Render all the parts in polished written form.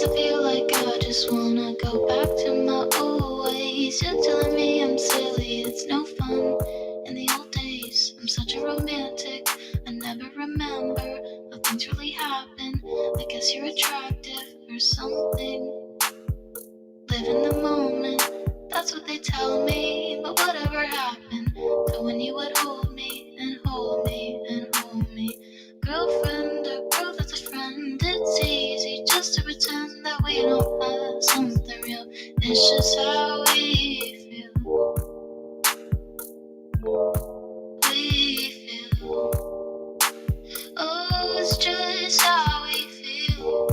Sometimes I feel like I just wanna go back to my old ways. You're telling me I'm silly, it's no fun. In the old days, I'm such a romantic. I never remember how things really happen. I guess you're attractive or something. Live in the moment, that's what they tell me. But whatever happened to when you would hold me and hold me and hold me? Girlfriend or girl that's a friend, it's easy just to pretend that we don't have something real. It's just how we feel. We feel. Oh, it's just how we feel.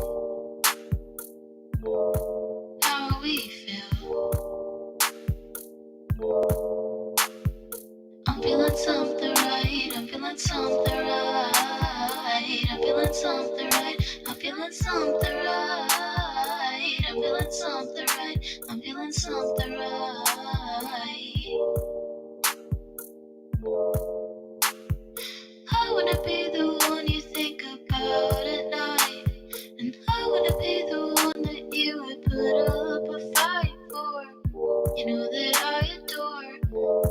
How we feel. I'm feeling something right. I'm feeling something right. I'm feeling something right. I'm feeling something right. I'm feeling something right. I'm feeling something right. I wanna be the one you think about at night, and I wanna be the one that you would put up a fight for. You know that I adore,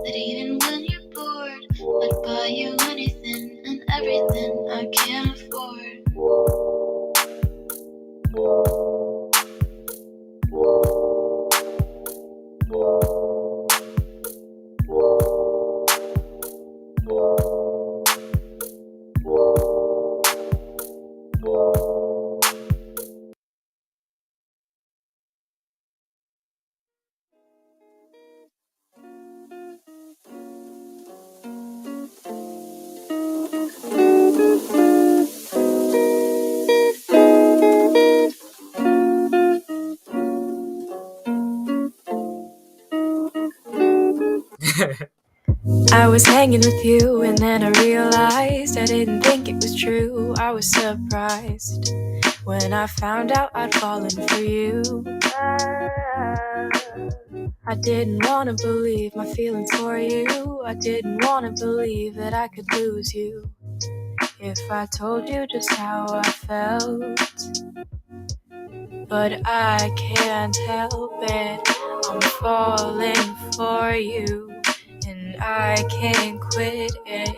that even when you're bored, I'd buy you anything and everything I can't afford. I was hanging with you and then I realized I didn't think it was true. I was surprised when I found out I'd fallen for you. I didn't want to believe my feelings for you. I didn't want to believe that I could lose you if I told you just how I felt. But I can't help it, I'm falling for you. And I can't quit it,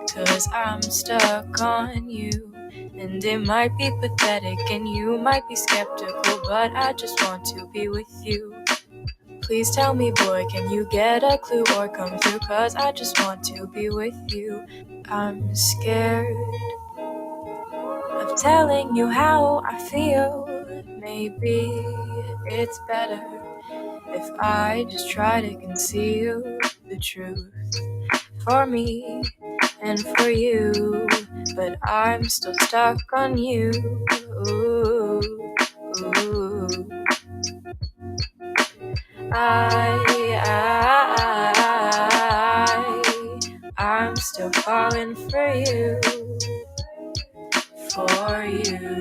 'cause I'm stuck on you. And it might be pathetic and you might be skeptical, but I just want to be with you. Please tell me, boy, can you get a clue or come through? 'Cause I just want to be with you. I'm scared of telling you how I feel. Maybe it's better if I just try to conceal the truth for me and for you. But I'm still stuck on you. Ooh, ooh. I'm still falling for you, for you.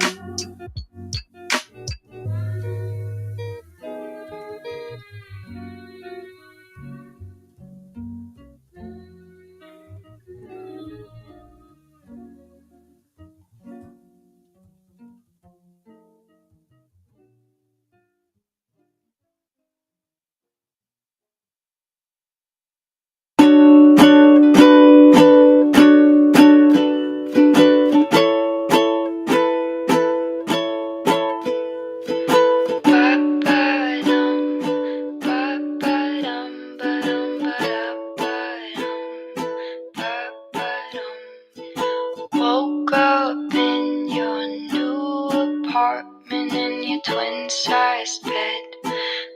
Woke up in your new apartment in your twin-sized bed.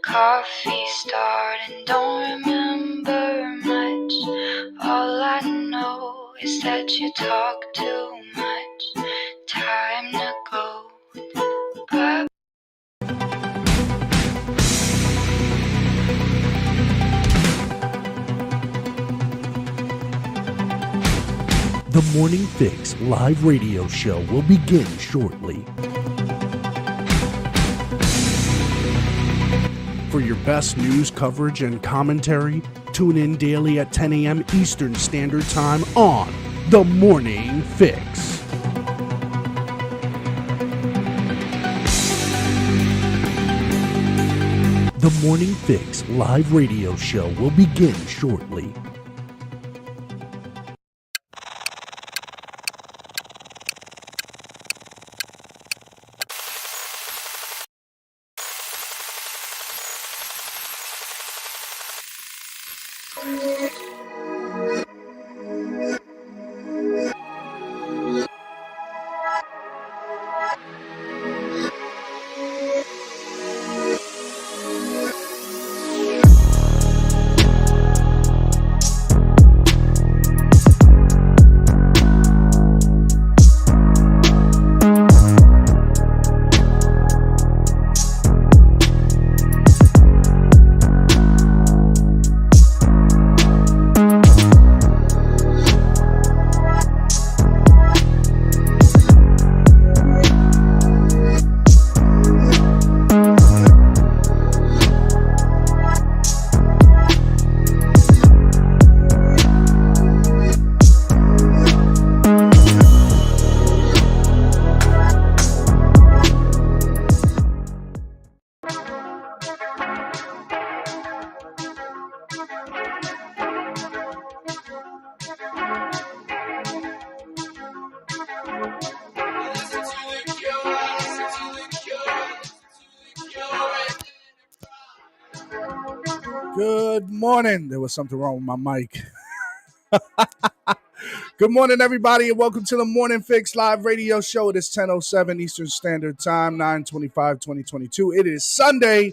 Coffee started, don't remember much. All I know is that you talk too much. Time to go. Bye. The Morning Fix live radio show will begin shortly. For your best news coverage and commentary, tune in daily at 10 a.m. Eastern Standard Time on The Morning Fix. The Morning Fix live radio show will begin shortly. Good morning. There was something wrong with my mic. Good morning, everybody, and welcome to the Morning Fix live radio show. It is 10:07 Eastern Standard Time, 9/25/2022. It is Sunday,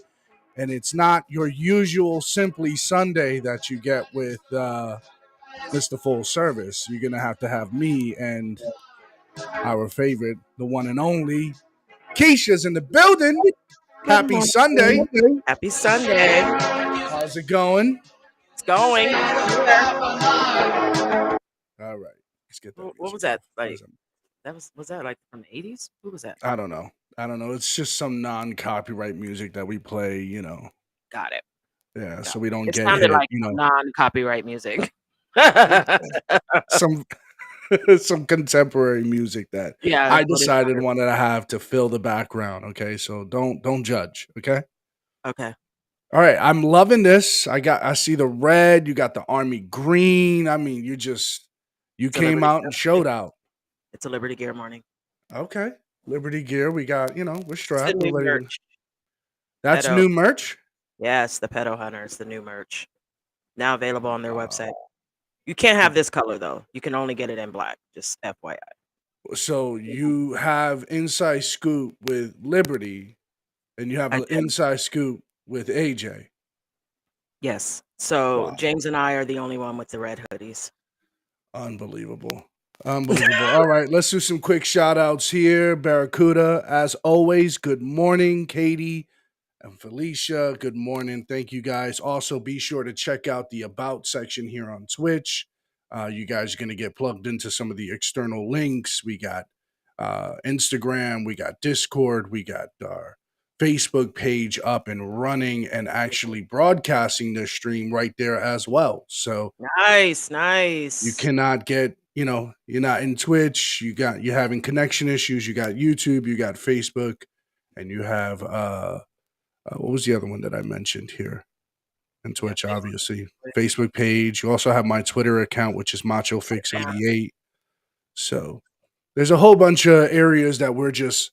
and it's not your usual Simply Sunday that you get with Mr. Full Service. You're going to have me and our favorite, the one and only, Keisha's in the building. Happy Sunday. Happy Sunday. How's it going? It's going. All right. Let's get that. What was that? Like was that like from the 80s? Who was that? I don't know. It's just some non-copyright music that we play, Got it. Yeah, Got so we don't it. get sounded hit, like non-copyright music. some some contemporary music that I decided wanted to have to fill the background. Okay, so don't judge. Okay. Okay. All right, I'm loving this. I see the red. You got the army green. I mean, you came out and showed out. It's a Liberty Gear morning. Okay, Liberty Gear. We got we're strapped. It's the new merch. That's new merch. Yes, the Pedo Hunters, the new merch, now available on their website. You can't have this color though. You can only get it in black. Just FYI. So you have Inside Scoop with Liberty, and you have an Inside Scoop with AJ. Yes. So James and I are the only one with the red hoodies. Unbelievable. All right, let's do some quick shout outs here. Barracuda, as always, good morning. Katie and Felicia, good morning. Thank you guys. Also, be sure to check out the About section here on Twitch. You guys are going to get plugged into some of the external links. We got Instagram, we got Discord, we got our Facebook page up and running and actually broadcasting this stream right there as well. So nice. You cannot get, you're not in Twitch. You're having connection issues. You got YouTube, you got Facebook, and you have what was the other one that I mentioned here? And Twitch, obviously. Facebook page. You also have my Twitter account, which is MachoFix88. So there's a whole bunch of areas that we're just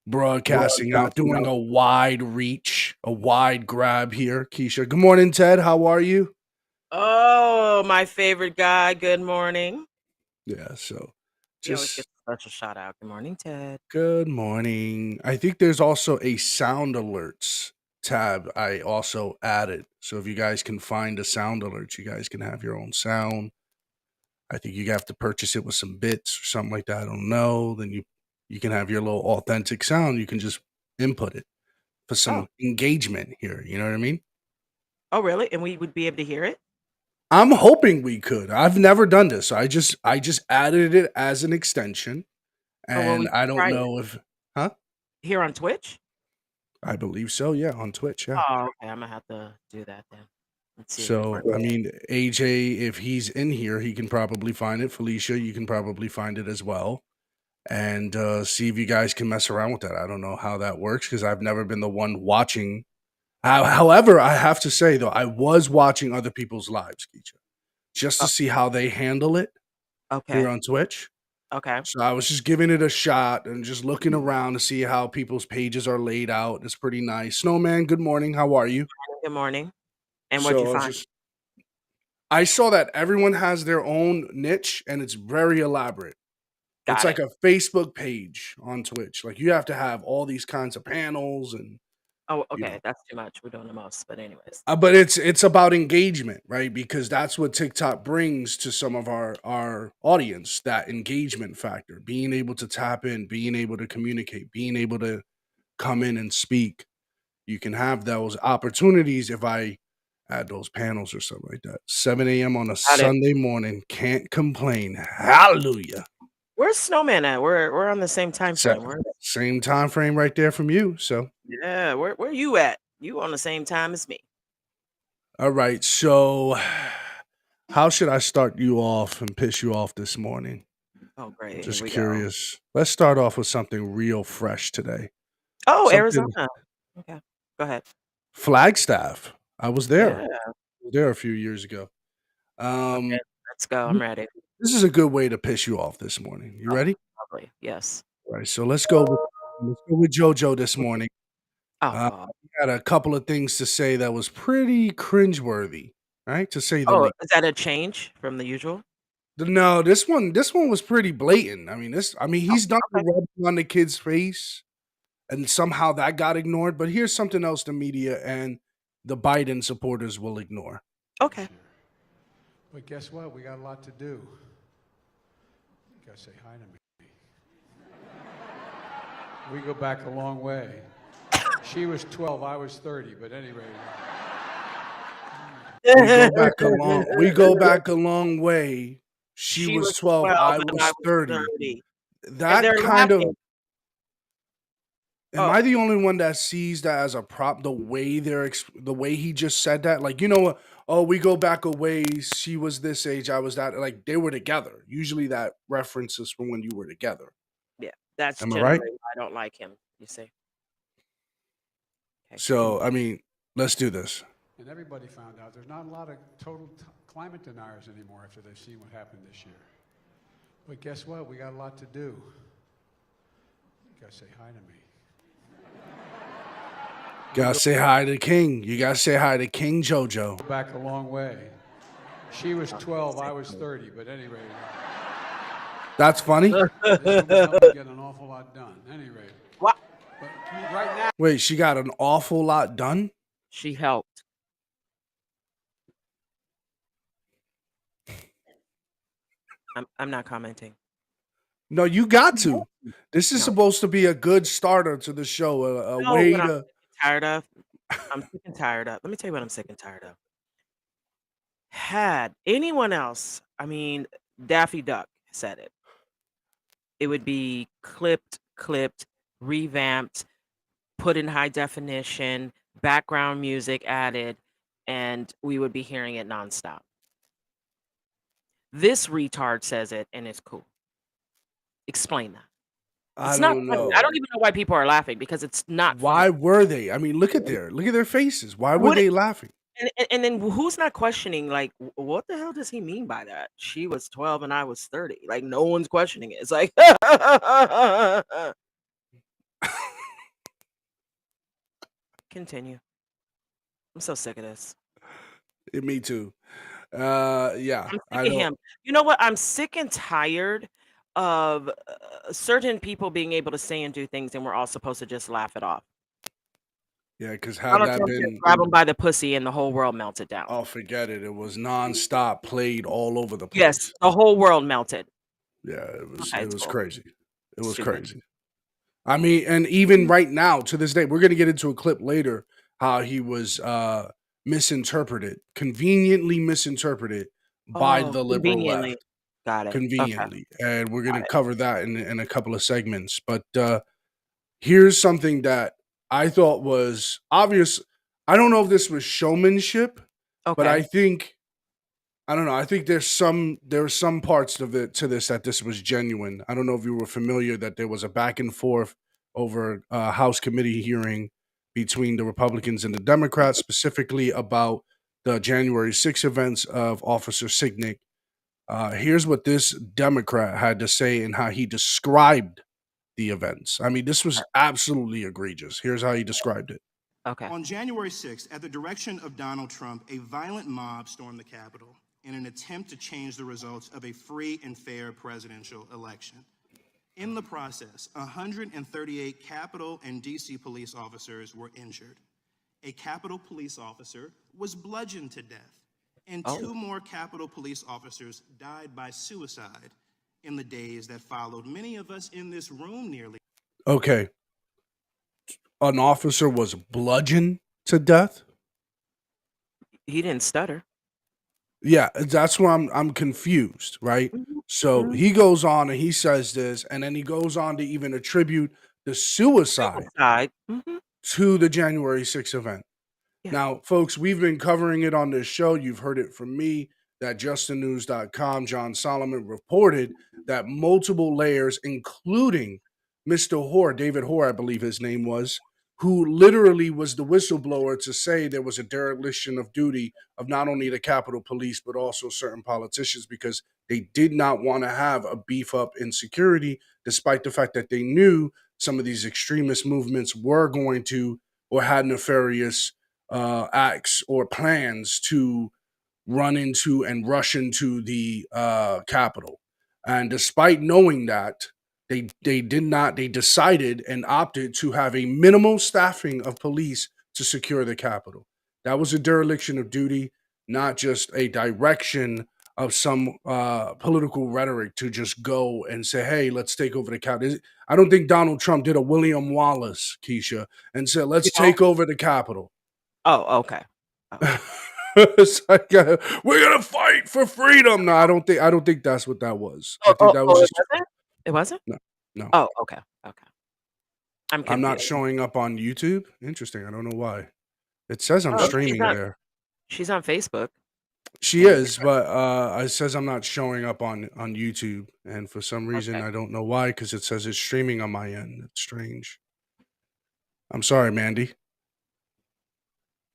broadcasting out, doing a wide reach, a wide grab here. Keisha. Good morning, Ted. How are you? Oh, my favorite guy. Good morning. Yeah, so just get a special shout out. Good morning, Ted. Good morning. I think there's also a sound alerts tab I also added. So if you guys can find a sound alert, you guys can have your own sound. I think you have to purchase it with some bits or something like that. I don't know. Then you can have your little authentic sound. You can just input it for some engagement here. You know what I mean? Oh, really? And we would be able to hear it? I'm hoping we could. I've never done this. So I just added it as an extension. And I don't know if here on Twitch? I believe so, yeah, on Twitch, yeah. Oh, okay. I'm gonna have to do that then. Let's see. So, I mean, AJ, if he's in here, he can probably find it. Felicia, you can probably find it as well. And see if you guys can mess around with that. I don't know how that works because I've never been the one watching However, I have to say though, I was watching other people's lives, Keisha, just Uh, to see how they handle it here okay. on Twitch. Okay. So I was just giving it a shot and just looking around to see how people's pages are laid out. It's pretty nice. Snowman, good morning. How are you? Good morning. And what'd you So find? I saw that everyone has their own niche and it's very elaborate. It's Got like it. a Facebook page on Twitch. Like you have to have all these kinds of panels and Oh, you okay. know. That's too much. We're doing the most. But anyways. But it's about engagement, right? Because that's what TikTok brings to some of our audience, that engagement factor, being able to tap in, being able to communicate, being able to come in and speak. You can have those opportunities if I add those panels or something like that. 7 a.m. on a Got it. Sunday morning. Can't complain. Hallelujah. Where's Snowman at? We're on the same time Sa- frame. Same time frame right there from you. So, Yeah, where you at? You on the same time as me. all right. So, how should I start you off and piss you off this morning? Oh, great. Here Just we go. curious. Let's start off with something real fresh today. Oh, Something Arizona. Okay. Go ahead. Flagstaff. I was there. Yeah. There a few years ago. Okay. Um, Let's go. I'm ready. this is a good way to piss you off this morning. You Oh, ready? lovely. Yes. All right. So let's go with JoJo this morning. Oh. He had a couple of things to say that was pretty cringeworthy, right? To say the Oh, least. is that a change from the usual? No, this one was pretty blatant. I mean, Oh, he's done the okay. rubbing on the kid's face, and somehow that got ignored. But here's something else the media and the Biden supporters will ignore. Okay. But guess what? We got a lot to do. You gotta say hi to me. We go back a long way. She was 12, I was 30, but anyway. We go back a long way. She She was was 12, 12 I and I was was 30. 30. And That they're kind of laughing. Am Oh, I the only one that sees that as a prop? The way he just said that, like oh, we go back a ways. She was this age, I was that. Like they were together. Usually, that references from when you were together. yeah. That's Am I right? generally why I don't like him, you see. Okay, So, continue. I mean, let's do this. And everybody found out there's not a lot of total climate deniers anymore after they've seen what happened this year. But guess what? We got a lot to do. You gotta say hi to me. Gotta say hi to King. You gotta say hi to King JoJo. Go back a long way. She was 12, I was 30, but anyway. That's funny. This woman helped me get an awful lot done. Anyway. What? But right now. Wait, she got an awful lot done. She helped. I'm not commenting. No, you got to. This is No. supposed to be a good starter to the show. A No, way what I'm to. tired of. I'm sick and tired of. Let me tell you what I'm sick and tired of. Had anyone else, I mean, Daffy Duck said it would be clipped, revamped, put in high definition, background music added, and we would be hearing it nonstop. This retard says it, and it's cool. Explain that. I It's not don't funny. know. I don't even know why people are laughing because it's not Why funny. were they? I mean, look at their faces. Why were What they laughing? and then who's not questioning like what the hell does he mean by that? She was 12 and I was 30. Like no one's questioning it. It's like continue. I'm so sick of this. Me too. Yeah, I'm I sick of don't. him. You know what? I'm sick and tired of certain people being able to say and do things, and we're all supposed to just laugh it off. Yeah, because had Donald that Trump just been, grab him by the pussy, and the whole world melted down. oh, forget it. It was nonstop, played all over the Yes, place. the whole world melted. Yeah, it was. Okay, It it's was cool. crazy. It was Stupid. crazy. I mean, and even right now, to this day, we're gonna get into a clip later how he was conveniently misinterpreted by Oh, the liberal conveniently. left. Got it. Okay, Conveniently, and we're got gonna it. cover that in a couple of segments. But here's something that I thought was obvious. I don't know if this was showmanship, but Okay. I don't know. I think there are some parts of it to this that this was genuine. I don't know if you were familiar that there was a back and forth over a House committee hearing between the Republicans and the Democrats, specifically about the January 6th events of Officer Signick. Here's what this Democrat had to say and how he described the events. I mean, this was absolutely egregious. Here's how he described it. Okay. On January 6th, at the direction of Donald Trump, a violent mob stormed the Capitol in an attempt to change the results of a free and fair presidential election. In the process, 138 Capitol and D.C. police officers were injured. A Capitol police officer was bludgeoned to death, and 2 more Capitol police officers died by suicide in the days that followed. Many of us in this room nearly. Okay. An officer was bludgeoned to death? He didn't stutter. Yeah, that's where I'm confused, right? So he goes on and he says this, and then he goes on to even attribute the suicide to the January 6th event. Yeah. Now, folks, we've been covering it on this show. You've heard it from me, that justinnews.com, John Solomon reported that multiple layers, including Mr. Hoare, David Hoare, I believe his name was, who literally was the whistleblower to say there was a dereliction of duty of not only the Capitol Police, but also certain politicians, because they did not want to have a beef up in security, despite the fact that they knew some of these extremist movements were going to or had nefarious acts or plans to run into and rush into the Capitol. And despite knowing that, they decided and opted to have a minimal staffing of police to secure the Capitol. That was a dereliction of duty, not just a direction of some political rhetoric to just go and say, hey, let's take over the Capitol. I don't think Donald Trump did a William Wallace, Keisha, and said, let's take over the Capitol. Oh, okay. It's like, we're gonna fight for freedom. No, I don't think that's what that was. I think that was just. It wasn't? No. Oh, okay. I'm not showing up on YouTube. Interesting. I don't know why. It says I'm streaming there. She's on Facebook. She is, but it says I'm not showing up on YouTube, and for some reason I don't know why, because it says it's streaming on my end. It's strange. I'm sorry, Mandy.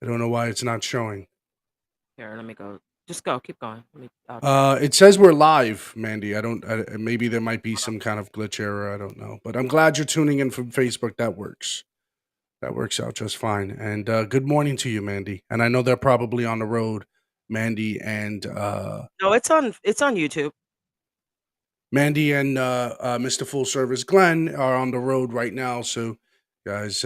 I don't know why it's not showing. Here, let me go. Just go. Keep going. It says we're live, Mandy. Maybe there might be some kind of glitch error. I don't know. But I'm glad you're tuning in from Facebook. That works. That works out just fine. And good morning to you, Mandy. And I know they're probably on the road, Mandy and No, it's on YouTube. Mandy and Mr. Full Service Glenn are on the road right now. So guys,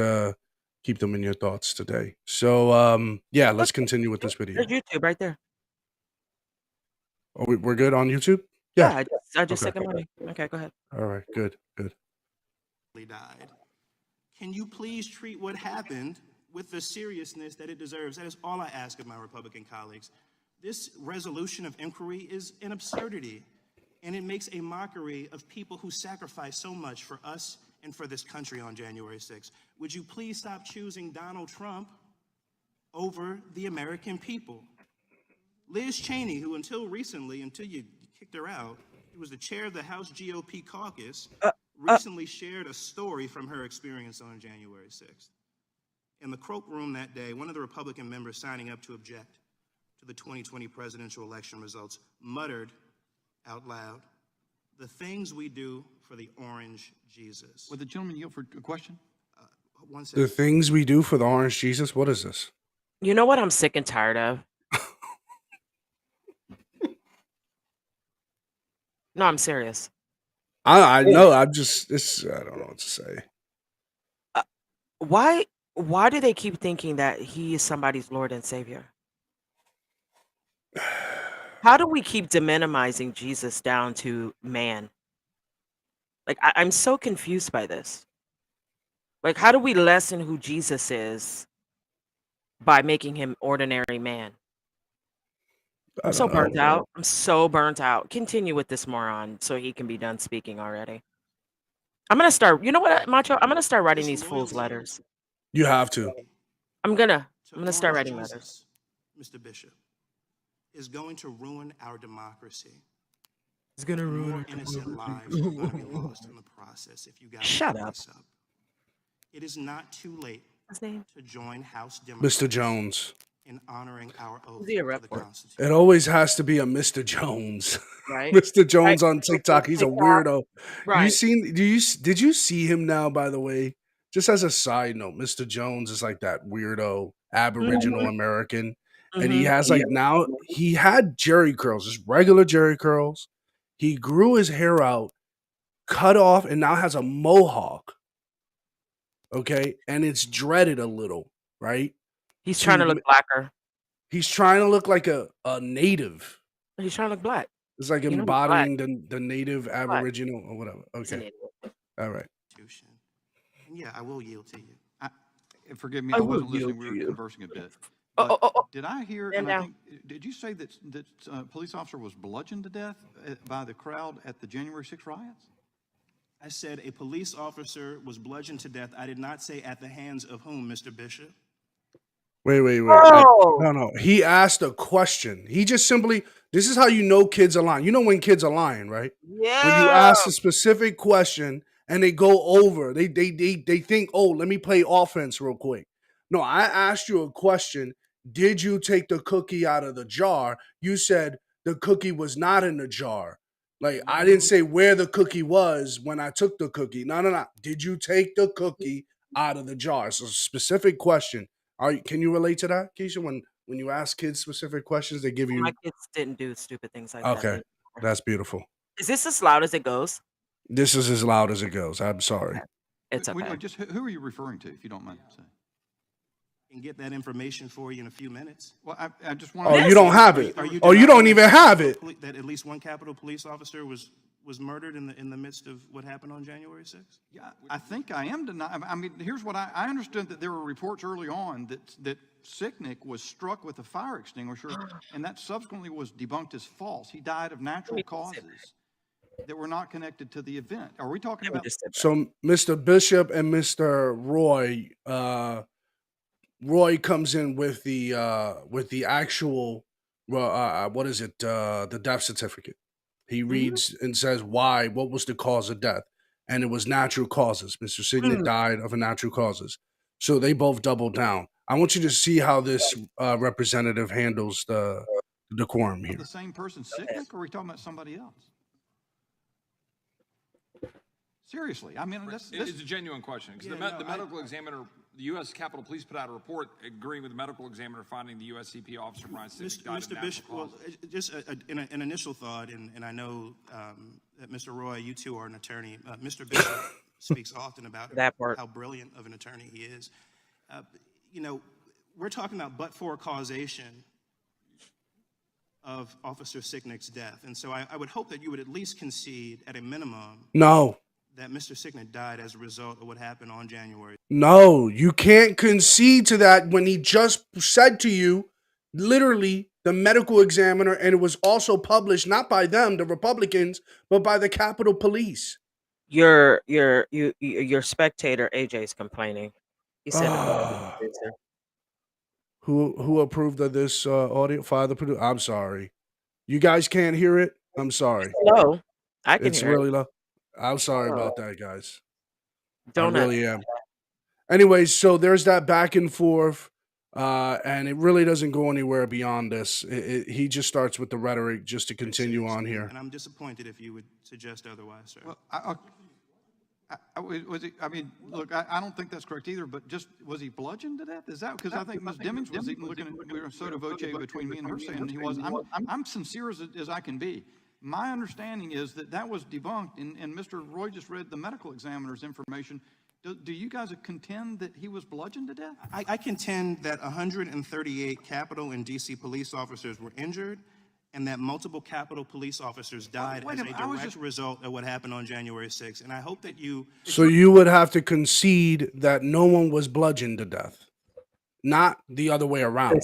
keep them in your thoughts today. So yeah, let's continue with this video. There's YouTube right there. Oh, we're good on YouTube? Yeah, I just said good morning. Okay, go ahead. All right, good. Died. Can you please treat what happened with the seriousness that it deserves? That is all I ask of my Republican colleagues. This resolution of inquiry is an absurdity, and it makes a mockery of people who sacrificed so much for us and for this country on January 6th. Would you please stop choosing Donald Trump over the American people? Liz Cheney, who until recently, until you kicked her out, who was the chair of the House GOP caucus, recently shared a story from her experience on January 6th. In the cloakroom that day, one of the Republican members signing up to object to the 2020 presidential election results muttered out loud, "The things we do for the orange Jesus." Would the gentleman yield for a question? One second. The things we do for the orange Jesus? What is this? You know what I'm sick and tired of? No, I'm serious. I know. I don't know what to say. Why do they keep thinking that he is somebody's Lord and Savior? How do we keep demonizing Jesus down to man? Like, I'm so confused by this. Like, how do we lessen who Jesus is by making him ordinary man? I'm so burnt out. I'm so burnt out. Continue with this moron so he can be done speaking already. I'm going to start. You know what, Macho? I'm going to start writing these fool's letters. You have to. I'm going to start writing letters. Mr. Bishop, is going to ruin our democracy. It's going to ruin More innocent lives are going to be lost in the process if you guys Shut up. This up. It is not too late What's his name? to join House Mr. Democrats Jones. in honoring our oath Who's he a to rep the for? Constitution. It always has to be a Mr. Jones. Right? Mr. Right? Jones on Like on TikTok. He's a TikTok. weirdo. Right. Did you see him now, by the way? Just as a side note, Mr. Jones is like that weirdo Aboriginal American. And he Mm-hmm. has like now he had Jerry curls, just regular Jerry curls. He grew his hair out, cut off, and now has a mohawk. Okay. And it's dreaded a little, right? He's trying to look blacker. He's trying to look like a native. He's trying to look black. It's like You know, he's embodying the native black. Aboriginal or whatever. He's an Okay. idiot. All right. And yeah, I will yield to you. Forgive me, I I will wasn't yield listening. We to were you. conversing a bit. Oh, But did I hear, Stand and I down. think, did you say that a police officer was bludgeoned to death by the crowd at the January 6 riots? I said a police officer was bludgeoned to death. I did not say at the hands of whom, Mr. Bishop. Wait. Oh, No. He asked a question. He just simply, this is how you know kids are lying. You know when kids are lying, right? When you yeah. ask a specific question and they go over, they think, oh, let me play offense real quick. No, I asked you a question. Did you take the cookie out of the jar? You said the cookie was not in the jar. Like, I didn't say where the cookie was when I took the cookie. No. Did you take the cookie out of the jar? It's a specific question. Can you relate to that, Keisha? When you ask kids specific questions, they give Well, my you. kids didn't do stupid things like that. Okay, anymore. that's beautiful. Is this as loud as it goes? This is as loud as it goes. I'm sorry. It's Wait, okay. just who are you referring to, if you don't mind saying? I can get that information for you in a few minutes. Well, I just want Oh, you don't have it. Are you Oh, you don't denying even have it. that at least one Capitol police officer was murdered in the midst of what happened on January 6th? Yeah, I think I am denying. I mean, here's what I understood, that there were reports early on that Sicknick was struck with a fire extinguisher, and that subsequently was debunked as false. He died of natural causes that were not connected to the event. Are we talking about? So Mr. Bishop and Mr. Roy, Roy comes in with the actual, what is it? The death certificate. He reads and says why, what was the cause of death, and it was natural causes. Mr. Signet died of a natural causes. So they both doubled down. I want you to see how this representative handles the decorum here. The same person, Sicknick, or are we talking about somebody else? Seriously, I mean, It's a genuine question, because the medical examiner, the U.S. Capitol Police put out a report agreeing with the medical examiner finding the USCP officer Brian Sicknick died of Mr. natural Bishop, well, causes. just an initial thought, and I know that Mr. Roy, you too are an attorney. Mr. Bishop speaks often about That part. how brilliant of an attorney he is. You know, we're talking about but-for causation of Officer Sicknick's death, and so I would hope that you would at least concede, at a minimum, No. that Mr. Sicknick died as a result of what happened on January. No, you can't concede to that when he just said to you, literally, the medical examiner, and it was also published not by them, the Republicans, but by the Capitol Police. Your spectator AJ's complaining. He said, Who approved of this audio? Father producer. I'm sorry. You guys can't hear it? I'm sorry. "Low, I can It's hear really it. low. I'm sorry about that, guys. Don't I really am. Anyways, so there's that back and forth, and it really doesn't go anywhere beyond this. He just starts with the rhetoric just to continue on here. And I'm disappointed if you would suggest otherwise, sir. Well, I mean, look, I don't think that's correct either, but just, was he bludgeoned to death? Is that, because I think Ms. Dimmons was even looking at, we were sotto voce between me and her saying he was. I'm sincere as I can be. My understanding is that was debunked, and Mr. Roy just read the medical examiner's information. Do you guys contend that he was bludgeoned to death? I contend that 138 Capitol and D.C. police officers were injured, and that multiple Capitol police officers died as a direct result of what happened on January 6th. And I hope that you... So you would have to concede that no one was bludgeoned to death, not the other way around.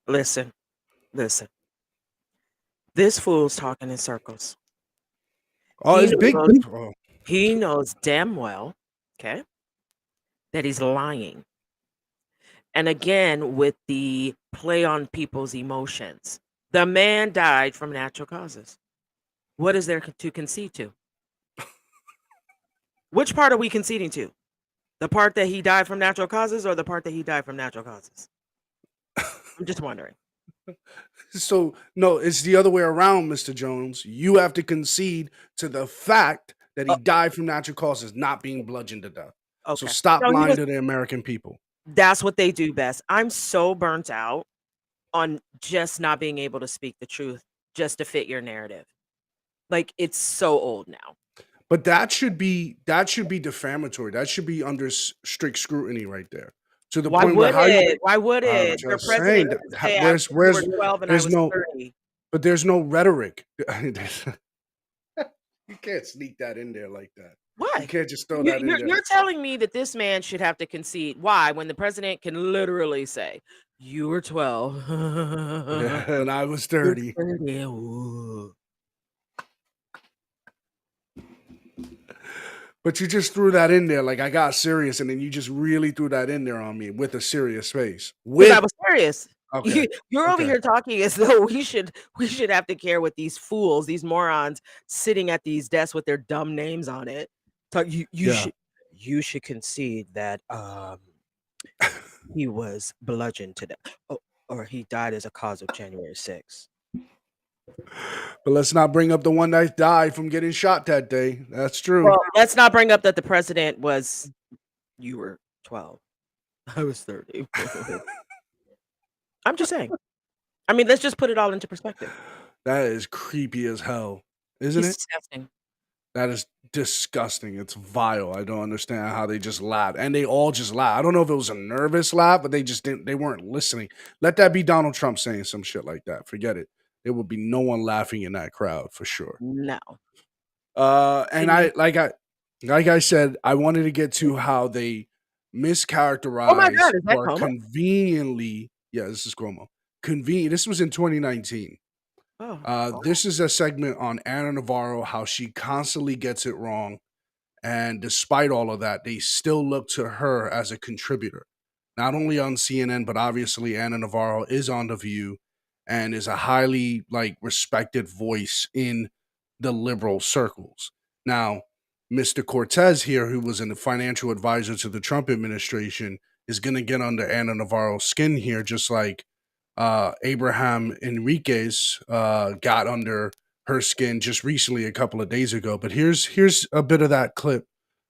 Listen. This fool's talking in circles. Oh, it's big. He knows damn well, okay, that he's lying. And again, with the play on people's emotions. The man died from natural causes. What is there to concede to? Which part are we conceding to? The part that he died from natural causes, or the part that he died from natural causes? I'm just wondering. So no, it's the other way around, Mr. Jones. You have to concede to the fact that he died from natural causes, not being bludgeoned to death. So Okay. stop So he lying was. to the American people. That's what they do best. I'm so burnt out on just not being able to speak the truth just to fit your narrative. Like, it's so old now. But that should be defamatory. That should be under strict scrutiny right there. To the Why point where would how you it? Why would I'm it? Your just saying president that can say, where's you were 12 and I there's was no 30. but there's no rhetoric. You can't sneak that in there like that. You Why? can't just throw that in there. You're telling me that this man should have to concede. Why? When the president can literally say, you were 12. And I was 30. Ooh. But you just threw that in there like I got serious, and then you just really threw that in there on me with a serious face. Because I was serious. Okay. You're over Okay. here talking as though we should have to care what these fools, these morons sitting at these desks with their dumb names on it. You should concede that he was bludgeoned to death, or he died as a cause of January 6th. But let's not bring up the one that died from getting shot that day. That's true. Well, let's not bring up that the president was. You were 12. I was 30. I'm just saying. I mean, let's just put it all into perspective. That is creepy as hell, isn't It's it? disgusting. That is disgusting. It's vile. I don't understand how they just laughed. And they all just laughed. I don't know if it was a nervous laugh, but they just didn't, they weren't listening. Let that be Donald Trump saying some shit like that. Forget it. There would be no one laughing in that crowd for sure. No. And like I said, I wanted to get to how they mischaracterized Oh my God, is that or Cuomo? conveniently. Yeah, this is Cuomo. This was in 2019. This is a segment on Ana Navarro, how she constantly gets it wrong. And despite all of that, they still look to her as a contributor, not only on CNN, but obviously Ana Navarro is on The View and is a highly respected voice in the liberal circles. Now, Mr. Cortez here, who was a financial advisor to the Trump administration, is going to get under Ana Navarro's skin here, just like Abraham Enriquez got under her skin just recently, a couple of days ago. But here's a bit of that clip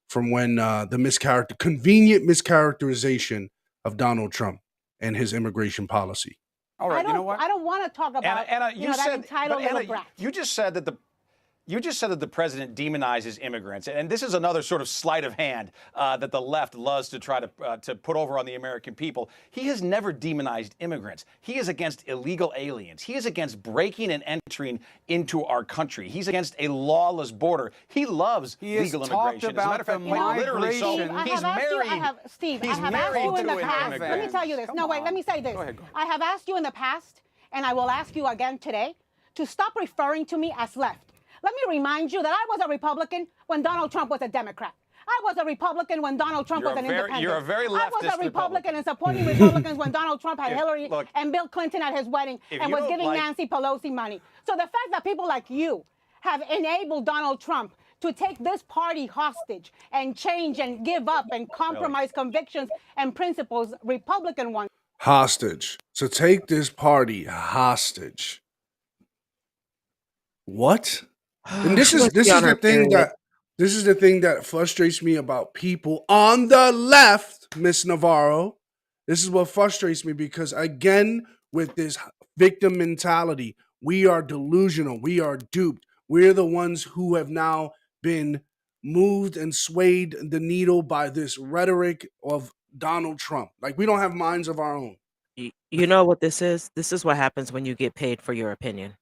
from when the convenient mischaracterization of Donald Trump and his immigration policy. All right, you know what? I don't want to talk about Anna, that entitled little brat. You just said that the president demonizes immigrants, and this is another sort of sleight of hand that the left loves to try to put over on the American people. He has never demonized immigrants. He is against illegal aliens. He is against breaking and entering into our country. He's against a lawless border. He loves legal immigration. As a matter of fact, literally, so he's married. Steve, I have asked you in the past. Let me tell you this. No, wait, let me say this. Go ahead. I have asked you in the past, and I will ask you again today, to stop referring to me as left. Let me remind you that I was a Republican when Donald Trump was a Democrat. I was a Republican when Donald Trump was an independent. You're a very leftist I was a Republican and supporting Republicans when Donald Trump had Hillary look, and Bill Clinton at his wedding and was giving Nancy Pelosi money. So the fact that people like you have enabled Donald Trump to take this party hostage and change and give up and compromise convictions and principles, Republican ones. Hostage. To take this party hostage. What? And this is the thing that frustrates me about people on the left, Miss Navarro. This is what frustrates me because again, with this victim mentality, we are delusional, we are duped. We're the ones who have now been moved and swayed the needle by this rhetoric of Donald Trump. Like we don't have minds of our own. You know what this is? This is what happens when you get paid for your opinion.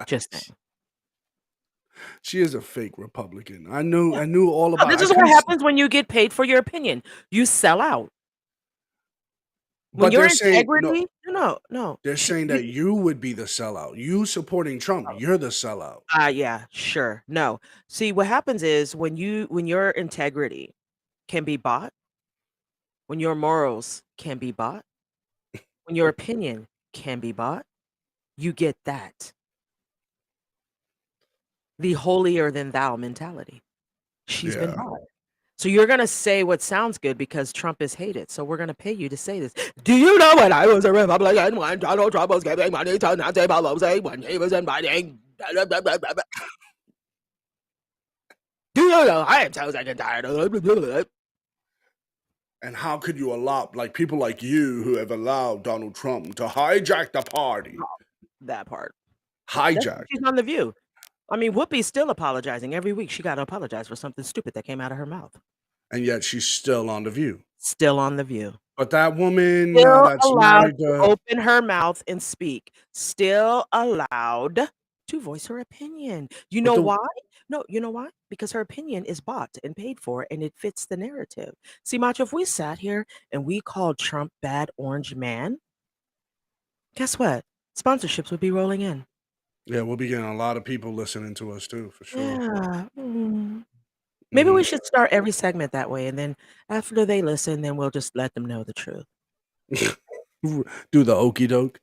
Just saying. She is a fake Republican. I knew all about. This is what happens when you get paid for your opinion. You sell out. When But your they're saying integrity, no. They're saying that you would be the sellout. You supporting Trump, you're the sellout. Yeah, sure. No. See, what happens is when your integrity can be bought, when your morals can be bought, when your opinion can be bought, you get that. The holier than thou mentality. She's been Yeah. bought. So you're going to say what sounds good because Trump is hated. So we're going to pay you to say this. Do you know when I was a Republican when Donald Trump was giving money to Nancy Pelosi when he was inviting? Do you know I am so sick and tired of it? And how could you allow, like, people like you who have allowed Donald Trump to hijack the party? That part. Hijack. She's on The View. I mean, Whoopi's still apologizing. Every week she got to apologize for something stupid that came out of her mouth. And yet she's still on The View. Still on The View. But that woman Still that's allowed married to open her mouth and speak. Still allowed to voice her opinion. You know why? No, you know why? Because her opinion is bought and paid for, and it fits the narrative. See, Macho, if we sat here and we called Trump bad orange man, guess what? Sponsorships would be rolling in. Yeah, we'll be getting a lot of people listening to us too, for sure. Yeah. Maybe we should start every segment that way, and then after they listen, then we'll just let them know the truth. Do the okey doke.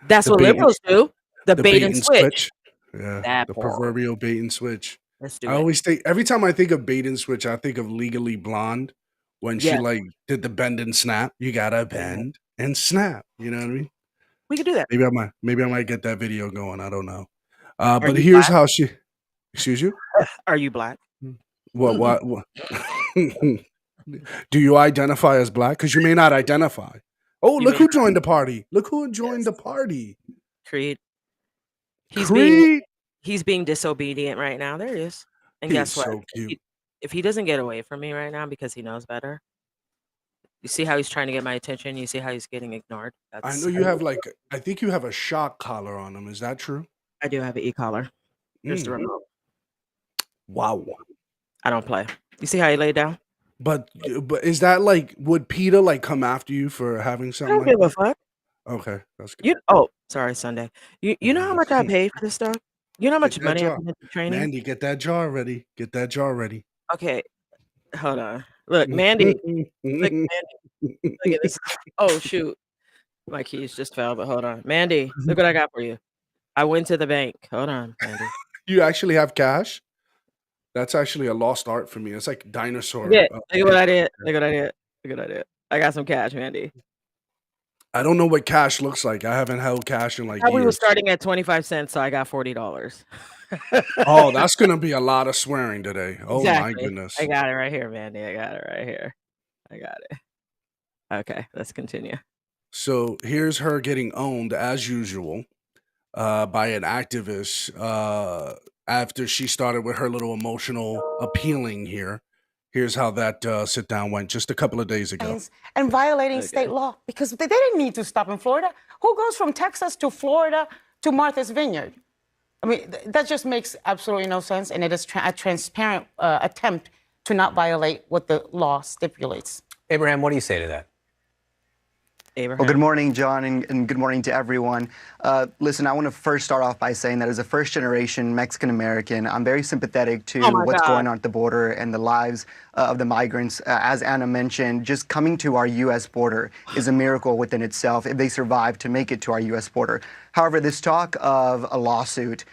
That's what liberals do. The bait and switch. Yeah, That the part. proverbial bait and switch. Let's do I it. always think, every time I think of bait and switch, I think of Legally Blonde when she Yeah. like did the bend and snap. You gotta bend and snap. You know what I mean? We could do that. Maybe I might get that video going. I don't know. But you here's black? how she. Excuse you. Are you black? What? Do you identify as black? Because you may not identify. Oh, look who joined the party! Look who joined the party. Creed. Creed. He's being disobedient right now. There he is. And He guess is what? so cute. If he doesn't get away from me right now because he knows better, you see how he's trying to get my attention? You see how he's getting ignored? I know you have I think you have a shock collar on him. Is that true? I do have an e-collar. Here's the remote. Wow. I don't play. You see how he laid down? But is that like, would PETA like come after you for having I something don't like give a fuck. Okay, that's good. Sorry, Sunday. You know how much I pay for this stuff? You know how much money I put into training? Mandy, get that jar ready. Get that jar ready. Okay, hold on. Look, Mandy. Look, Mandy. Look at this. Oh shoot, my keys just fell. But hold on, Mandy. Look what I got for you. I went to the bank. Hold on, Mandy. You actually have cash? That's actually a lost art for me. It's like dinosaur. Yeah, look at what I did. Look what I did. Look what I did. I got some cash, Mandy. I don't know what cash looks like. I haven't held cash in like years. We were starting at 25 cents, so I got $40. Oh, that's gonna be a lot of swearing today. Oh Exactly. my goodness. I got it right here, Mandy. I got it right here. I got it. Okay, let's continue. So here's her getting owned as usual by an activist after she started with her little emotional appealing here. Here's how that sit down went just a couple of days ago. And violating state law because they didn't need to stop in Florida. Who goes from Texas to Florida to Martha's Vineyard? I mean, that just makes absolutely no sense, and it is a transparent attempt to not violate what the law stipulates. Abraham, what do you say to that? Abraham. Well, good morning, John, and good morning to everyone. Listen, I want to first start off by saying that as a first-generation Mexican-American, I'm very sympathetic to what's going on at the border and the lives of the migrants. As Anna mentioned, just coming to our U.S. border is a miracle within itself if they survive to make it to our U.S. border. However, this talk of a lawsuit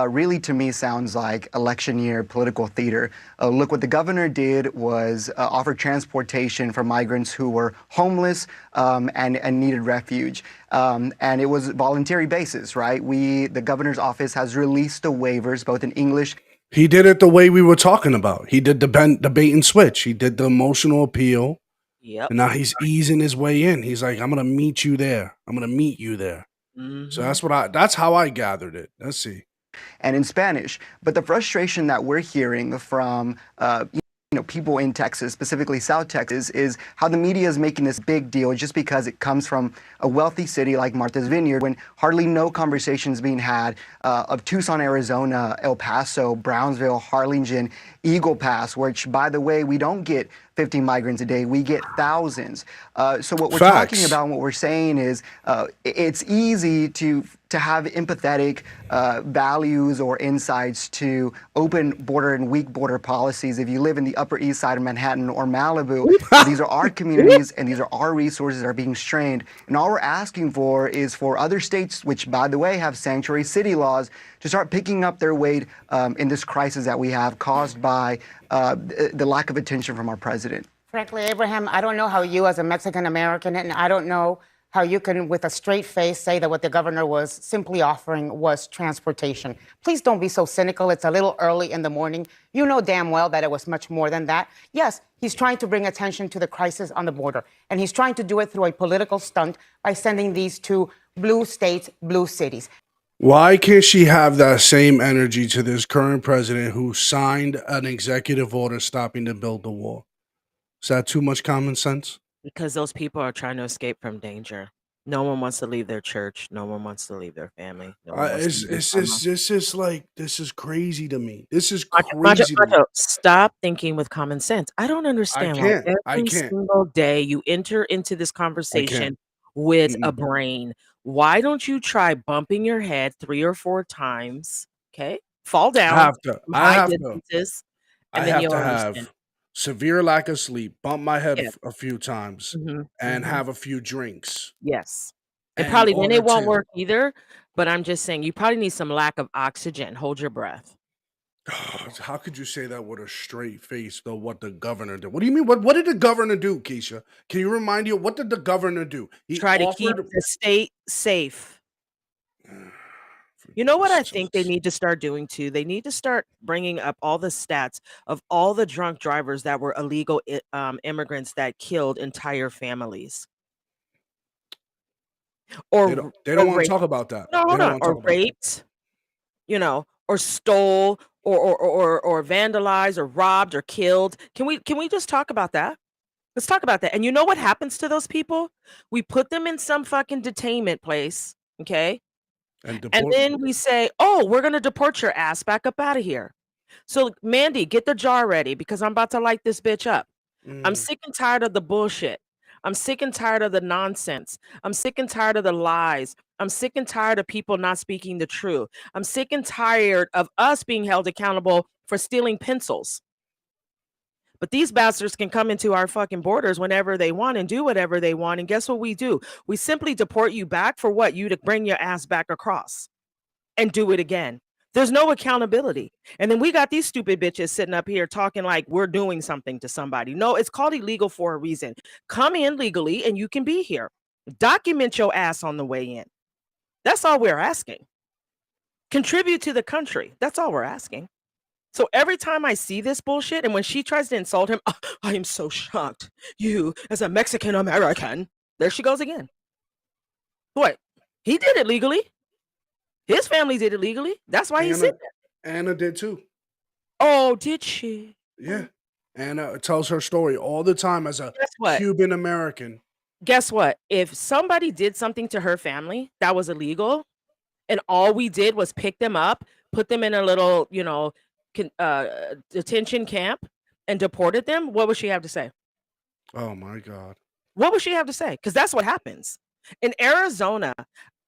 really, to me, sounds like election year political theater. Look, what the governor did was offer transportation for migrants who were homeless and needed refuge. And it was voluntary basis, right? The governor's office has released the waivers, both in English. He did it the way we were talking about. He did the bait and switch. He did the emotional appeal. Yep. And now he's easing his way in. He's like, I'm going to meet you there. I'm going to meet you there. Mm-hmm. So that's how I gathered it. Let's see. And in Spanish. But the frustration that we're hearing from people in Texas, specifically South Texas, is how the media is making this big deal just because it comes from a wealthy city like Martha's Vineyard, when hardly no conversations being had of Tucson, Arizona, El Paso, Brownsville, Harlingen, Eagle Pass, which, by the way, we don't get 50 migrants a day, we get thousands. So what we're talking about and what we're saying is it's easy to have empathetic values or insights to open border and weak border policies. If you live in the Upper East Side of Manhattan or Malibu, these are our communities and these are our resources that are being strained. And all we're asking for is for other states, which, by the way, have sanctuary city laws, to start picking up their weight in this crisis that we have caused by the lack of attention from our president. Frankly, Abraham, I don't know how you, as a Mexican American, and I don't know how you can, with a straight face, say that what the governor was simply offering was transportation. Please don't be so cynical. It's a little early in the morning. You know damn well that it was much more than that. Yes, he's trying to bring attention to the crisis on the border, and he's trying to do it through a political stunt by sending these two blue states, blue cities. Why can't she have that same energy to this current president who signed an executive order stopping to build the wall? Is that too much common sense? Because those people are trying to escape from danger. No one wants to leave their church. No one wants to leave their family. No one wants to leave their mama. This is crazy to me. This is Macho, crazy to me. stop thinking with common sense. I don't understand why I every can't. single day you enter into this conversation with a brain. Why don't you try bumping your head 3 or 4 times? Okay, fall down. I have to. I have to have severe lack of sleep, bump my head Yeah. a few times, Mhm, and mhm. have a few drinks. Yes. It And probably then order it won't to- work either. But I'm just saying you probably need some lack of oxygen. Hold your breath. How could you say that with a straight face, though? What the governor did? What do you mean? What did the governor do, Keisha? Can you remind you what did the governor do? He Try to keep offered. the state safe. You know what I think they need to start doing too? They need to start bringing up all the stats of all the drunk drivers that were illegal immigrants that killed entire families. Or They don't want to raped. talk about that. No, They hold don't on. want to Or talk about that. raped, or stole, or vandalized, or robbed, or killed. Can we just talk about that? Let's talk about that. And you know what happens to those people? We put them in some fucking detainment place, okay? And And then we say, "Oh, we're gonna deport your ass back up out of here." So, Mandy, get the jar ready because I'm about to light this bitch up. I'm sick and tired of the bullshit. I'm sick and tired of the nonsense. I'm sick and tired of the lies. I'm sick and tired of people not speaking the truth. I'm sick and tired of us being held accountable for stealing pencils. But these bastards can come into our fucking borders whenever they want and do whatever they want. And guess what we do? We simply deport you back for what? You to bring your ass back across and do it again. There's no accountability. And then we got these stupid bitches sitting up here talking like we're doing something to somebody. No, it's called illegal for a reason. Come in legally and you can be here. Document your ass on the way in. That's all we're asking. Contribute to the country. That's all we're asking. So every time I see this bullshit, and when she tries to insult him, I am so shocked. You, as a Mexican American, there she goes again. What? He did it legally. His family did it legally. That's why he's sitting there. Anna did too. Oh, did she? Yeah. Anna tells her story all the time as a Cuban American. Guess what? If somebody did something to her family that was illegal, and all we did was pick them up, put them in a little, detention camp and deported them, what would she have to say? Oh my God. What would she have to say? Because that's what happens. In Arizona,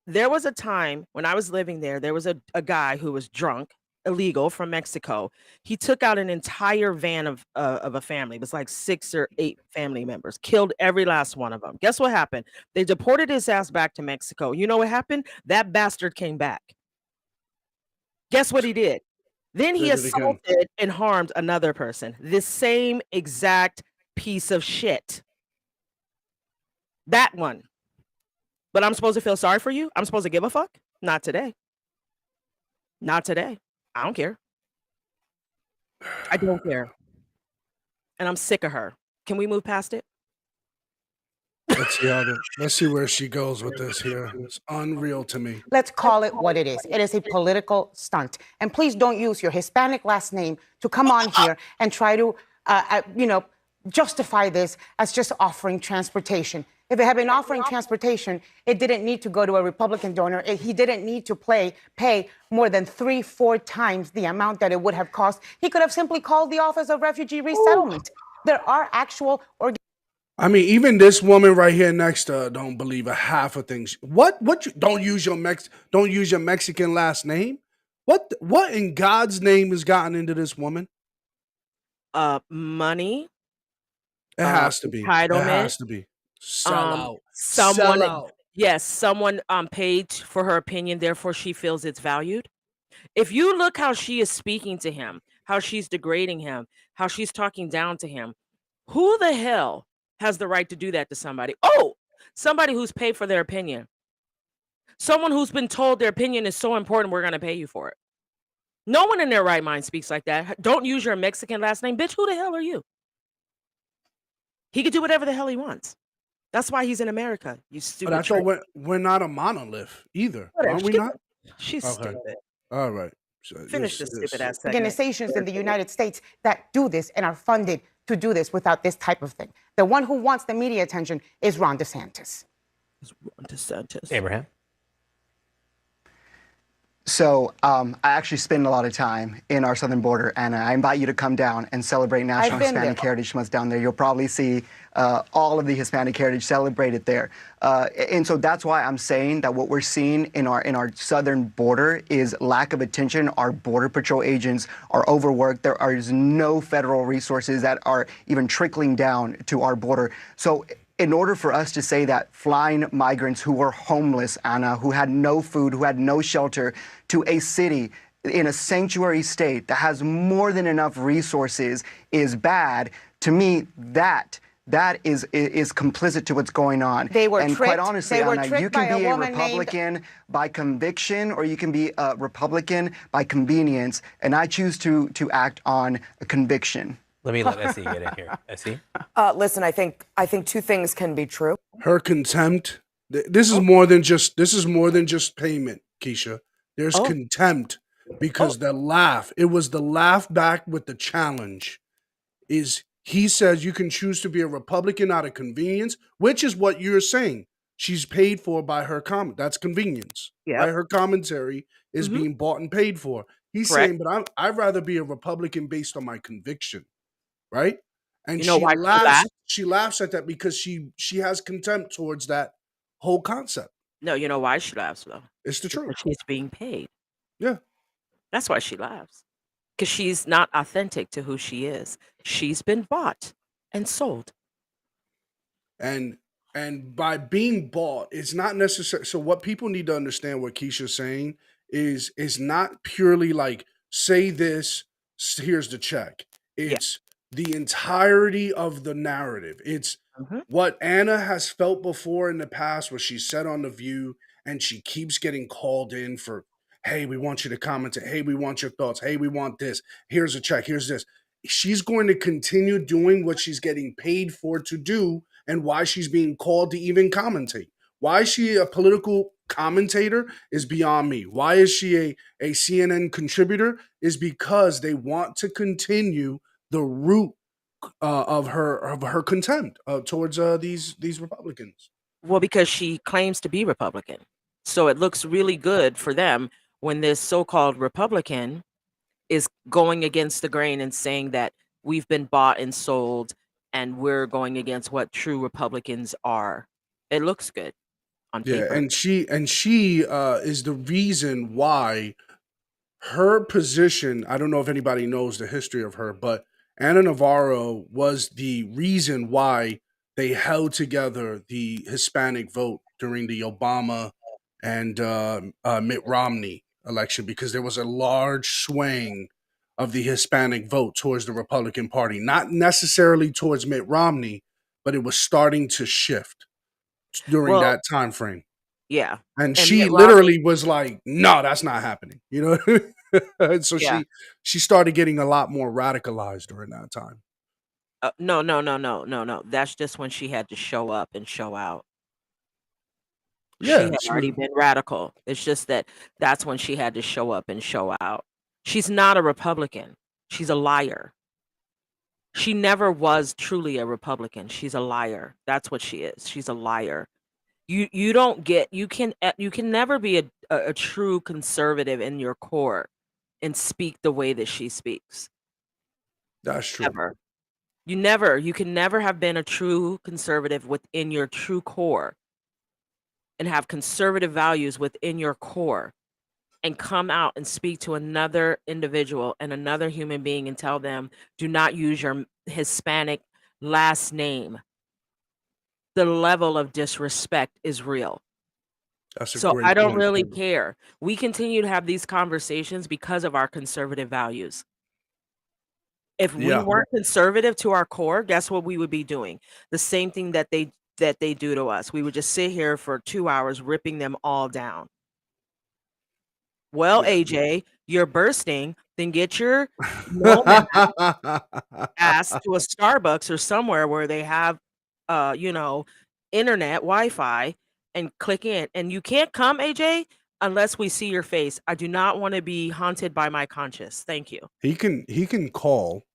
there was a time when I was living there, there was a guy who was drunk, illegal from Mexico. He took out an entire van of a family. It was like 6 or 8 family members, killed every last one of them. Guess what happened? They deported his ass back to Mexico. You know what happened? That bastard came back. Guess what he did? Then he assaulted and harmed another person. The same exact piece of shit. That one. But I'm supposed to feel sorry for you? I'm supposed to give a fuck? Not today. Not today. I don't care. I don't care. And I'm sick of her. Can we move past it? Let's see where she goes with this here. It's unreal to me. Let's call it what it is. It is a political stunt. And please don't use your Hispanic last name to come on here and try to, justify this as just offering transportation. If it had been offering transportation, it didn't need to go to a Republican donor. He didn't need to pay more than 3-4 times the amount that it would have cost. He could have simply called the Office of Refugee Resettlement. There are actual I mean, even this woman right here next to her don't believe a half of things. What you don't use your Mexican last name? What in God's name has gotten into this woman? Money, It has to be. It entitlement, has to be. Sell out. Sell someone, out. yes, someone paid for her opinion, therefore she feels it's valued. If you look how she is speaking to him, how she's degrading him, how she's talking down to him, who the hell has the right to do that to somebody? Oh, somebody who's paid for their opinion. Someone who's been told their opinion is so important, we're going to pay you for it. No one in their right mind speaks like that. Don't use your Mexican last name. Bitch, who the hell are you? He could do whatever the hell he wants. That's why he's in America, you But stupid I thought trick. we're not a monolith either, Whatever. aren't we not? She's Okay. stupid. All right. So Finish this stupid ass segment. Organizations in the United States that do this and are funded to do this without this type of thing. The one who wants the media attention is Ron DeSantis. Abraham? So I actually spend a lot of time in our southern border, and I invite you to come down and celebrate National Hispanic Heritage Month down there. You'll probably see all of the Hispanic heritage celebrated there. And so that's why I'm saying that what we're seeing in our southern border is lack of attention. Our Border Patrol agents are overworked. There is no federal resources that are even trickling down to our border. So in order for us to say that flying migrants who were homeless, Anna, who had no food, who had no shelter, to a city in a sanctuary state that has more than enough resources is bad, to me, that is complicit to what's going on. They were and tricked. quite honestly, They were Anna, you tricked by can be a a woman named- Republican by conviction, or you can be a Republican by convenience. And I choose to act on a conviction. Let me let Essie get in here. Essie? Listen, I think two things can be true. Her contempt. This is more than just payment, Keisha. There's contempt because the laugh. It was the laugh back with the challenge. He says you can choose to be a Republican out of convenience, which is what you're saying. She's paid for by her comment. That's convenience. Yep. Right? Her commentary is being bought and paid for. He's Correct. saying, but I'd rather be a Republican based on my conviction. Right? And You know why she laughs? She laughs at that because she has contempt towards that whole concept. No, you know why she laughs though? It's the truth. Because she's being paid. Yeah. That's why she laughs. Because she's not authentic to who she is. She's been bought and sold. And by being bought, it's not necessary. So what people need to understand, what Keisha's saying is not purely like, say this, here's the check. It's the entirety of the narrative. It's what Anna has felt before in the past, what she said on The View, and she keeps getting called in for, hey, we want you to comment. Hey, we want your thoughts. Hey, we want this. Here's a check. Here's this. She's going to continue doing what she's getting paid for to do, and why she's being called to even commentate. Why is she a political commentator is beyond me. Why is she a CNN contributor is because they want to continue the root of her contempt towards these Republicans. Well, because she claims to be Republican. So it looks really good for them when this so-called Republican is going against the grain and saying that we've been bought and sold and we're going against what true Republicans are. It looks good on paper. And she is the reason why her position, I don't know if anybody knows the history of her, but Ana Navarro was the reason why they held together the Hispanic vote during the Obama and Mitt Romney election, because there was a large swing of the Hispanic vote towards the Republican Party, not necessarily towards Mitt Romney, but it was starting to shift during that time frame. Yeah. And she literally was like, no, that's not happening. You know? And so she started getting a lot more radicalized during that time. No. That's just when she had to show up and show out. Yeah, she had already been radical. It's just that's when she had to show up and show out. She's not a Republican. She's a liar. She never was truly a Republican. She's a liar. That's what she is. She's a liar. You can never be a true conservative in your core and speak the way that she speaks. That's true. Ever. You can never have been a true conservative within your true core and have conservative values within your core and come out and speak to another individual and another human being and tell them, do not use your Hispanic last name. The level of disrespect is real. That's a So great I don't point. really care. We continue to have these conversations because of our conservative values. If we Yeah. weren't conservative to our core, guess what we would be doing? The same thing that they do to us. We would just sit here for 2 hours ripping them all down. Well, Yeah. AJ, you're bursting, then get your nomad ass to a Starbucks or somewhere where they have, you know, internet, Wi-Fi, and click in. And you can't come, AJ, unless we see your face. I do not want to be haunted by my conscience. Thank you. He can call.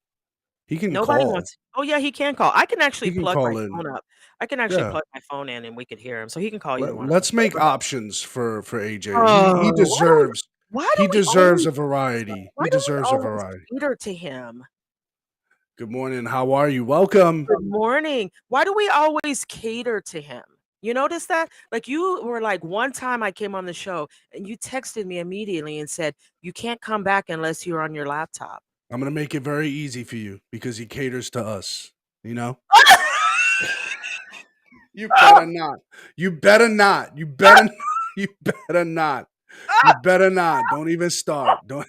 He can Nobody call. wants. Oh yeah, he can call. I can actually He can plug my call in. phone up. I can actually Yeah. plug my phone in and we could hear him. So he can call either one of us. Let's make options for AJ. He Oh, deserves why he do we deserves always a variety. why He do we deserves a always variety. cater to him? Good morning. How are you? Welcome. Good morning. Why do we always cater to him? You notice that? Like you were like one time I came on the show and you texted me immediately and said, "You can't come back unless you're on your laptop." I'm gonna make it very easy for you because he caters to us. You know? You better not. You better not. You better you better not. You better not. Don't even start. Don't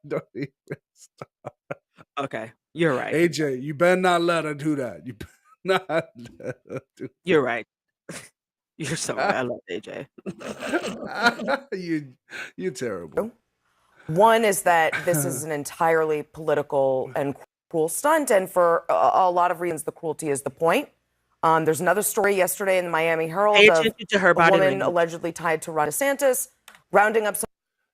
don't even start. Okay, you're right. AJ, you better not let her do that. You better not let her do You're right. You're so right. I love AJ. you're terrible. One is that this is an entirely political and cruel stunt, and for a lot of reasons, the cruelty is the point. There's another story yesterday in the Miami Herald Pay of attention to her a body woman language. allegedly tied to Ron DeSantis, rounding up some.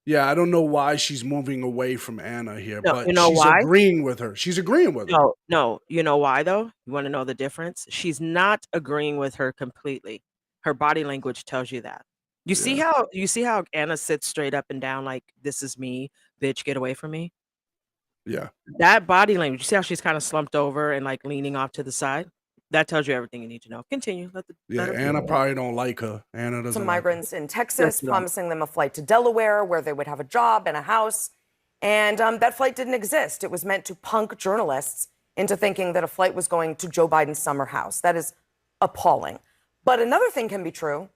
Yeah, I don't know why she's moving away from Anna here, No, you but know she's why? agreeing with her. She's agreeing with her. No. You know why though? You want to know the difference? She's not agreeing with her completely. Her body language tells you that. You see how Anna sits straight up and down like this is me, bitch, get away from me? Yeah. That body language, you see how she's kind of slumped over and like leaning off to the side? That tells you everything you need to know. Continue. Yeah, Let her Anna probably don't like her. Anna doesn't Some like her. migrants in Texas, promising them a flight to Delaware where they would have a job and a house. And that flight didn't exist. It was meant to punk journalists into thinking that a flight was going to Joe Biden's summer house. That is appalling. But another thing can be true,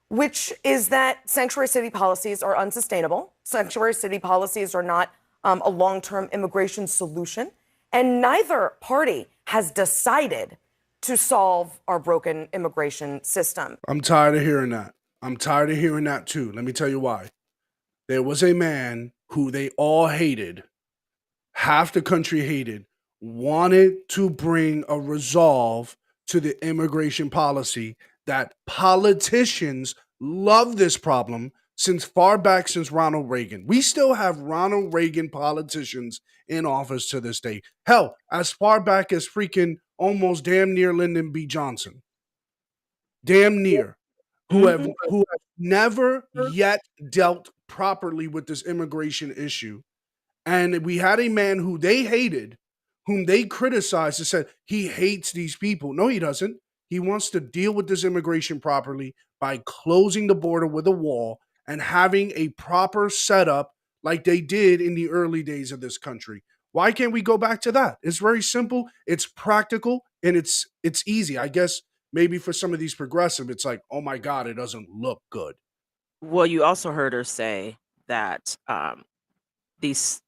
which is that sanctuary city policies are unsustainable. Sanctuary city policies are not a long-term immigration solution. And neither party has decided to solve our broken immigration system. I'm tired of hearing that. I'm tired of hearing that too. Let me tell you why. There was a man who they all hated, half the country hated, wanted to bring a resolve to the immigration policy that politicians love this problem since far back since Ronald Reagan. We still have Ronald Reagan politicians in office to this day. Hell, as far back as freaking almost damn near Lyndon B. Johnson. Damn near. Who have never yet dealt properly with this immigration issue. And we had a man who they hated, whom they criticized and said he hates these people. No, he doesn't. He wants to deal with this immigration properly by closing the border with a wall and having a proper setup like they did in the early days of this country. Why can't we go back to that? It's very simple, it's practical, and it's easy. I guess maybe for some of these progressive, it's like, oh my God, it doesn't look good. Well, you also heard her say that these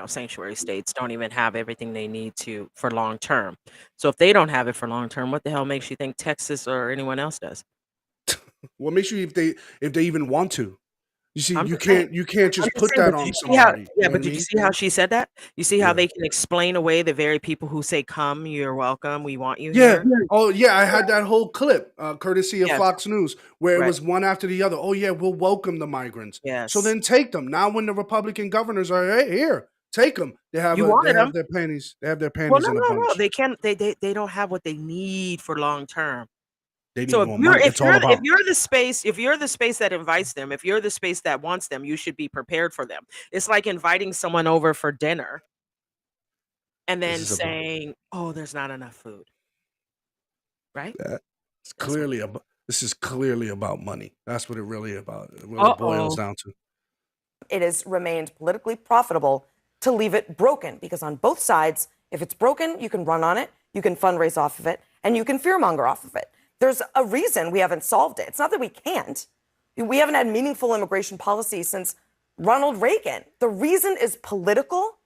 sanctuary states don't even have everything they need to for long term. So if they don't have it for long term, what the hell makes you think Texas or anyone else does? What makes you if they even want to? You see, I'm you just saying. can't just I'm just put saying, that but did on you see how? somebody. Yeah, You know but what I did you mean? see how she said that? You see how Yeah. they can explain away the very people who say, "Come, you're welcome, we want you Yeah. here." Oh, yeah. I had that whole clip, courtesy of Yes. Fox News, where it Right. was one after the other. Oh, yeah, we'll welcome the migrants. So Yes. then take them. Now, when the Republican governors are, hey, here, take them. They have You wanted them. their panties. They have their Well, panties in a no. bunch. They can't. They don't have what they need for long term. They need So if more you're money. if It's all you're about. if you're the space that invites them, if you're the space that wants them, you should be prepared for them. It's like inviting someone over for dinner. and then saying, "Oh, there's not enough food." Right? It's clearly about. This is clearly about money. That's what it really about. What it boils down to. It has remained politically profitable to leave it broken because on both sides, if it's broken, you can run on it, you can fundraise off of it, and you can fearmonger off of it. There's a reason we haven't solved it. It's not that we can't. We haven't had meaningful immigration policy since Ronald Reagan. The reason is political,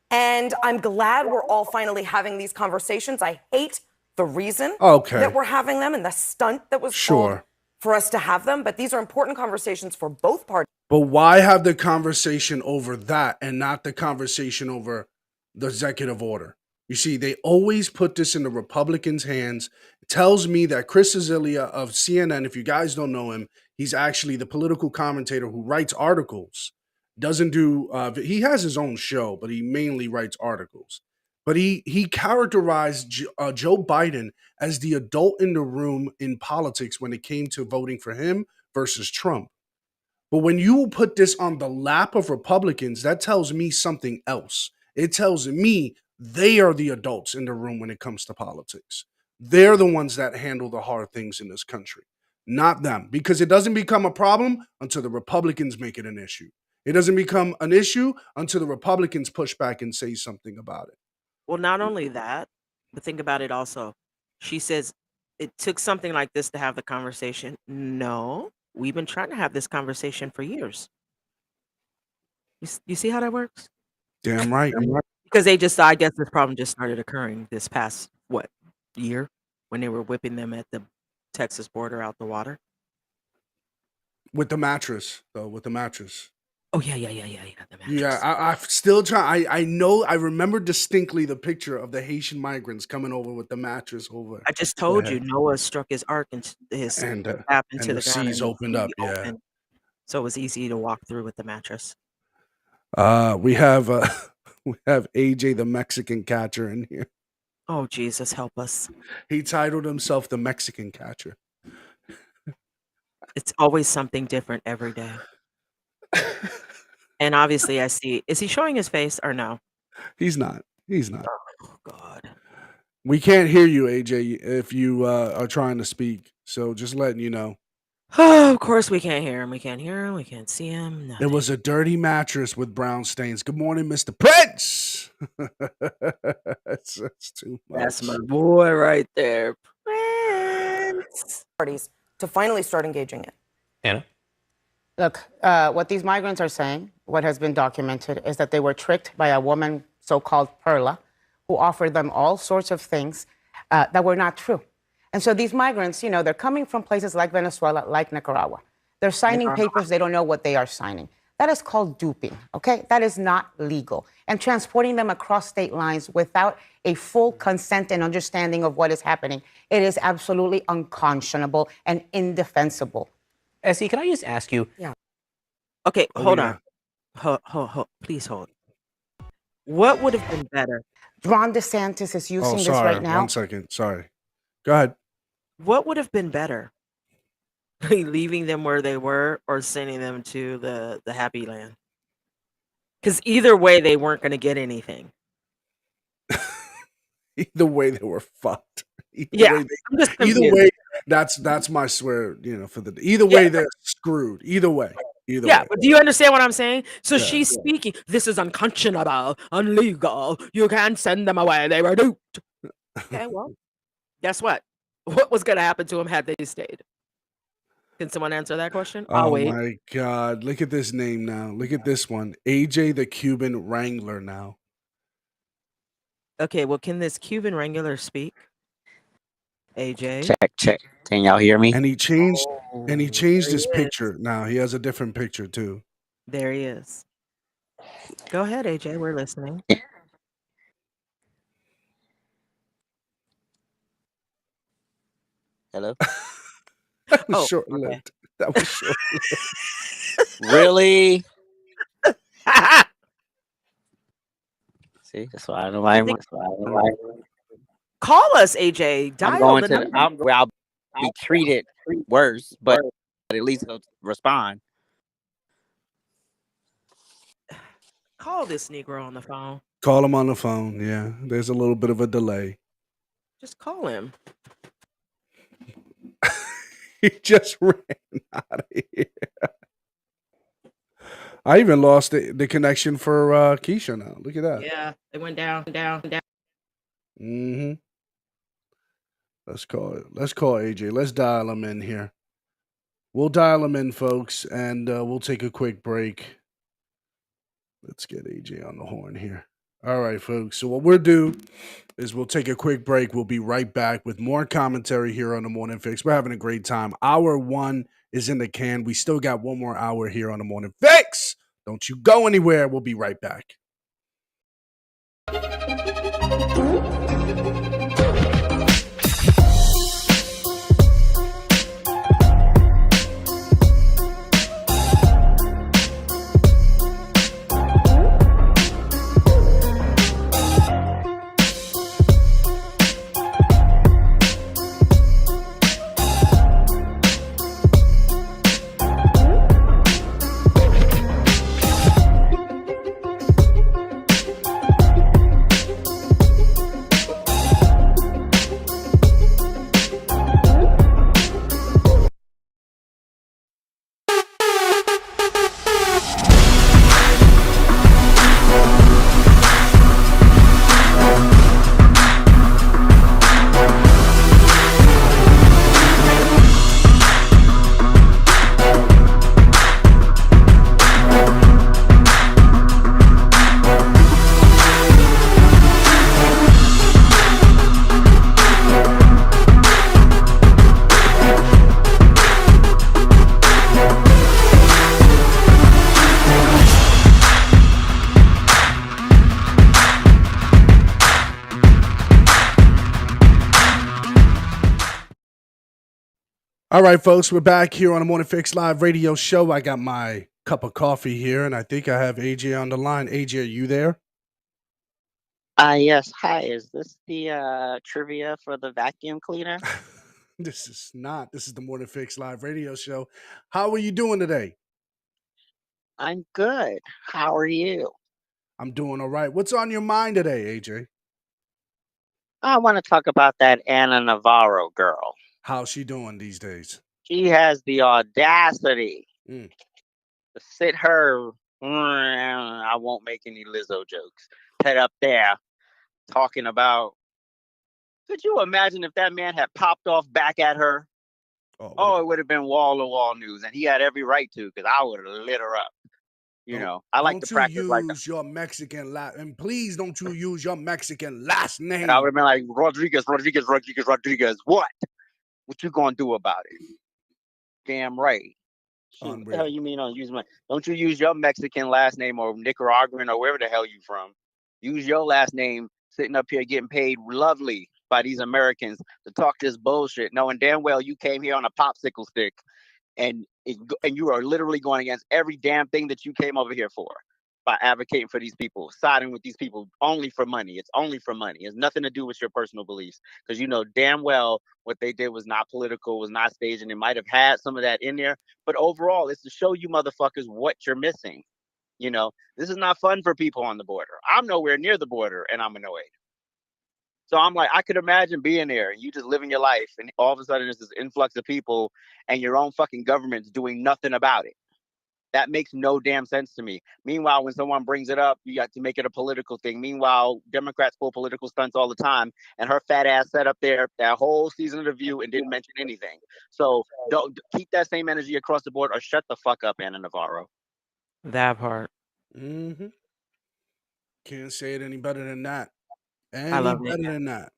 and I'm glad we're all finally having these conversations. I hate the reason that we're having them and the stunt that was called for us to have them, but these are important conversations for both parties. But why have the conversation over that and not the conversation over the executive order? You see, they always put this in the Republicans' hands. It tells me that Chris Azealia of CNN, if you guys don't know him, he's actually the political commentator who writes articles. Doesn't do, he has his own show, but he mainly writes articles. But he characterized Joe Biden as the adult in the room in politics when it came to voting for him versus Trump. But when you put this on the lap of Republicans, that tells me something else. It tells me they are the adults in the room when it comes to politics. They're the ones that handle the hard things in this country, not them, because it doesn't become a problem until the Republicans make it an issue. It doesn't become an issue until the Republicans push back and say something about it. Well, not only that, but think about it also. She says it took something like this to have the conversation. No, we've been trying to have this conversation for years. You see how that works? Damn right. Because I guess this problem just started occurring this past, year when they were whipping them at the Texas border out the water. With the mattress, though, with the mattress. Oh, yeah. The mattress. Yeah, I still try. I know. I remember distinctly the picture of the Haitian migrants coming over with the mattress over. I just told you Noah struck his ark and his tap into the ground. Seas opened up. Yeah. So it was easy to walk through with the mattress. We have AJ the Mexican catcher in here. Oh, Jesus, help us. He titled himself the Mexican catcher. It's always something different every day. And obviously I see, is he showing his face or no? He's not. Oh, God. We can't hear you, AJ, if you are trying to speak. So just letting you know. Oh, of course we can't hear him. We can't hear him. We can't see him. It was a dirty mattress with brown stains. Good morning, Mr. Prince. That's too much. That's my boy right there, Prince. Parties to finally start engaging it. Anna? Look, what these migrants are saying, what has been documented, is that they were tricked by a woman, so-called Perla, who offered them all sorts of things that were not true. And so these migrants, they're coming from places like Venezuela, like Nicaragua. They're signing papers, they don't know what they are signing. That is called duping, okay? That is not legal. And transporting them across state lines without a full consent and understanding of what is happening, it is absolutely unconscionable and indefensible. Essie, can I just ask you? Yeah. Okay, hold on. Hold. Please hold. What would have been better? Ron DeSantis is using this right now. 1 second. Sorry. Go ahead. What would have been better? Leaving them where they were or sending them to the happy land? Because either way, they weren't going to get anything. Either way, they were fucked. Either way, that's my swear. For the either way, they're screwed. Either way. But do you understand what I'm saying? So she's speaking. This is unconscionable, illegal. You can't send them away. They were duped. Okay, well, guess what? What was going to happen to them had they stayed? Can someone answer that question? I'll wait. Oh my God! Look at this name now. Look at this one. AJ the Cuban Wrangler now. Okay, well, can this Cuban Wrangler speak? AJ? Check. Can y'all hear me? And he changed his picture now. He has a different picture too. There he is. Go ahead, AJ. We're listening. Hello? That was short-lived. That was short-lived. Really? See, that's why I know why. Call us, AJ. Dial the number. I'll be treated worse, but at least he'll respond. Call this Negro on the phone. Call him on the phone. Yeah, there's a little bit of a delay. Just call him. He just ran out of here. I even lost the connection for Keisha now. Look at that. Yeah, it went down. Mm-hmm. Let's call it. Let's call AJ. Let's dial him in here. We'll dial him in, folks, and we'll take a quick break. Let's get AJ on the horn here. All right, folks. So what we'll do is we'll take a quick break. We'll be right back with more commentary here on the Morning Fix. We're having a great time. Hour 1 is in the can. We still got one more hour here on the Morning Fix. Don't you go anywhere. We'll be right back. All right, folks, we're back here on the Morning Fix Live radio show. I got my cup of coffee here, and I think I have AJ on the line. AJ, are you there? Yes. Hi. Is this the trivia for the vacuum cleaner? This is not. This is the Morning Fix Live radio show. How are you doing today? I'm good. How are you? I'm doing all right. What's on your mind today, AJ? I want to talk about that Anna Navarro girl. How's she doing these days? She has the audacity Mm. to sit her, I won't make any Lizzo jokes, head up there talking about, could you imagine if that man had popped off back at her? Oh, it would have been wall-to-wall news, and he had every right to, because I would have lit her up. I like to practice like that. Use your Mexican last, and please don't you use your Mexican last name. And I would have been like, Rodriguez. What? What you gonna do about it? Damn right. Shoot, what the hell you mean on use my? Don't you use your Mexican last name or Nicaraguan or wherever the hell you from? Use your last name. Sitting up here getting paid lovely by these Americans to talk this bullshit, knowing damn well you came here on a popsicle stick, and you are literally going against every damn thing that you came over here for by advocating for these people, siding with these people only for money. It's only for money. It's nothing to do with your personal beliefs, because you know damn well what they did was not political, was not staged, and it might have had some of that in there. But overall, it's to show you motherfuckers what you're missing. This is not fun for people on the border. I'm nowhere near the border, and I'm annoyed. So I'm like, I could imagine being there and you just living your life, and all of a sudden there's this influx of people, and your own fucking government's doing nothing about it. That makes no damn sense to me. Meanwhile, when someone brings it up, you got to make it a political thing. Meanwhile, Democrats pull political stunts all the time, and her fat ass sat up there that whole season of The View and didn't mention anything. So don't keep that same energy across the board, or shut the fuck up, Anna Navarro. That part. Mm-hmm. Can't say it any better than that. I love it. Better than that.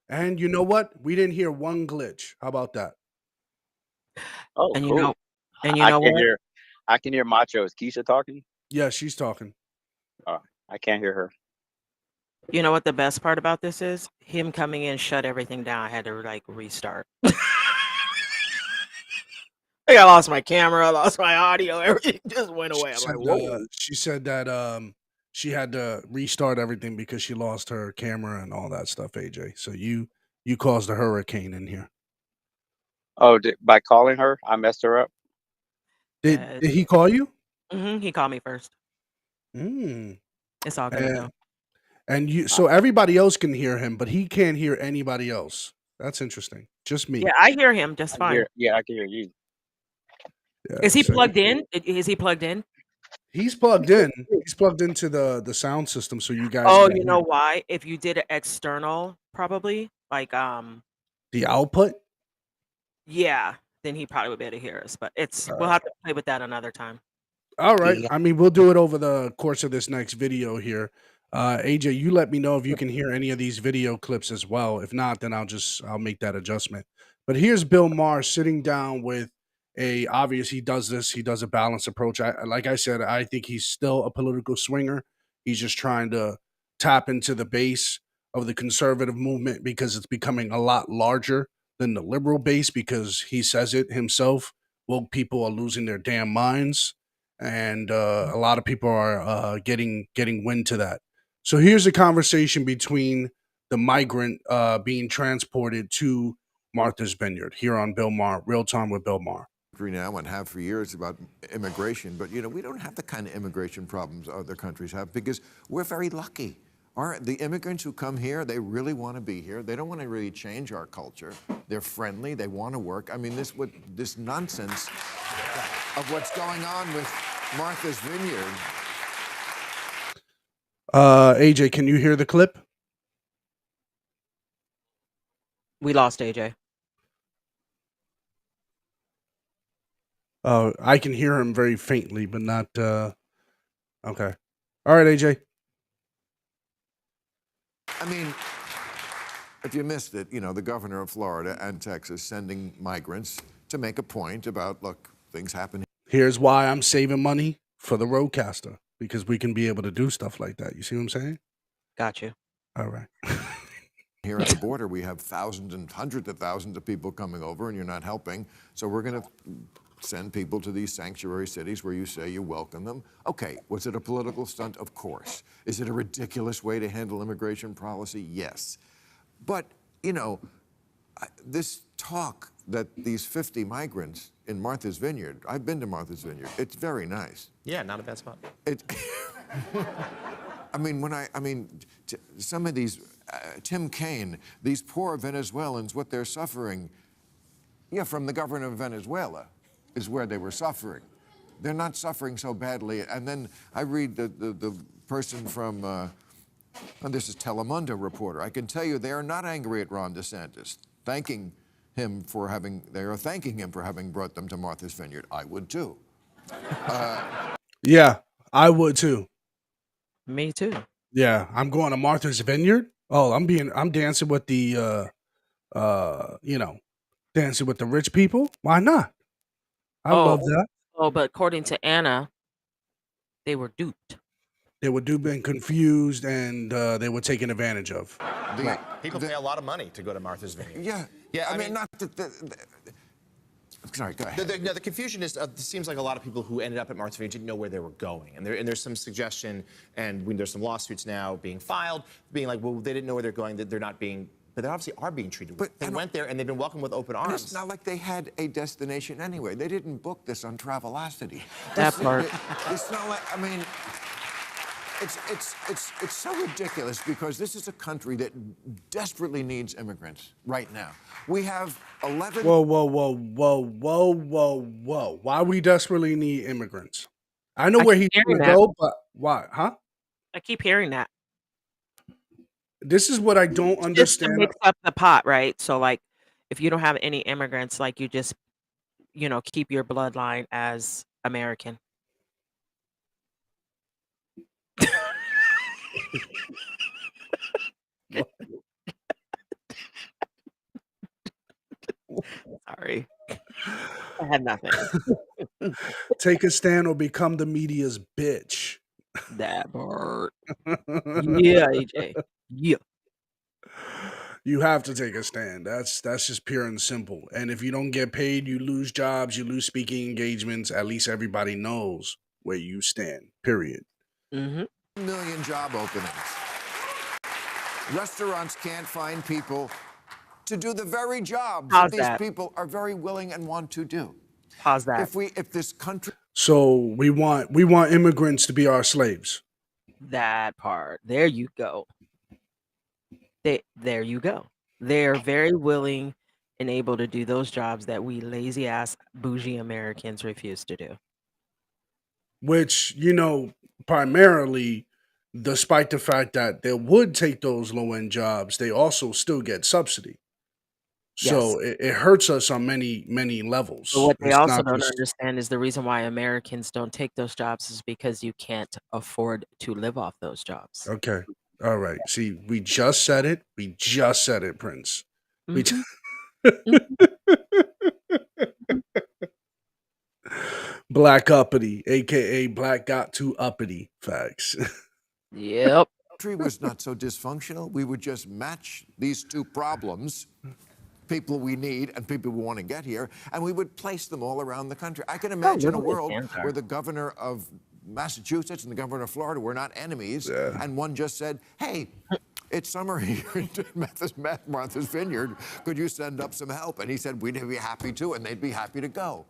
And you know what? We didn't hear one glitch. How about that? Oh, And cool. you know what? I can hear Macho. Is Keisha talking? Yeah, she's talking. Oh, I can't hear her. You know what the best part about this is? Him coming in shut everything down. I had to restart. I lost my camera, I lost my audio, everything just went away. I'm like, whoa. She said that she had to restart everything because she lost her camera and all that stuff, AJ. So you caused a hurricane in here. Oh, by calling her, I messed her up. Did he call you? Mm-hmm. He called me first. Mm. It's all good though. And so everybody else can hear him, but he can't hear anybody else. That's interesting. Just me. Yeah, I hear him just fine. I can hear you. Yeah, Is he so plugged in? Is he plugged in? he's plugged in. He's plugged into the sound system, so you guys Oh, can you hear know why? If you did it external, probably like the output. yeah, then he probably would be able to hear us. But we'll have to play with that another time. All right. I mean, we'll do it over the course of this next video here. AJ, you let me know if you can hear any of these video clips as well. If not, then I'll make that adjustment. But here's Bill Maher sitting down with he does a balanced approach. Like I said, I think he's still a political swinger. He's just trying to tap into the base of the conservative movement because it's becoming a lot larger than the liberal base, because he says it himself. Woke people are losing their damn minds, and a lot of people are getting wind to that. So here's a conversation between the migrant being transported to Martha's Vineyard here on Bill Maher, Real Time with Bill Maher. Now and have for years about immigration, but we don't have the kind of immigration problems other countries have because we're very lucky. The immigrants who come here, they really want to be here. They don't want to really change our culture. They're friendly. They want to work. I mean, this nonsense of what's going on with Martha's Vineyard. AJ, can you hear the clip? We lost AJ. I can hear him very faintly, but not. Okay. All right, AJ. I mean, if you missed it, the governor of Florida and Texas sending migrants to make a point about, look, things happen. Here's why I'm saving money for the Roadcaster, because we can be able to do stuff like that. You see what I'm saying? Got you. All right. Here at the border, we have thousands and hundreds of thousands of people coming over, and you're not helping. So we're going to send people to these sanctuary cities where you say you welcome them. Okay, was it a political stunt? Of course. Is it a ridiculous way to handle immigration policy? Yes. But, this talk that these 50 migrants in Martha's Vineyard, I've been to Martha's Vineyard. It's very nice. Yeah, not a bad spot. Some of these, Tim Kaine, these poor Venezuelans, what they're suffering, from the government of Venezuela is where they were suffering. They're not suffering so badly. And then I read the person from, and this is Telemundo reporter. I can tell you they are not angry at Ron DeSantis, thanking him for having brought them to Martha's Vineyard. I would too. Yeah, I would too. Me too. Yeah, I'm going to Martha's Vineyard. Oh, I'm dancing with the, dancing with the rich people. Why not? I love that. Oh, but according to Anna, they were duped. They were duped and confused, and they were taken advantage of. People pay a lot of money to go to Martha's Vineyard. Yeah. I mean, not that. Sorry, go ahead. The confusion is, it seems like a lot of people who ended up at Martha's Vineyard didn't know where they were going. And there's some suggestion, and there's some lawsuits now being filed, being like, well, they didn't know where they're going, that they're not being, but they obviously are being treated. But they went there, and they've been welcomed with open arms. It's not like they had a destination anyway. They didn't book this on Travelocity. That part. It's not like, it's so ridiculous because this is a country that desperately needs immigrants right now. We have 11. Whoa. Why we desperately need immigrants? I know where he's going to go, but why? Huh? I keep hearing that. This is what I don't understand. Just to mix up the pot, right? So, like, if you don't have any immigrants, like, you just, keep your bloodline as American. Sorry. I had nothing. Take a stand or become the media's bitch. That part. Yeah, AJ. Yeah. You have to take a stand. That's just pure and simple. And if you don't get paid, you lose jobs, you lose speaking engagements. At least everybody knows where you stand. Period. Mm-hmm. Million job openings. Restaurants can't find people to do the very jobs that these people are very willing and want to do. Pause that. If this country. So we want immigrants to be our slaves. That part. There you go. There you go. They're very willing and able to do those jobs that we lazy ass bougie Americans refuse to do. Which, primarily, despite the fact that they would take those low end jobs, they also still get subsidy. Yes. So it hurts us on many, many But levels. what they It's also not don't just understand is the reason why Americans don't take those jobs is because you can't afford to live off those jobs. okay. All right. See, we just said it. We just said it, Prince. We Mhm. Black uppity, aka black got too uppity. Facts. Yep. Country was not so dysfunctional. We would just match these two problems, people we need and people we want to get here, and we would place them all around the country. I can imagine a world where the governor of Massachusetts and the governor of Florida were not enemies, and one just said, hey, it's summer here in Martha's Vineyard. Could you send up some help? And he said, we'd be happy to, and they'd be happy to go.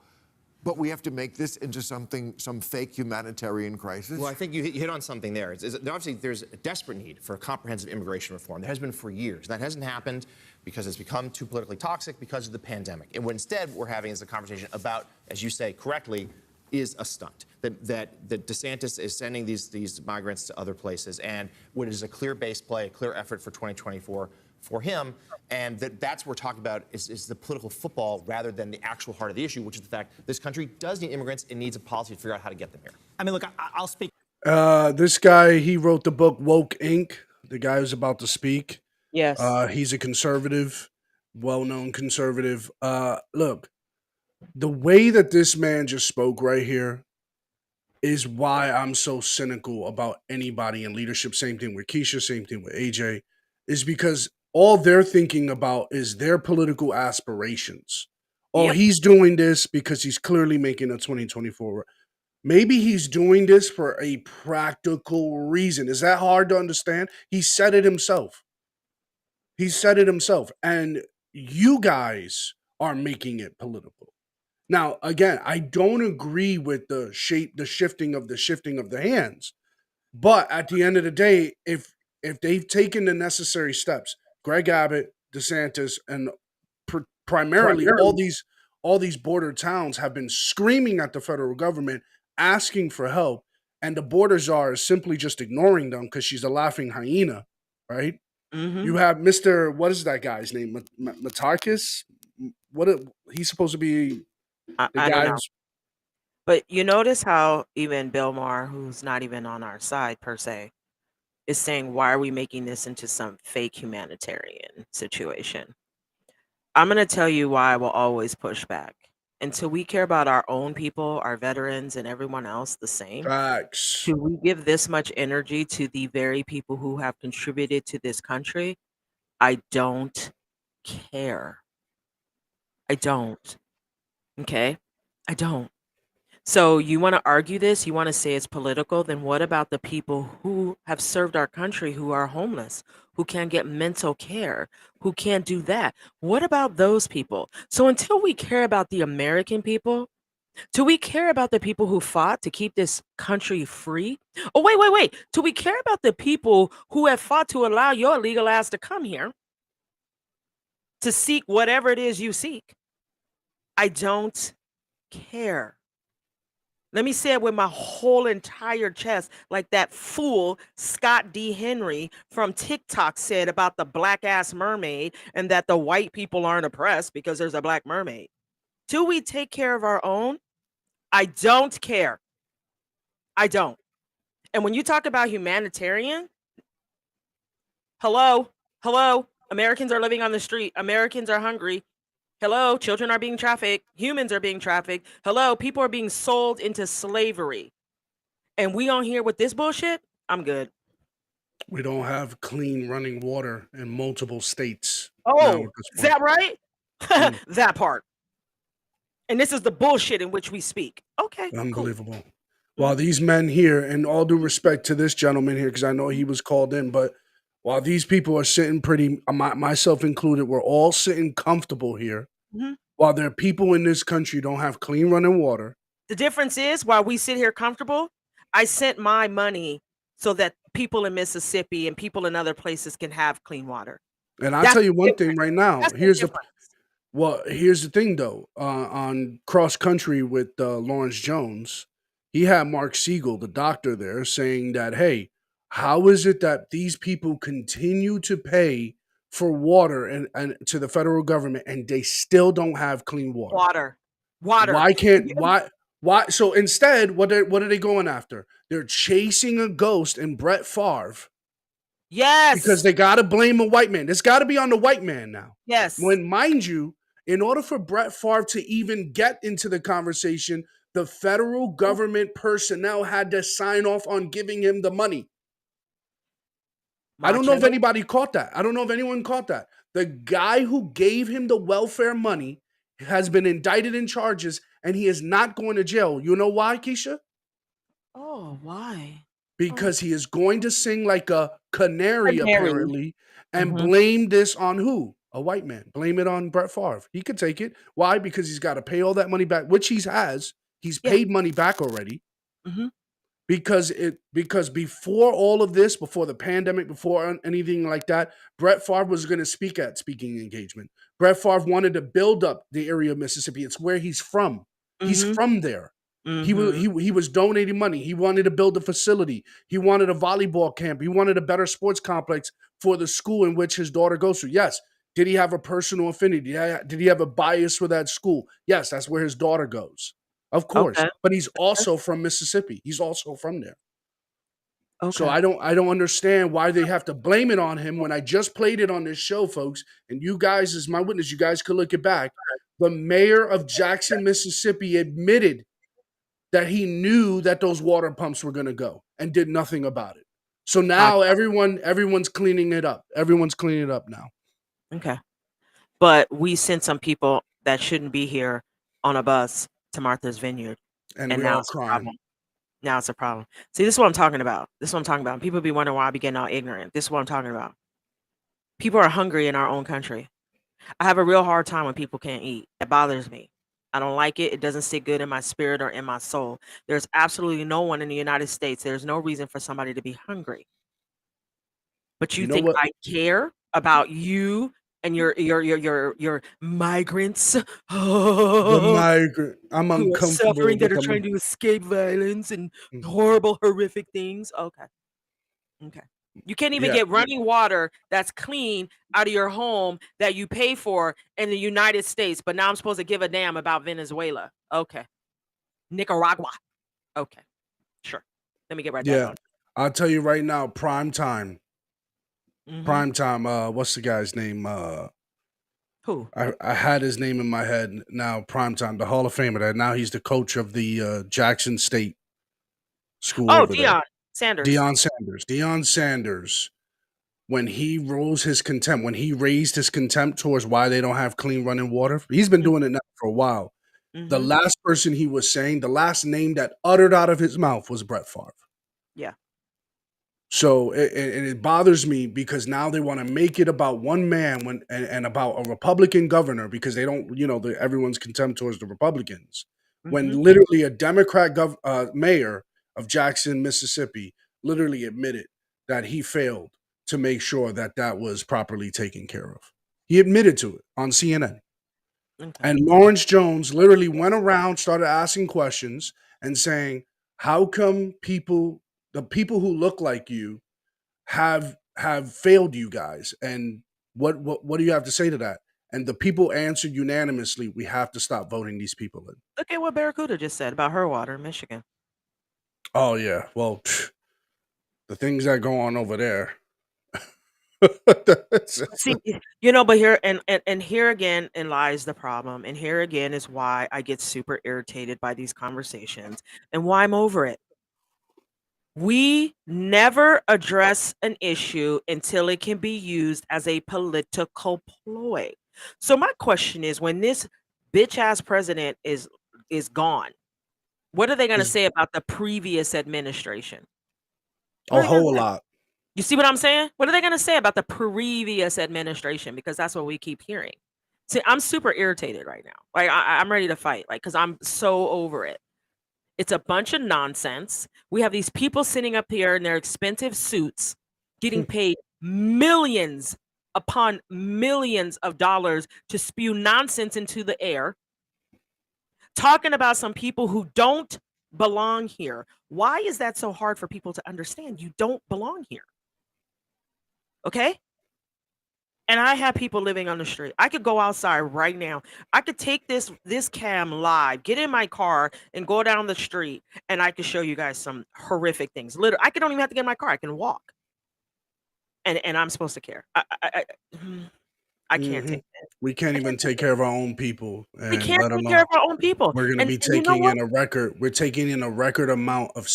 But we have to make this into some fake humanitarian crisis. Well, I think you hit on something there. Obviously, there's a desperate need for a comprehensive immigration reform. There has been for years. That hasn't happened because it's become too politically toxic because of the pandemic. And what instead we're having is a conversation about, as you say correctly, is a stunt. That DeSantis is sending these migrants to other places, and what is a clear base play, a clear effort for 2024 for him, and that's what we're talking about is the political football rather than the actual heart of the issue, which is the fact this country does need immigrants and needs a policy to figure out how to get them here. I mean, look, I'll speak. This guy, he wrote the book Woke Inc. The guy who's about to speak. Yes. He's a conservative, well-known conservative. Look, the way that this man just spoke right here is why I'm so cynical about anybody in leadership. Same thing with Keisha, same thing with AJ, is because all they're thinking about is their political aspirations. Oh, he's doing this because he's clearly making a 2024. Maybe he's doing this for a practical reason. Is that hard to understand? He said it himself. He said it himself. And you guys are making it political. Now, again, I don't agree with the shifting of the hands. But at the end of the day, if they've taken the necessary steps, Greg Abbott, DeSantis, and primarily all these border towns have been screaming at the federal government, asking for help, and the border czar is simply just ignoring them because she's a laughing hyena, right? Mm-hmm. You have Mr. What is that guy's name? Matarkis? He's supposed to be the I guy don't know. who's But you notice how even Bill Maher, who's not even on our side per se, is saying, why are we making this into some fake humanitarian situation? I'm going to tell you why I will always push back. Until we care about our own people, our veterans, and everyone else the same, facts. should we give this much energy to the very people who have contributed to this country? I don't care. I don't. Okay? I don't. So you want to argue this? You want to say it's political? Then what about the people who have served our country who are homeless, who can't get mental care, who can't do that? What about those people? So until we care about the American people, do we care about the people who fought to keep this country free? Oh, wait. Do we care about the people who have fought to allow your illegal ass to come here to seek whatever it is you seek? I don't care. Let me say it with my whole entire chest, like that fool Scott D. Henry from TikTok said about the black ass mermaid and that the white people aren't oppressed because there's a black mermaid. Do we take care of our own? I don't care. I don't. And when you talk about humanitarian, hello, Americans are living on the street. Americans are hungry. Hello, children are being trafficked. Humans are being trafficked. Hello, people are being sold into slavery. And we on here with this bullshit? I'm good. We don't have clean running water in multiple states. Oh, is that right? That part. And this is the bullshit in which we speak. Okay. Unbelievable. Cool. While these men here, and all due respect to this gentleman here, because I know he was called in, but while these people are sitting pretty, myself included, we're all sitting comfortable here. Mm-hmm. While there are people in this country don't have clean running water. The difference is while we sit here comfortable, I sent my money so that people in Mississippi and people in other places can have clean water. And I'll That's tell you the one thing difference. right now. That's the Here's the difference. Well, here's the thing though. On Cross Country with Lawrence Jones, he had Mark Siegel, the doctor, there saying that, hey, how is it that these people continue to pay for water and to the federal government and they still don't have clean water? Water. Why can't why so instead what are they going after? They're chasing a ghost in Brett Favre because Yes. they got to blame a white man. It's got to be on the white man now. Yes. When, mind you, in order for Brett Favre to even get into the conversation, the federal government personnel had to sign off on giving him the money. I don't know if anybody caught that. I don't know if anyone caught that. The guy who gave him the welfare money has been indicted in charges, and he is not going to jail. You know why, Keisha? Oh, why? Because he is going to sing like a canary. Apparently, and Mhm. blame this on who? A white man. Blame it on Brett Favre. He could take it. Why? Because he's got to pay all that money back, which he has. He's paid money back already. Mhm. Because before all of this, before the pandemic, before anything like that, Brett Favre was going to speak at speaking engagement. Brett Favre wanted to build up the area of Mississippi. It's where he's from. He's Mhm. from there. Mhm. He was donating money. He wanted to build a facility. He wanted a volleyball camp. He wanted a better sports complex for the school in which his daughter goes to. Yes. Did he have a personal affinity? Did he have a bias for that school? Yes, that's where his daughter goes. Of course. Okay. But he's also from Mississippi. He's also from there. So Okay. I don't understand why they have to blame it on him when I just played it on this show, folks. And you guys, as my witness, you guys could look it back. The mayor of Jackson, Mississippi, admitted that he knew that those water pumps were going to go and did nothing about it. So now everyone's cleaning it up. Everyone's cleaning it up now. Okay. But we sent some people that shouldn't be here on a bus to Martha's Vineyard. And we now all it's a crying. problem. Now it's a problem. See, this is what I'm talking about. This is what I'm talking about. People be wondering why I be getting all ignorant. This is what I'm talking about. People are hungry in our own country. I have a real hard time when people can't eat. It bothers me. I don't like it. It doesn't sit good in my spirit or in my soul. There's absolutely no one in the United States. There's no reason for somebody to be hungry. But you You know think what? I care about you and your migrants The who migrant. I'm are uncomfortable suffering, that with are them. trying to escape violence and Mhm. horrible, horrific things? Okay. Okay. You can't even Yeah. get running water that's clean out of your home that you pay for in the United States, but now I'm supposed to give a damn about Venezuela. Okay. Nicaragua. Okay. Sure. Let me get right back Yeah. on. I'll tell you right now, prime time. Mhm. Prime time. What's the guy's name? Who? I had his name in my head now. Prime time, the Hall of Famer. That now he's the coach of the Jackson State school Oh, over there. Deion Sanders. Deion Sanders. When he rose his contempt, when he raised his contempt towards why they don't have clean running water, he's been doing it now for a while. The Mhm. last person he was saying, the last name that uttered out of his mouth was Brett Favre. Yeah. So it bothers me because now they want to make it about one man and about a Republican governor because they don't, everyone's contempt towards the Republicans. When Mhm. literally a Democrat mayor of Jackson, Mississippi, literally admitted that he failed to make sure that that was properly taken care of. He admitted to it on CNN. Okay. And Lawrence Jones literally went around, started asking questions and saying, how come the people who look like you have failed you guys? And what do you have to say to that? And the people answered unanimously, we have to stop voting these people in. Look at what Barracuda just said about her water in Michigan. Oh yeah. Well, the things that go on over there. See, but here and here again and lies the problem. And here again is why I get super irritated by these conversations and why I'm over it. We never address an issue until it can be used as a political ploy. So my question is, when this bitch ass president is gone, what are they going to say about the previous administration? A whole lot. You see what I'm saying? What are they going to say about the previous administration? Because that's what we keep hearing. See, I'm super irritated right now. Like I'm ready to fight. Like, because I'm so over it. It's a bunch of nonsense. We have these people sitting up here in their expensive suits getting paid millions upon millions of dollars to spew nonsense into the air, talking about some people who don't belong here. Why is that so hard for people to understand? You don't belong here. Okay? And I have people living on the street. I could go outside right now. I could take this cam live, get in my car, and go down the street, and I could show you guys some horrific things. Literally, I don't even have to get in my car. I can walk, and I'm supposed to care. I can't take that. We can't even take care of our own people, We and can't let take care alone of our own people. we're going to be And you know taking what? in a record. We're taking in a record amount of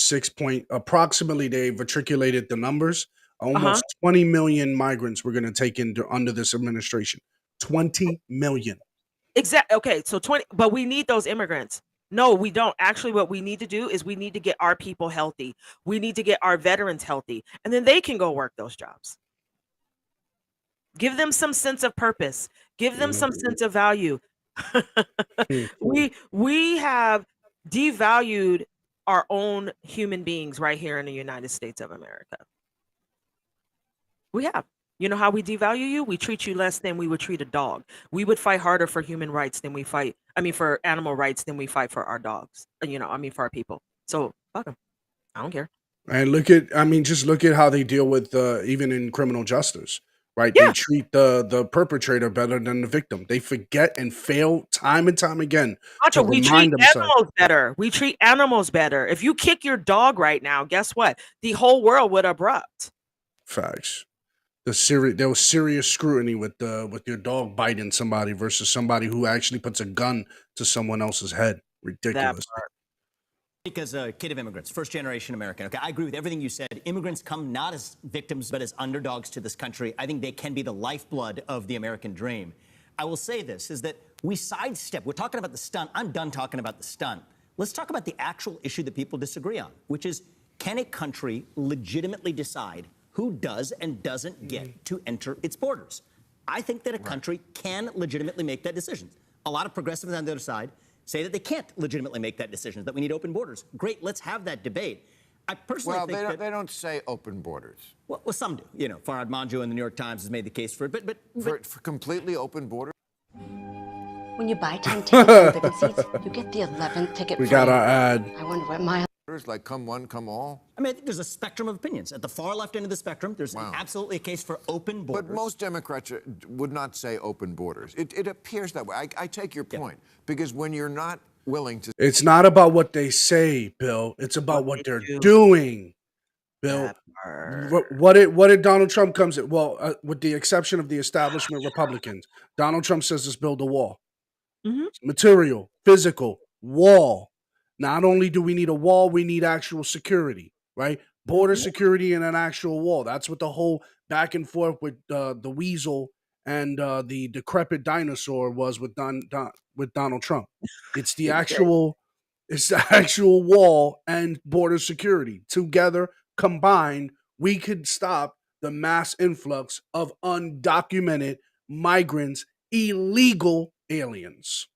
approximately. They've matriculated the numbers. Almost 20 million migrants we're going to take in under this administration. 20 million. Exactly. Okay, so 20, but we need those immigrants. No, we don't. Actually, what we need to do is we need to get our people healthy. We need to get our veterans healthy, and then they can go work those jobs. Give them some sense of purpose. Give them some sense of value. We have devalued our own human beings right here in the United States of America. We have. You know how we devalue you? We treat you less than we would treat a dog. We would fight harder for human rights than we fight. For animal rights than we fight for our dogs. For our people. So fuck them. I don't care. And just look at how they deal with even in criminal justice, right? Yeah. They treat the perpetrator better than the victim. They forget and fail time and time again to We treat remind themselves. animals better. We treat animals better. If you kick your dog right now, guess what? The whole world would erupt. Facts. There was serious scrutiny with your dog biting somebody versus somebody who actually puts a gun to someone else's head. Ridiculous. As a kid of immigrants, first generation American, okay, I agree with everything you said. Immigrants come not as victims, but as underdogs to this country. I think they can be the lifeblood of the American dream. I will say this, is that we sidestep. We're talking about the stunt. I'm done talking about the stunt. Let's talk about the actual issue that people disagree on, which is, can a country legitimately decide who does and doesn't get to enter its borders? I think that a country can legitimately make that decision. A lot of progressives on the other side say that they can't legitimately make that decision, that we need open borders. Great, let's have that debate. I personally think they don't say open borders. Well, some do. Farhad Manjoo in the New York Times has made the case for it, but for completely open borders. When you buy 10 tickets on Ticket Seats, you get the 11th ticket We free. got our ad. I wonder what my... Like come one, come all. I think there's a spectrum of opinions. At the far left end of the spectrum, there's absolutely a case for open borders. But most Democrats would not say open borders. It appears that way. I take your point, because when you're not willing to... It's not about what they say, Bill. It's about what they're doing, Bill. What did Donald Trump comes in? Well, with the exception of the establishment Republicans, Donald Trump says let's build a wall. Material, physical, wall. Not only do we need a wall, we need actual security, right? Border security and an actual wall. That's what the whole back and forth with the weasel and the decrepit dinosaur was with Donald Trump. It's the actual wall and border security. Together, combined, we could stop the mass influx of undocumented migrants, illegal aliens.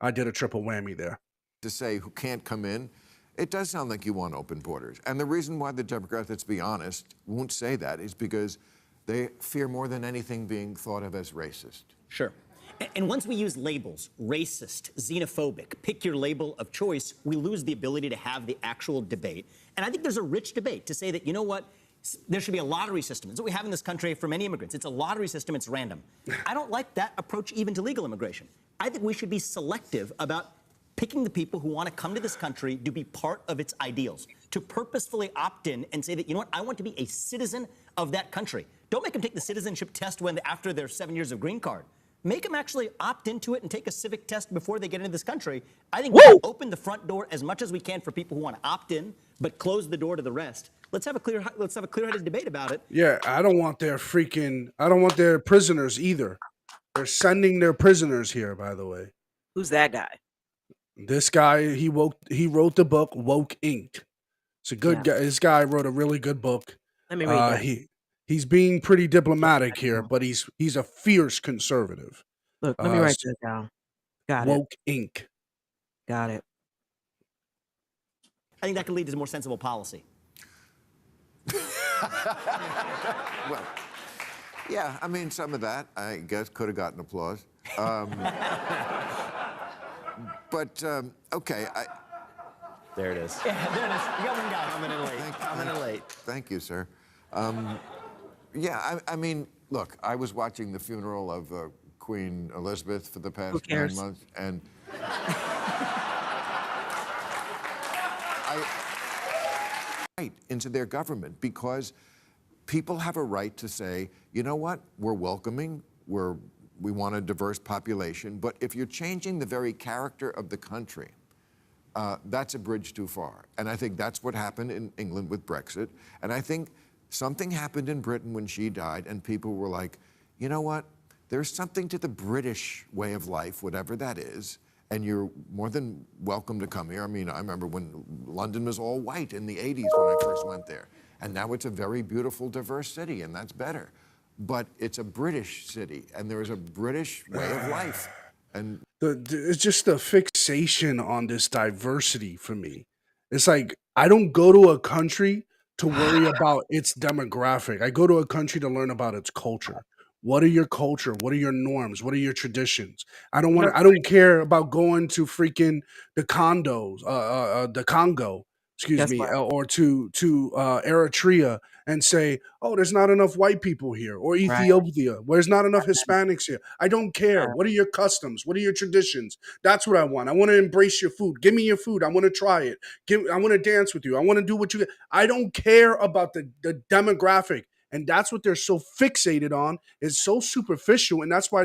I did a triple whammy there. To say who can't come in, it does sound like you want open borders. And the reason why the Democrats, let's be honest, won't say that is because they fear more than anything being thought of as racist. Sure. And once we use labels, racist, xenophobic, pick your label of choice, we lose the ability to have the actual debate. And I think there's a rich debate to say that, you know what, there should be a lottery system. It's what we have in this country for many immigrants. It's a lottery system. It's random. I don't like that approach even to legal immigration. I think we should be selective about picking the people who want to come to this country to be part of its ideals, to purposefully opt in and say that, you know what, I want to be a citizen of that country. Don't make them take the citizenship test after their 7 years of green card. Make them actually opt into it and take a civic test before they get into this country. I think we should open the front door as much as we can for people who want to opt in, but close the door to the rest. Let's have a clear-headed debate about it. Yeah, I don't want their prisoners either. They're sending their prisoners here, by the way. Who's that guy? This guy, he wrote the book Woke Inc. It's a good guy. This guy wrote a really good book. Let me read that. He's being pretty diplomatic here, but he's a fierce conservative. Look, let me write this down. Got Woke Inc. Got it. I think that could lead to more sensible policy. Well, yeah, I mean, some of that, I guess, could have gotten applause. Okay. There it is. Yeah, there it is. You got one guy Coming in late. Thank you, sir. Yeah, I mean, look, I was watching the funeral of Queen Elizabeth for the past 9 months, and into their government because people have a right to say, you know what, we're welcoming, we want a diverse population, but if you're changing the very character of the country, that's a bridge too far. And I think that's what happened in England with Brexit. And I think something happened in Britain when she died, and people were like, you know what, there's something to the British way of life, whatever that is, and you're more than welcome to come here. I mean, I remember when London was all white in the 80s when I first went there. And now it's a very beautiful, diverse city, and that's better. But it's a British city, and there is a British way of life. And it's just the fixation on this diversity for me. It's like I don't go to a country to worry about its demographic. I go to a country to learn about its culture. What are your culture? What are your norms? What are your traditions? I don't care about going to freaking the the Congo, excuse Guess me, what? or to Eritrea and say, oh, there's not enough white people here, or Right. Ethiopia, where there's not enough Hispanics here. I don't care. Right. What are your customs? What are your traditions? That's what I want. I want to embrace your food. Give me your food. I want to try it. I want to dance with you. I want to do what you. I don't care about the demographic. And that's what they're so fixated on, is so superficial. And that's why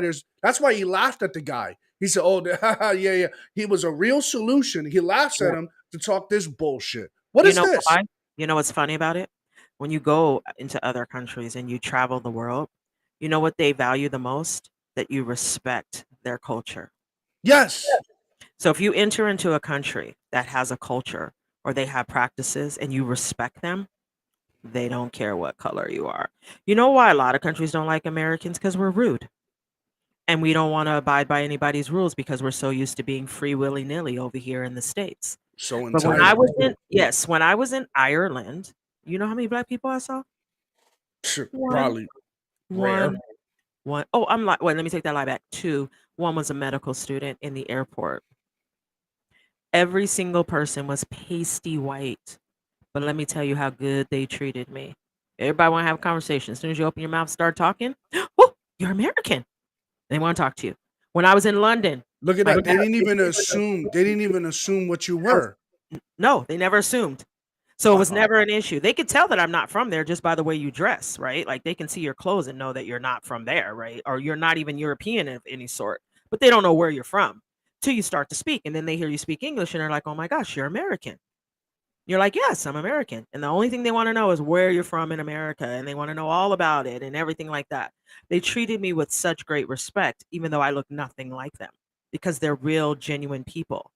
he laughed at the guy. He said, oh, yeah. He was a real solution. He laughs at him to talk this bullshit. What You is know this? why? You know what's funny about it? When you go into other countries and you travel the world, you know what they value the most? That you respect their culture. Yes. So if you enter into a country that has a culture or they have practices and you respect them, they don't care what color you are. You know why a lot of countries don't like Americans? Because we're rude. And we don't want to abide by anybody's rules because we're so used to being free willy-nilly over here in the States. So But when I entitled. was when I was in Ireland, you know how many black people I saw? Probably rare. One. Oh, I'm like, wait, let me take that lie back. Two. One was a medical student in the airport. Every single person was pasty white. But let me tell you how good they treated me. Everybody want to have a conversation. As soon as you open your mouth, start talking. Oh, you're American. They want to talk to you. When I was in London, Look at that. They didn't even assume. They didn't even assume what you were. No, they never assumed. So it was never an issue. They could tell that I'm not from there just by the way you dress, right? Like they can see your clothes and know that you're not from there, right? Or you're not even European of any sort, but they don't know where you're from till you start to speak. And then they hear you speak English and they're like, oh my gosh, you're American. You're like, yes, I'm American. And the only thing they want to know is where you're from in America. And they want to know all about it and everything like that. They treated me with such great respect, even though I look nothing like them, because they're real, genuine people.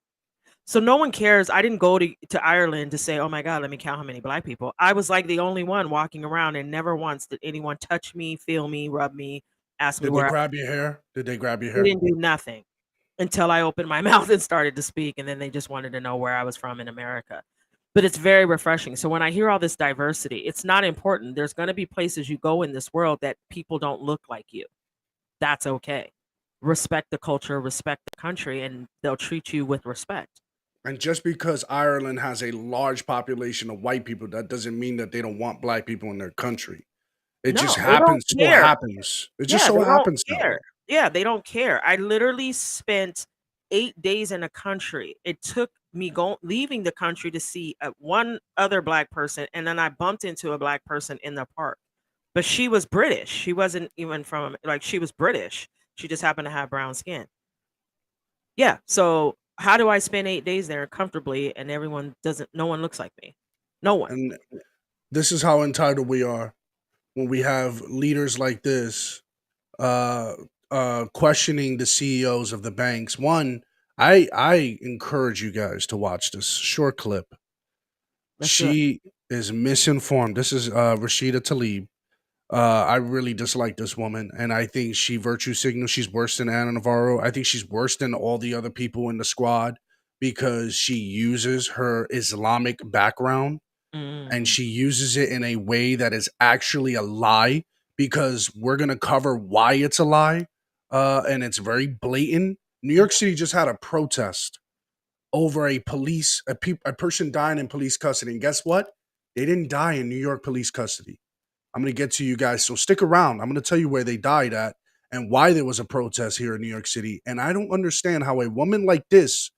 So no one cares. I didn't go to Ireland to say, oh my God, let me count how many black people. I was like the only one walking around, and never once did anyone touch me, feel me, rub me, ask me Did where they I grab your hair? Did they grab your They hair? didn't do nothing until I opened my mouth and started to speak, and then they just wanted to know where I was from in America. But it's very refreshing. So when I hear all this diversity, it's not important. There's going to be places you go in this world that people don't look like you. That's okay. Respect the culture, respect the country, and they'll treat you with respect. And just because Ireland has a large population of white people, that doesn't mean that they don't want black people in their country. It No, just they don't happens. So care. happens. It just Yeah, so they don't happens that way. care. Yeah, they don't care. I literally spent 8 days in a country. It took me leaving the country to see one other black person, and then I bumped into a black person in the park. But she was British. She wasn't even from she was British. She just happened to have brown skin. Yeah. So how do I spend 8 days there comfortably and no one looks like me? No one. And this is how entitled we are when we have leaders like this questioning the CEOs of the banks. One, I encourage you guys to watch this short clip. She is misinformed. This is Rashida Tlaib. I really dislike this woman, and I think she virtue signals. She's worse than Anna Navarro. I think she's worse than all the other people in the squad because she uses her Islamic background and she uses it in a way that is actually a lie, because we're going to cover why it's a lie. And it's very blatant. New York City just had a protest over a person dying in police custody. And guess what? They didn't die in New York police custody. I'm going to get to you guys, so stick around. I'm going to tell you where they died at and why there was a protest here in New York City. And I don't understand how a woman like this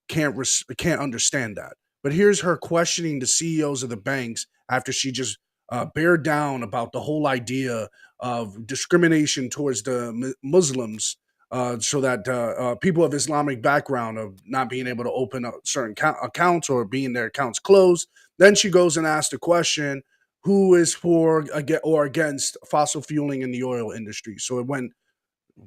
can't understand that. But here's her questioning the CEOs of the banks after she just bared down about the whole idea of discrimination towards the Muslims, so that people of Islamic background of not being able to open up certain accounts or being their accounts closed. Then she goes and asks the question, who is for or against fossil fueling in the oil industry? So it went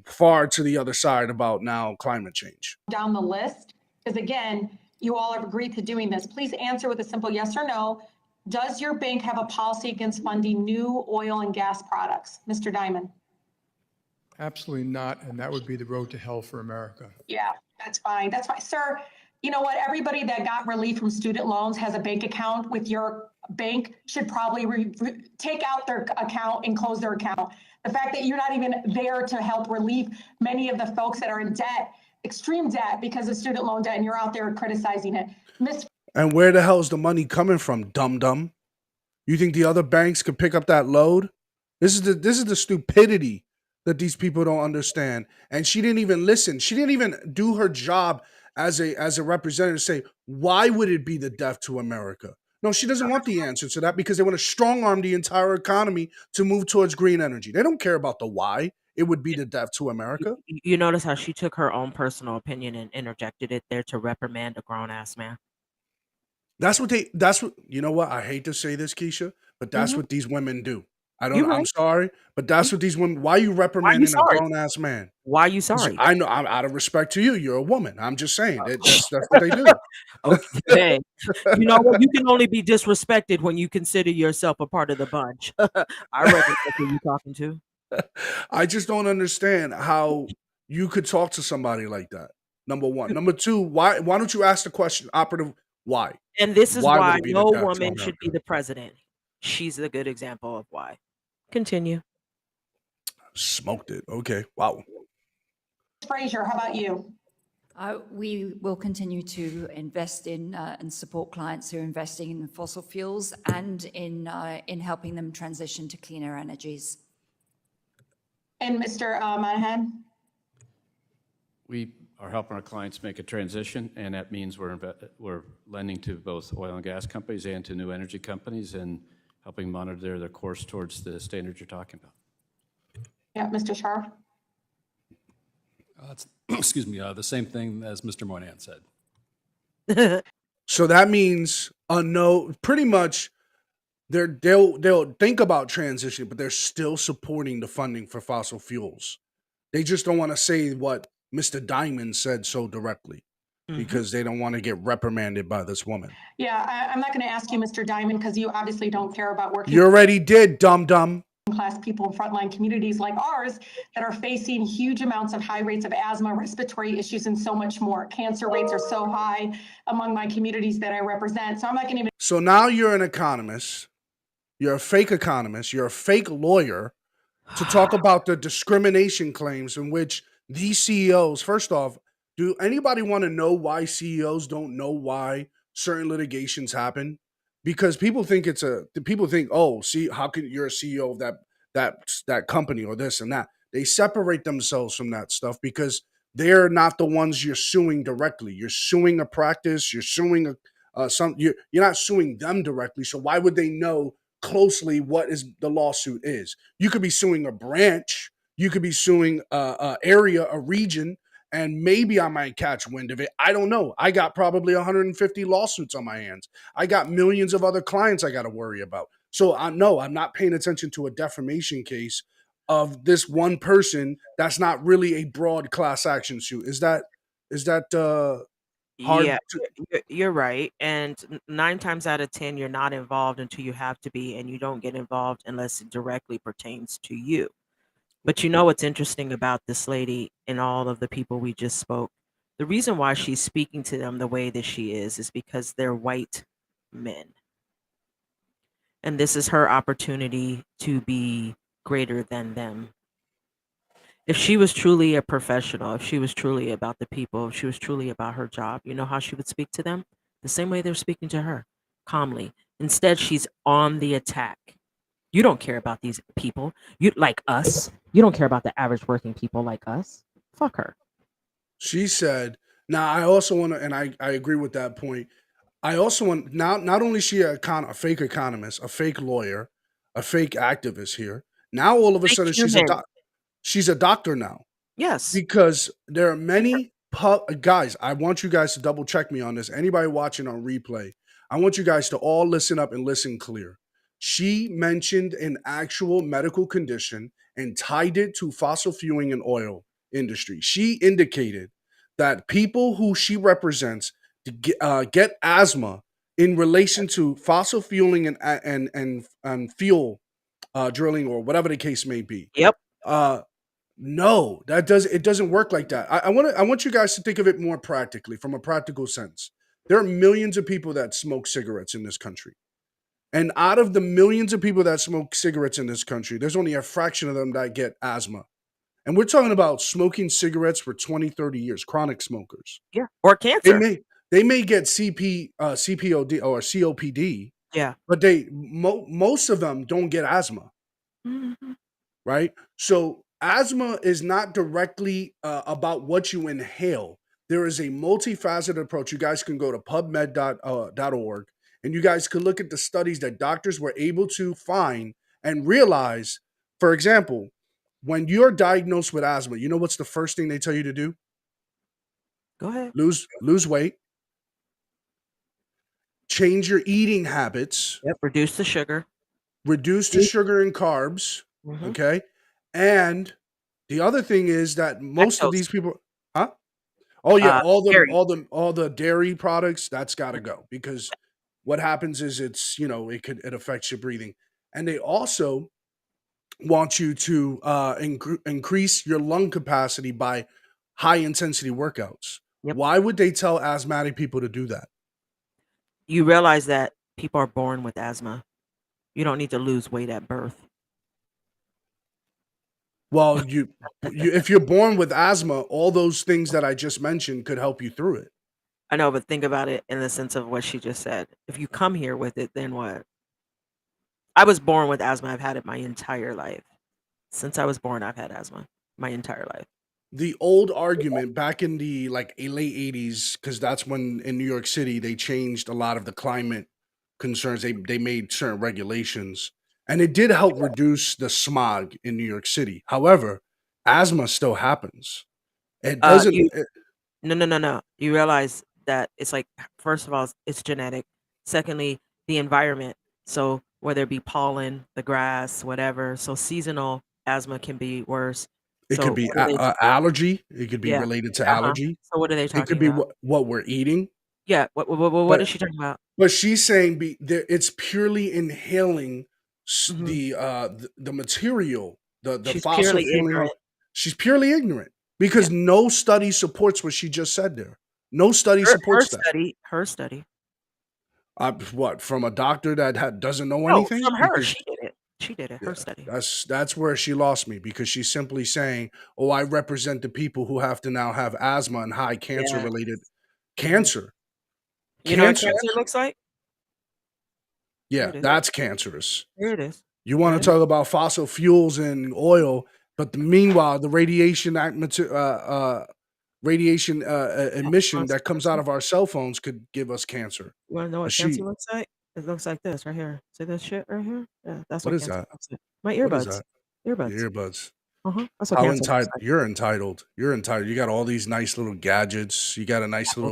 far to the other side about now climate change. Down the list, because again, you all have agreed to doing this. Please answer with a simple yes or no. Does your bank have a policy against funding new oil and gas products? Mr. Diamond? Absolutely not, and that would be the road to hell for America. Yeah, that's fine. That's fine. Sir, you know what? Everybody that got relief from student loans has a bank account with your bank should probably take out their account and close their account. The fact that you're not even there to help relieve many of the folks that are in debt, extreme debt because of student loan debt, and you're out there criticizing it. And where the hell is the money coming from, dum-dum? You think the other banks could pick up that load? This is the stupidity that these people don't understand. And she didn't even listen. She didn't even do her job as a representative to say, why would it be the death to America? No, she doesn't want the answer to that because they want to strong arm the entire economy to move towards green energy. They don't care about the why it would be the death to America. You notice how she took her own personal opinion and interjected it there to reprimand a grown-ass man? That's what you know what? I hate to say this, Keisha, but that's what these women do. You're I'm right. sorry, but that's what these women. Why are you reprimanding a sorry? grown ass man? Why are you sorry? I know. I'm out of respect to you. You're a woman. I'm just saying that's what they do. Okay. You know what? You can only be disrespected when you consider yourself a part of the bunch. I reckon that's who you talking to. I just don't understand how you could talk to somebody like that. Number one. Number two, why don't you ask the question, operative, why? And this is would why it be no the death to woman should be America? the president. She's a good example of why. Continue. Smoked it. Okay. Wow. Frazier, how about you? We will continue to invest in and support clients who are investing in fossil fuels and in helping them transition to cleaner energies. And Mr. Monahan? We are helping our clients make a transition, and that means we're lending to both oil and gas companies and to new energy companies and helping monitor their course towards the standards you're talking about. Yeah, Mr. Scharf? Excuse me, the same thing as Mr. Mornin said. So that means no, pretty much they'll think about transition, but they're still supporting the funding for fossil fuels. They just don't want to say what Mr. Diamond said so directly because they don't want to get reprimanded by this woman. Yeah, I'm not going to ask you, Mr. Diamond, because you obviously don't care about working. You already did, dum-dum. Class people in frontline communities like ours that are facing huge amounts of high rates of asthma, respiratory issues, and so much more. Cancer rates are so high among my communities that I represent. So I'm not going to even. So now you're an economist. You're a fake economist. You're a fake lawyer to talk about the discrimination claims in which these CEOs, first off, do anybody want to know why CEOs don't know why certain litigations happen? Because people think oh, see, how can you're a CEO of that company or this and that? They separate themselves from that stuff because they're not the ones you're suing directly. You're suing a practice. You're suing you're not suing them directly. So why would they know closely what is the lawsuit is? You could be suing a branch. You could be suing a area, a region, and maybe I might catch wind of it. I don't know. I got probably 150 lawsuits on my hands. I got millions of other clients I got to worry about. So I'm not paying attention to a defamation case of this one person that's not really a broad class action suit. Is that hard? Yeah, you're right. And 9 times out of 10, you're not involved until you have to be, and you don't get involved unless it directly pertains to you. But you know what's interesting about this lady and all of the people we just spoke? The reason why she's speaking to them the way that she is because they're white men. And this is her opportunity to be greater than them. If she was truly a professional, if she was truly about the people, if she was truly about her job, you know how she would speak to them? The same way they're speaking to her, calmly. Instead, she's on the attack. You don't care about these people. You like us. You don't care about the average working people like us. Fuck her. She said, now I also want to, and I agree with that point. I also want, not only is she a fake economist, a fake lawyer, a fake activist here. Now all of a Fake sudden human. she's a doctor now. Yes. Because there are many guys, I want you guys to double check me on this. Anybody watching on replay, I want you guys to all listen up and listen clear. She mentioned an actual medical condition and tied it to fossil fueling and oil industry. She indicated that people who she represents get asthma in relation to fossil fueling and fuel drilling or whatever the case may be. Yep. No, it doesn't work like that. I want you guys to think of it more practically, from a practical sense. There are millions of people that smoke cigarettes in this country. And out of the millions of people that smoke cigarettes in this country, there's only a fraction of them that get asthma. And we're talking about smoking cigarettes for 20, 30 years, chronic smokers. Yeah. Or They cancer. may get CPOD or COPD, Yeah. but most of them don't get asthma. Mhm. Right? So asthma is not directly about what you inhale. There is a multifaceted approach. You guys can go to pubmed.org and you guys can look at the studies that doctors were able to find and realize, for example, when you're diagnosed with asthma, you know what's the first thing they tell you to do? Go ahead. Lose weight, change your eating habits, Yep. Reduce the sugar. reduce the sugar and carbs, Mhm. okay? And the other thing is that most of Lactose. these people, huh? Oh yeah, Dairy. all the dairy products, that's got to go, because what happens is it affects your breathing. And they also want you to increase your lung capacity by high intensity workouts. Yep. Why would they tell asthmatic people to do that? You realize that people are born with asthma. You don't need to lose weight at birth. Well, if you're born with asthma, all those things that I just mentioned could help you through it. I know, but think about it in the sense of what she just said. If you come here with it, then what? I was born with asthma. I've had it my entire life. Since I was born, I've had asthma my entire life. The old argument back in the late 80s, because that's when in New York City they changed a lot of the climate concerns. They made certain regulations, and it did help reduce the smog in New York City. However, asthma still happens. It doesn't. You no. You realize that it's like, first of all, it's genetic. Secondly, the environment. So whether it be pollen, the grass, whatever. So seasonal asthma can be worse. It could So be what are they? allergy. It could be Yeah. related to Uh-huh. allergy. So what are they It could talking be about? what we're eating. Yeah. What is But she talking about? but she's saying it's purely inhaling Mhm. the material, the She's fossil purely fueling. ignorant. She's purely ignorant because Yeah. no study supports what she just said there. No study Her supports that. study. What, from a doctor that doesn't know No, anything? from her. Because She did it. She did it. yeah, Her study. that's where she lost me, because she's simply saying, "Oh, I represent the people who have to now have asthma and high cancer Yes. related Mhm. cancer." You know what Cancer. cancer looks like? Here Yeah, it is. that's cancerous. Here it is. You Go want ahead. to talk about fossil fuels and oil, but meanwhile, the radiation emission that comes out of our cell phones could give us cancer. You wanna know what cancer She, looks like? It looks like this right here. See this shit right here? Yeah, that's what what is cancer that? looks like. My What is earbuds. that? Earbuds. Your earbuds. That's what How cancer looks entitled? like. You're entitled. You're entitled. You got all these nice little gadgets. You got a nice Apple.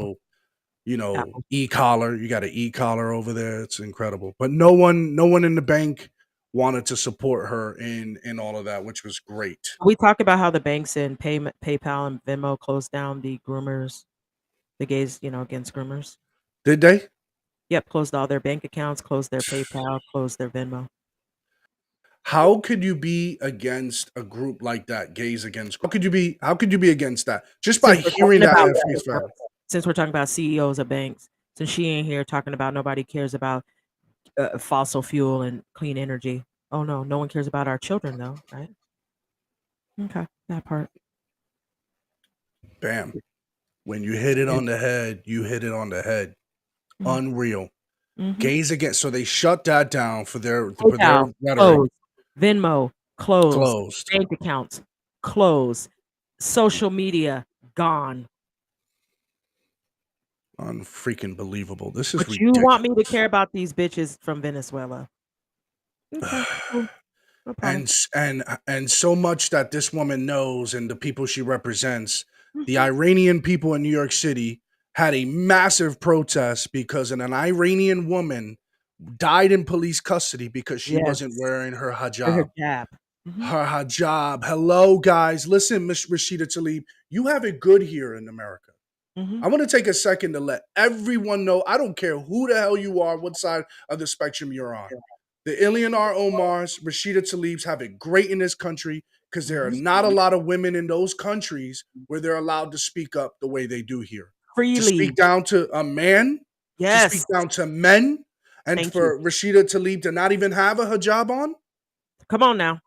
little, Apple. e-collar. You got an e-collar over there. It's incredible. But no one in the bank wanted to support her in all of that, which was great. We talked about how the banks and PayPal and Venmo closed down the groomers, the gays, against groomers. Did they? Yep, closed all their bank accounts, closed their PayPal, closed their Venmo. How could you be against a group like that, Gays Against? How could you be against that just by Since we're hearing talking that about at face value? since we're talking about CEOs of banks, since she ain't here talking about nobody cares about fossil fuel and clean energy. Oh no, no one cares about our children though, right? Okay, that part. Bam. When you hit it on the head, you hit it on the head. Unreal. Gays Against. So they shut that down for their PayPal rhetoric. closed, Venmo closed, Closed. bank accounts closed, social media gone. Unfreaking believable. This is But you want me to ridiculous. care about these bitches from Venezuela? Okay, cool. No problem. And so much that this woman knows and the people she represents, the Mhm. Iranian people in New York City had a massive protest because an Iranian woman died in police custody because she Yes. wasn't wearing her Her hijab. hijab. Mhm. Her hijab. Hello, guys. Listen, Miss Rashida Tlaib, you have it good here in America. Mhm. I want to take a second to let everyone know. I don't care who the hell you are, what side of the spectrum you're on. The Ilyanar Omars, Rashida Tlaibs have it great in this country because there are not a lot of women in those countries where they're allowed to speak up the way they do here. To Freely. speak down to a man, to speak Yes. down to men, and Thank for you. Rashida Tlaib to not even have a hijab on. Come on now.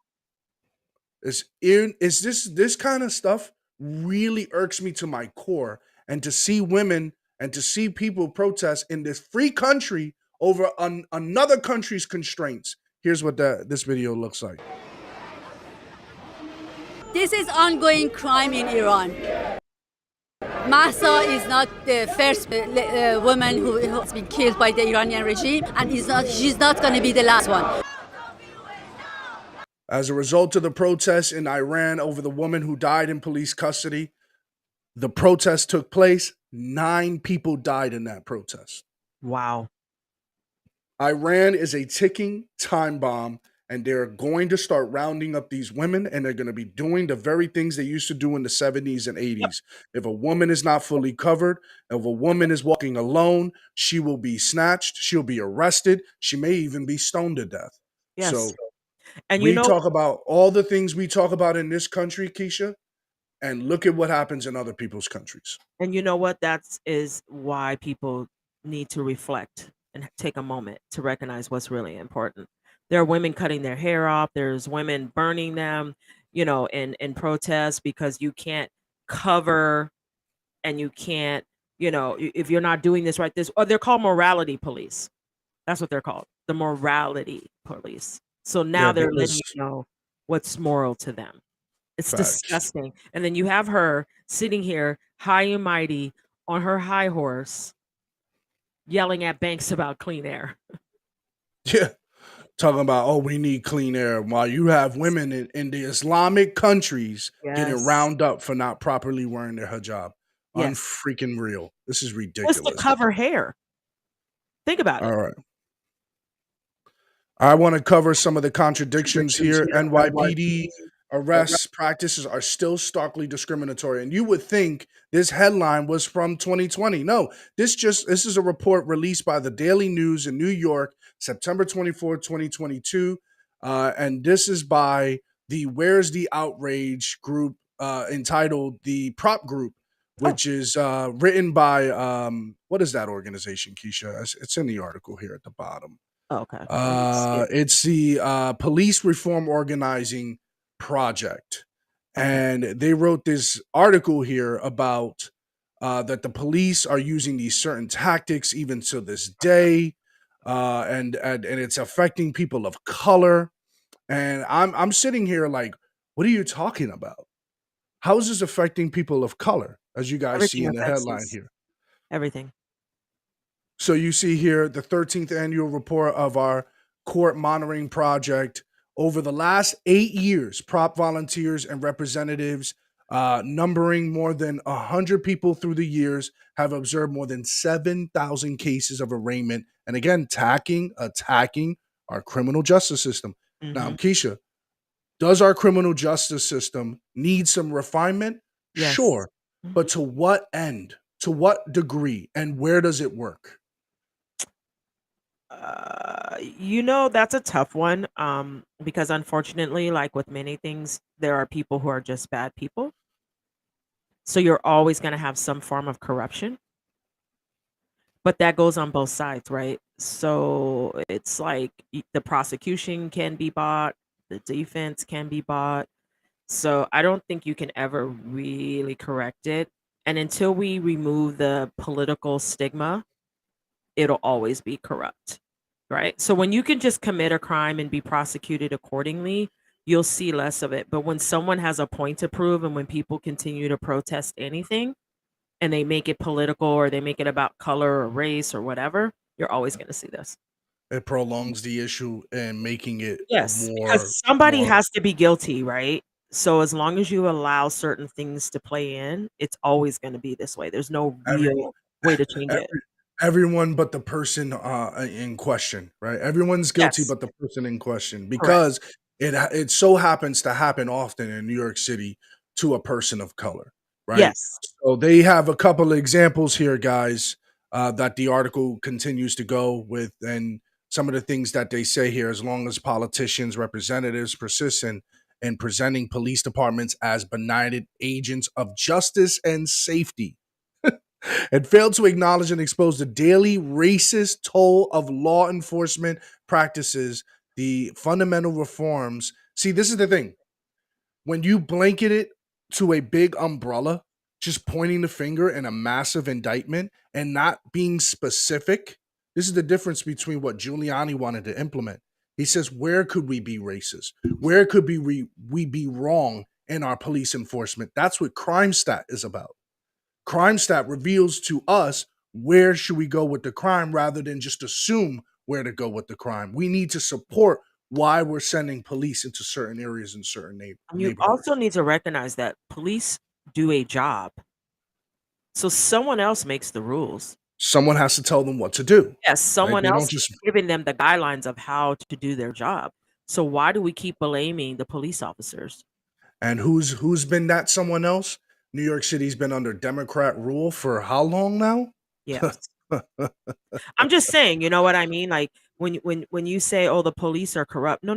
Is this kind of stuff really irks me to my core, and to see women and to see people protest in this free country over another country's constraints. Here's what this video looks like. This is ongoing crime in Iran. Mahsa is not the first woman who has been killed by the Iranian regime, and she's not going to be the last one. As a result of the protests in Iran over the woman who died in police custody, the protest took place. 9 people died in that protest. Wow. Iran is a ticking time bomb, and they're going to start rounding up these women, and they're going to be doing the very things they used to do in the 70s and 80s. If a woman is not fully covered, if a woman is walking alone, she will be snatched, she'll be arrested, she may even be stoned to death. Yes. So And we talk about all the things we talk about in this country, Keisha, and look at what happens in other people's countries. And you know what? Is why people need to reflect and take a moment to recognize what's really important. There are women cutting their hair off. There's women burning them, in protest because you can't cover and you can't, if you're not doing this right, or they're called morality police. That's what they're called, the morality police. So now they're letting you know what's moral to them. It's disgusting. And then you have her sitting here high and mighty on her high horse yelling at banks about clean air. Yeah. Talking about, oh, we need clean air, while you have women in the Islamic countries getting round up for not properly wearing their hijab. Yes. Unfreaking real. This is Just ridiculous. to cover hair. Think about it. All right. I want to cover some of the contradictions here. NYPD arrests practices are still starkly discriminatory. And you would think this headline was from 2020. No, this is a report released by the Daily News in New York, September 24, 2022. And this is by the Where's the Outrage group, entitled The Prop Group, which is written by, what is that organization, Keisha? It's in the article here at the bottom. Okay. It's the Police Reform Organizing Project. And they wrote this article here about that the police are using these certain tactics even to this day. And it's affecting people of color. And I'm sitting here like, what are you talking about? How is this affecting people of color, as you guys see in the headline here? Everything. So you see here the 13th annual report of our court monitoring project. Over the last 8 years, prop volunteers and representatives, numbering more than 100 people through the years, have observed more than 7,000 cases of arraignment. And again, attacking our criminal justice system. Now, Keisha, does our criminal justice system need some refinement? Yes. Sure. But to what end? To what degree? And where does it work? That's a tough one. Because unfortunately, like with many things, there are people who are just bad people. So you're always going to have some form of corruption, but that goes on both sides, right? So it's like the prosecution can be bought, the defense can be bought. So I don't think you can ever really correct it. And until we remove the political stigma, it'll always be corrupt, right? So when you can just commit a crime and be prosecuted accordingly, you'll see less of it. But when someone has a point to prove and when people continue to protest anything and they make it political or they make it about color or race or whatever, you're always going to see this. It prolongs the issue and making it Yes, because somebody has to be guilty, right? So as long as you allow certain things to play in, it's always going to be this way. There's no everyone, real way to change it. everyone but the person in question, right? Everyone's guilty Yes. but the person in question, Correct. because it so happens to happen often in New York City to a person of color, right? Yes. So they have a couple of examples here, guys, that the article continues to go with, and some of the things that they say here: as long as politicians, representatives persist in presenting police departments as benighted agents of justice and safety, and failed to acknowledge and expose the daily racist toll of law enforcement practices, the fundamental reforms. See, this is the thing. When you blanket it to a big umbrella, just pointing the finger in a massive indictment and not being specific, this is the difference between what Giuliani wanted to implement. He says, where could we be racist? Where could we be wrong in our police enforcement? That's what Crime Stat is about. Crime Stat reveals to us where should we go with the crime rather than just assume where to go with the crime. We need to support why we're sending police into certain areas and certain You neighborhoods. also need to recognize that police do a job. So someone else makes the rules. Someone has to tell them what to do. Yes, Right? someone They else don't just is giving them the guidelines of how to do their job. So why do we keep blaming the police officers? And who's been that someone else? New York City's been under Democrat rule for how long now? Yes. I'm just saying, you know what I mean? Like when you say, "Oh, the police are corrupt," no,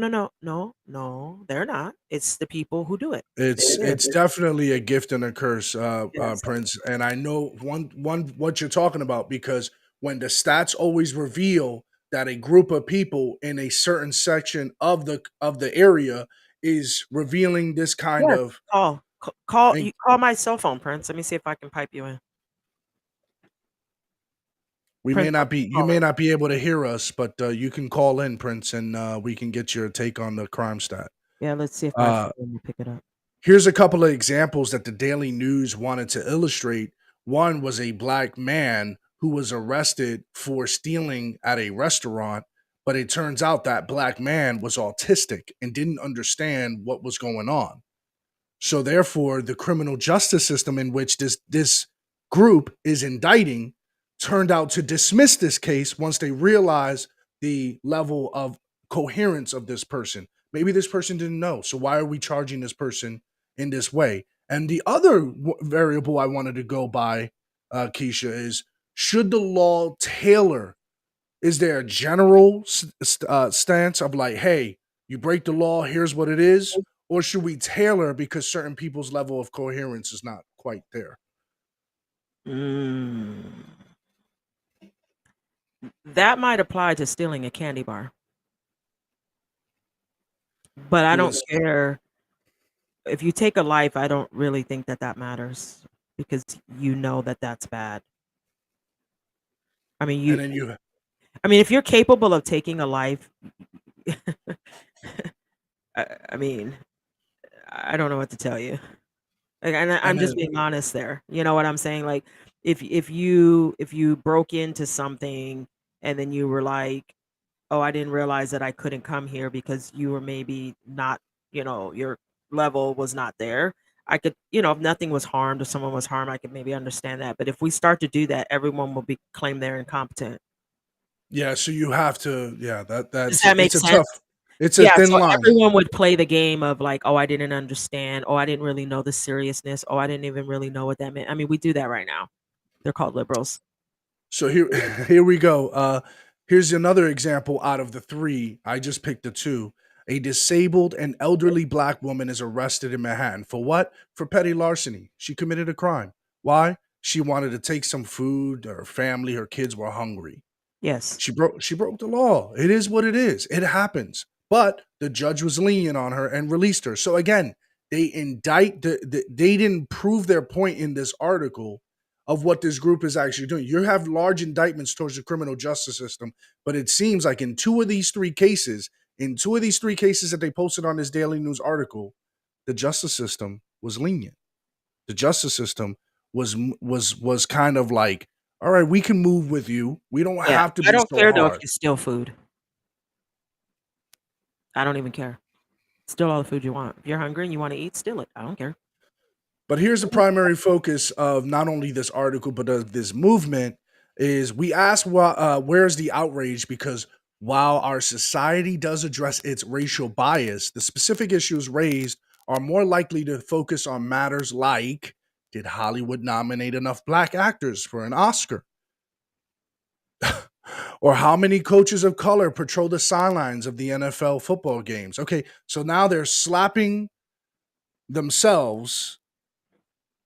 they're not. It's the people who do it. It's definitely a gift and a curse, Yes. Prince. And I know one what you're talking about, because when the stats always reveal that a group of people in a certain section of the area is revealing this kind Yes. of Call my cell phone, Prince. Let me see if I can pipe you in. you Prince, may not be able to hear us, but you can call in, Prince, and we can get your take on the crime stat. Yeah, let's see if my phone will pick it up. Here's a couple of examples that the Daily News wanted to illustrate. One was a black man who was arrested for stealing at a restaurant, but it turns out that black man was autistic and didn't understand what was going on. So therefore, the criminal justice system in which this group is indicting turned out to dismiss this case once they realized the level of coherence of this person. Maybe this person didn't know. So why are we charging this person in this way? And the other variable I wanted to go by, Keisha, is should the law tailor? Is there a general stance of like, hey, you break the law, here's what it is? Or should we tailor because certain people's level of coherence is not quite there? That might apply to stealing a candy bar. But I don't care. If you take a life, I don't really think that matters because you know that that's bad. I mean, if you're capable of taking a life, I mean, I don't know what to tell you. Like, and I'm just being honest there. You know what I'm saying? Like, if you broke into something and then you were like, "Oh, I didn't realize that I couldn't come here because you were maybe not, your level was not there." I could, if nothing was harmed, if someone was harmed, I could maybe understand that. But if we start to do that, everyone will be claim they're incompetent. Yeah, so you have to, Does that make sense? It's a thin so line. everyone would play the game of like, "Oh, I didn't understand. Oh, I didn't really know the seriousness. Oh, I didn't even really know what that meant." I mean, we do that right now. They're called liberals. So here we go. Here's another example out of the three. I just picked the two. A disabled and elderly black woman is arrested in Manhattan. For what? For petty larceny. She committed a crime. Why? She wanted to take some food. Her family, her kids were hungry. Yes. She broke the law. It is what it is. It happens. But the judge was lenient on her and released her. So again, they they didn't prove their point in this article of what this group is actually doing. You have large indictments towards the criminal justice system, but it seems like in two of these three cases that they posted on this Daily News article, the justice system was lenient. The justice system was kind of like, all right, we can move with you. We don't Yeah. have to I be don't so care though if hard. you steal food. I don't even care. Steal all the food you want. If you're hungry and you want to eat, steal it. I don't care. But here's the primary focus of not only this article, but of this movement is we ask where's the outrage? Because while our society does address its racial bias, the specific issues raised are more likely to focus on matters like, did Hollywood nominate enough black actors for an Oscar? Or how many coaches of color patrol the sidelines of the NFL football games? Okay, so now they're slapping themselves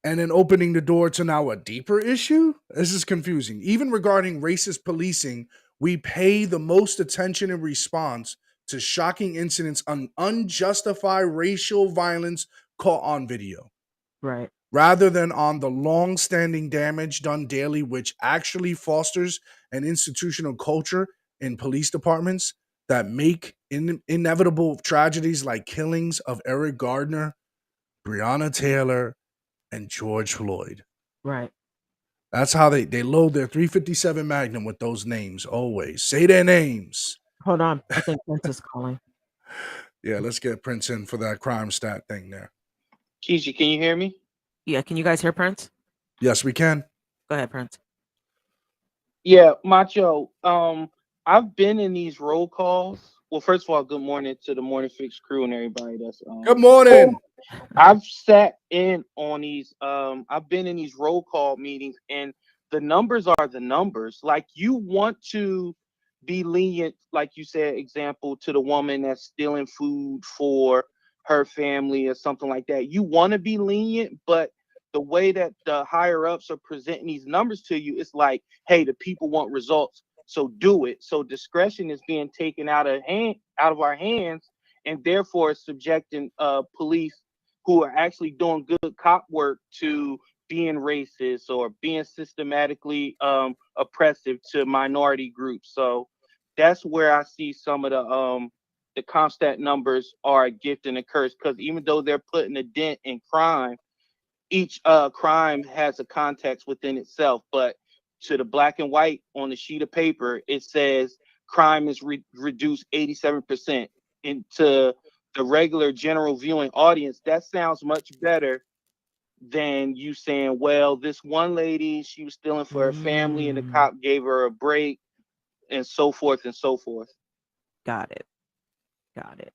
and then opening the door to now a deeper issue? This is confusing. Even regarding racist policing, we pay the most attention and response to shocking incidents on unjustified racial violence caught on video, Right. rather than on the long-standing damage done daily, which actually fosters an institutional culture in police departments that make inevitable tragedies like killings of Eric Gardner, Breonna Taylor, and George Floyd. Right. That's how they load their 357 Magnum with those names always. Say their names. Hold on. I think Prince is calling. Yeah, let's get Prince in for that crime stat thing there. Keisha, can you hear me? Yeah. Can you guys hear Prince? Yes, we can. Go ahead, Prince. Yeah, Macho. I've been in these roll calls. Well, first of all, good morning to the Morning Fix crew and everybody that's Good morning. I've sat in on these I've been in these roll call meetings, and the numbers are the numbers. Like, you want to be lenient, like you said, example, to the woman that's stealing food for her family or something like that. You want to be lenient, but the way that the higher ups are presenting these numbers to you, it's like, hey, the people want results, so do it. So discretion is being taken out of our hands, and therefore subjecting police who are actually doing good cop work to being racist or being systematically oppressive to minority groups. So that's where I see some of the CompStat numbers are a gift and a curse, because even though they're putting a dent in crime, each crime has a context within itself. But to the black and white on the sheet of paper, it says crime is reduced 87%. Into the regular general viewing audience, that sounds much better than you saying, well, this one lady, she was stealing for her family and the cop gave her a break, and so forth and so forth. Got it. Got it.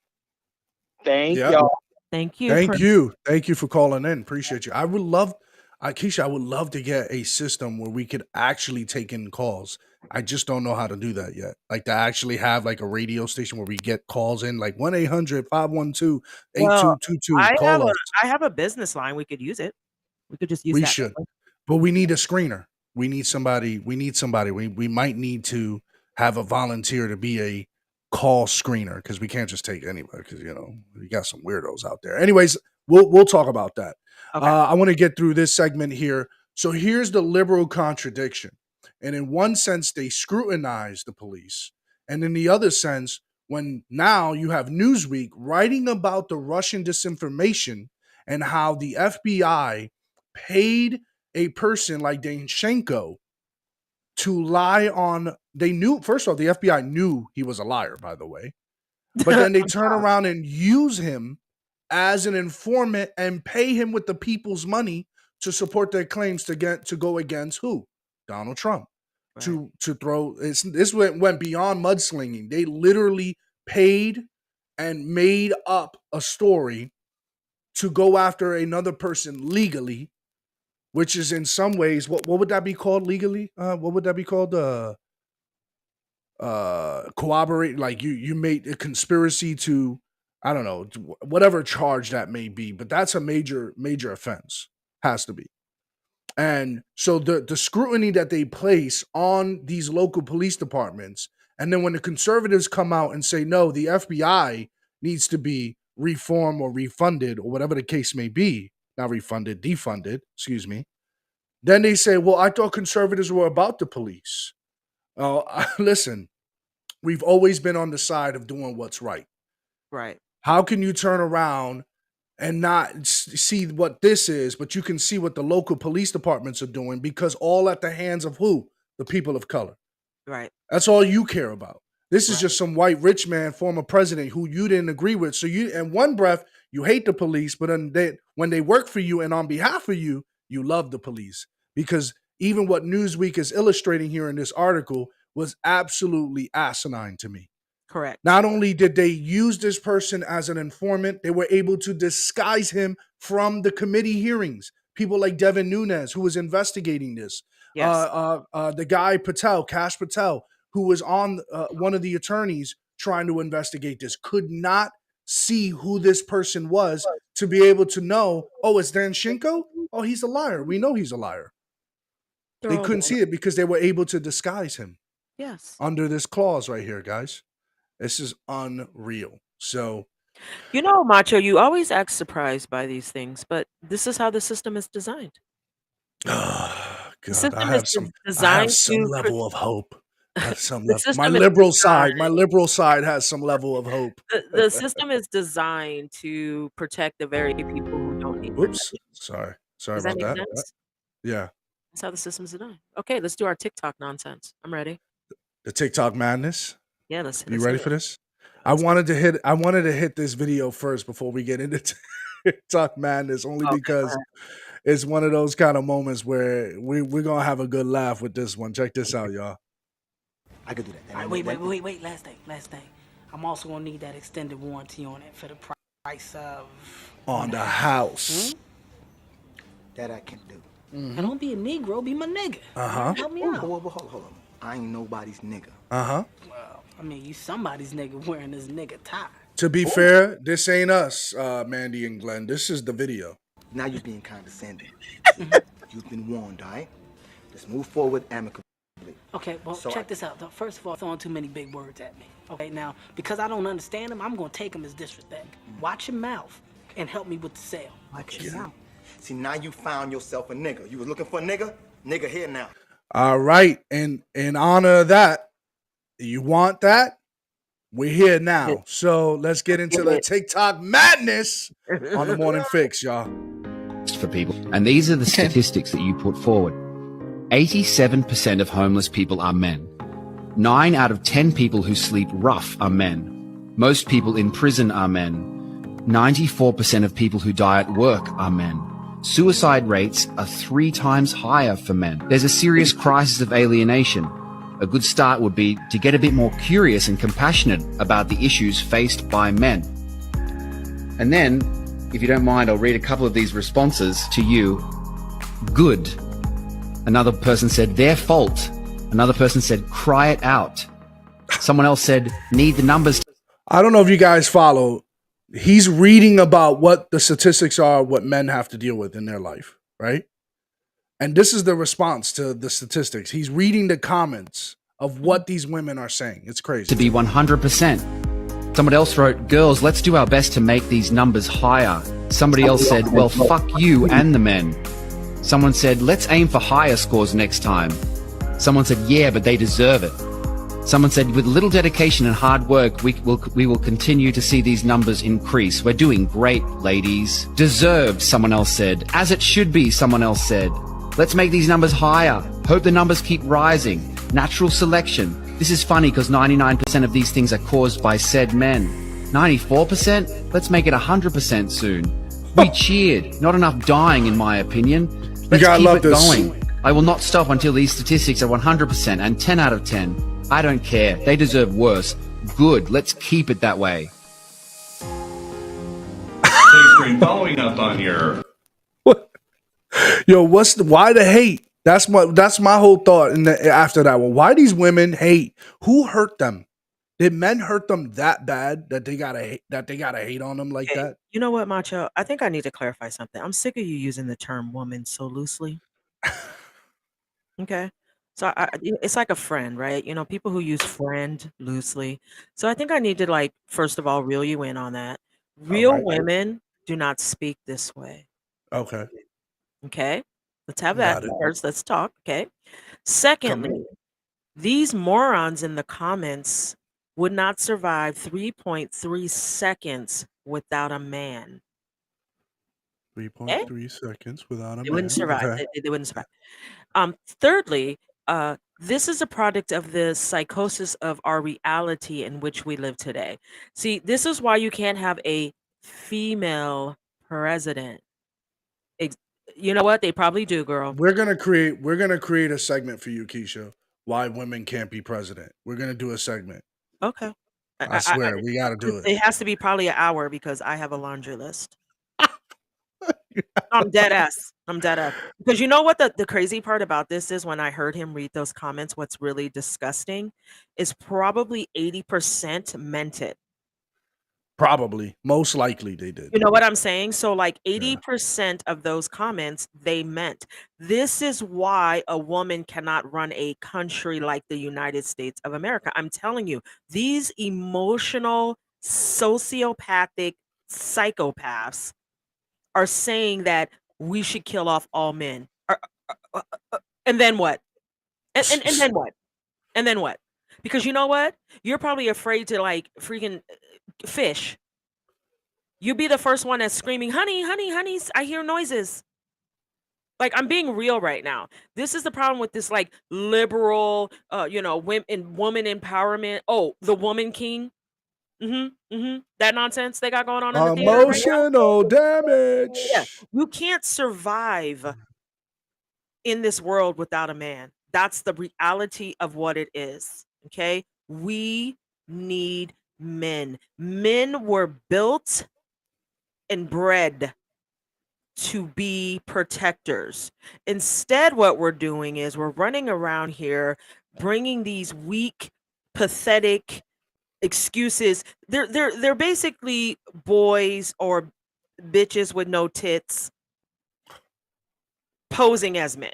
Thank Yeah. y'all. Thank you. Thank Prince. you. Thank you for calling in. Appreciate you. I would love, Keisha, I would love to get a system where we could actually take in calls. I just don't know how to do that yet. Like, to actually have like a radio station where we get calls in, like 1-800-512-8222. Well, Call us. I have a business line. We could use it. We could just use We that. should. But we need a screener. We need somebody. We might need to have a volunteer to be a call screener, because we can't just take anybody, because we got some weirdos out there. Anyways, we'll talk about that. Okay. I want to get through this segment here. So here's the liberal contradiction. And in one sense, they scrutinize the police. And in the other sense, when now you have Newsweek writing about the Russian disinformation and how the FBI paid a person like Danchenko to lie on, they knew, first of all, the FBI knew he was a liar, by the way, but then they turn around and use him as an informant and pay him with the people's money to support their claims to go against who? Donald Trump. Right. To throw, this went beyond mudslinging. They literally paid and made up a story to go after another person legally, which is in some ways, what would that be called legally? What would that be called? corroborate, like you made a conspiracy to, I don't know, whatever charge that may be, but that's a major offense, has to be. And so the scrutiny that they place on these local police departments, and then when the conservatives come out and say, no, the FBI needs to be reformed or refunded or whatever the case may be, not refunded, defunded, excuse me, then they say, well, I thought conservatives were about the police. Listen, we've always been on the side of doing what's right. Right. How can you turn around and not see what this is, but you can see what the local police departments are doing, because all at the hands of who? The people of color. Right. That's all you care about. This is just some white rich man, former president, who you didn't agree with. So you, in one breath, you hate the police, but then when they work for you and on behalf of you, you love the police. Because even what Newsweek is illustrating here in this article was absolutely asinine to me. Correct. Not only did they use this person as an informant, they were able to disguise him from the committee hearings. People like Devin Nunes, who was investigating this. Yes. The guy Patel, Kash Patel, who was on one of the attorneys trying to investigate this, could not see who this person was to be able to know, oh, it's Dan Shinko? Oh, he's a liar. We know he's a liar. They couldn't see it because they were able to disguise him. Yes. Under this clause right here, guys. This is unreal. So, you know, Macho, you always act surprised by these things, but this is how the system is designed. God, The system I have some level of hope. I have some level. My liberal side has some level of hope. The system is designed to protect the very people who don't need Whoops. protection. Sorry Does about that that. make sense? Yeah. That's how the system's designed. Okay, let's do our TikTok nonsense. I'm ready. The TikTok madness. Yeah, let's You ready for this? I wanted to hit this video first before we get into TikTok madness, only because it's one of those kind of moments where we're gonna have a good laugh with this one. Check this out, y'all. I could do that. All right, wait. Last thing. I'm also gonna need that extended warranty on it for the price of on the house. That I can do. And don't be a Negro, be my nigga. Help me out. Hold on. I ain't nobody's nigga. Well, I mean, you somebody's nigga wearing this nigga tie. To be fair, this ain't us, Mandy and Glenn. This is the video. Now you're being condescending. You've been warned, all right? Let's move forward amicably. Okay, well, check this out. First of all, throwing too many big words at me. Okay, now, because I don't understand them, I'm going to take them as disrespect. Watch your mouth and help me with the sale. Watch your mouth. See, now you found yourself a nigga. You was looking for a nigga? Nigga here now. All right. And in honor of that, you want that? We're here now. So let's get into the TikTok madness on the Morning Fix, y'all. For people. And these are the statistics that you put forward. 87% of homeless people are men. 9 out of 10 people who sleep rough are men. Most people in prison are men. 94% of people who die at work are men. Suicide rates are 3 times higher for men. There's a serious crisis of alienation. A good start would be to get a bit more curious and compassionate about the issues faced by men. And then, if you don't mind, I'll read a couple of these responses to you. Good. Another person said, their fault. Another person said, cry it out. Someone else said, need the numbers. I don't know if you guys follow. He's reading about what the statistics are, what men have to deal with in their life, right? And this is the response to the statistics. He's reading the comments of what these women are saying. It's crazy. To be 100%. Someone else wrote, girls, let's do our best to make these numbers higher. Somebody else said, well, fuck you and the men. Someone said, let's aim for higher scores next time. Someone said, yeah, but they deserve it. Someone said, with little dedication and hard work, we will continue to see these numbers increase. We're doing great, ladies. Deserved, someone else said. As it should be, someone else said. Let's make these numbers higher. Hope the numbers keep rising. Natural selection. This is funny because 99% of these things are caused by said men. 94%? Let's make it 100% soon. We cheered. Not enough dying, in my opinion. Let's keep it going. I will not stop until these statistics are 100% and 10 out of 10. I don't care. They deserve worse. Good. Let's keep it that way. Following up on your... Yo, why the hate? That's my whole thought. After that one, why these women hate? Who hurt them? Did men hurt them that bad that they gotta hate on them like Okay, that? you know what, Macho? I think I need to clarify something. I'm sick of you using the term woman so loosely. Okay. So it's like a friend, right? You know, people who use friend loosely. So I think I need to like, first of all, reel you in on that. All Real right. women do not speak this way. Okay. Okay. Let's have that Got it. first. Let's talk. Okay. Come Secondly, on. these morons in the comments would not survive 3.3 seconds without a man. 3.3 seconds without a They man. wouldn't survive. Okay. They wouldn't survive. Thirdly, this is a product of the psychosis of our reality in which we live today. See, this is why you can't have a female president. You know what? They probably do, girl. We're gonna create a segment for you, Keisha. Why women can't be president. We're gonna do a segment. Okay. I swear, we gotta do it. It has to be probably an hour because I have a laundry list. I'm dead ass. Because you know what the crazy part about this is when I heard him read those comments, what's really disgusting is probably 80% meant it. Probably. Most likely they did. You know what I'm saying? So like 80% of those comments they meant. This is why a woman cannot run a country like the United States of America. I'm telling you, these emotional, sociopathic psychopaths are saying that we should kill off all men. And then what? And then what? And then what? Because you know what? You're probably afraid to like freaking fish. You be the first one that's screaming, honey, honey, honey, I hear noises. Like, I'm being real right now. This is the problem with this like liberal, women empowerment. Oh, the woman king. That nonsense they got going on in the theater right now. Emotional damage. Yeah, you can't survive in this world without a man. That's the reality of what it is. Okay, we need men. Men were built and bred to be protectors. Instead, what we're doing is we're running around here bringing these weak, pathetic excuses. They're basically boys or bitches with no tits posing as men.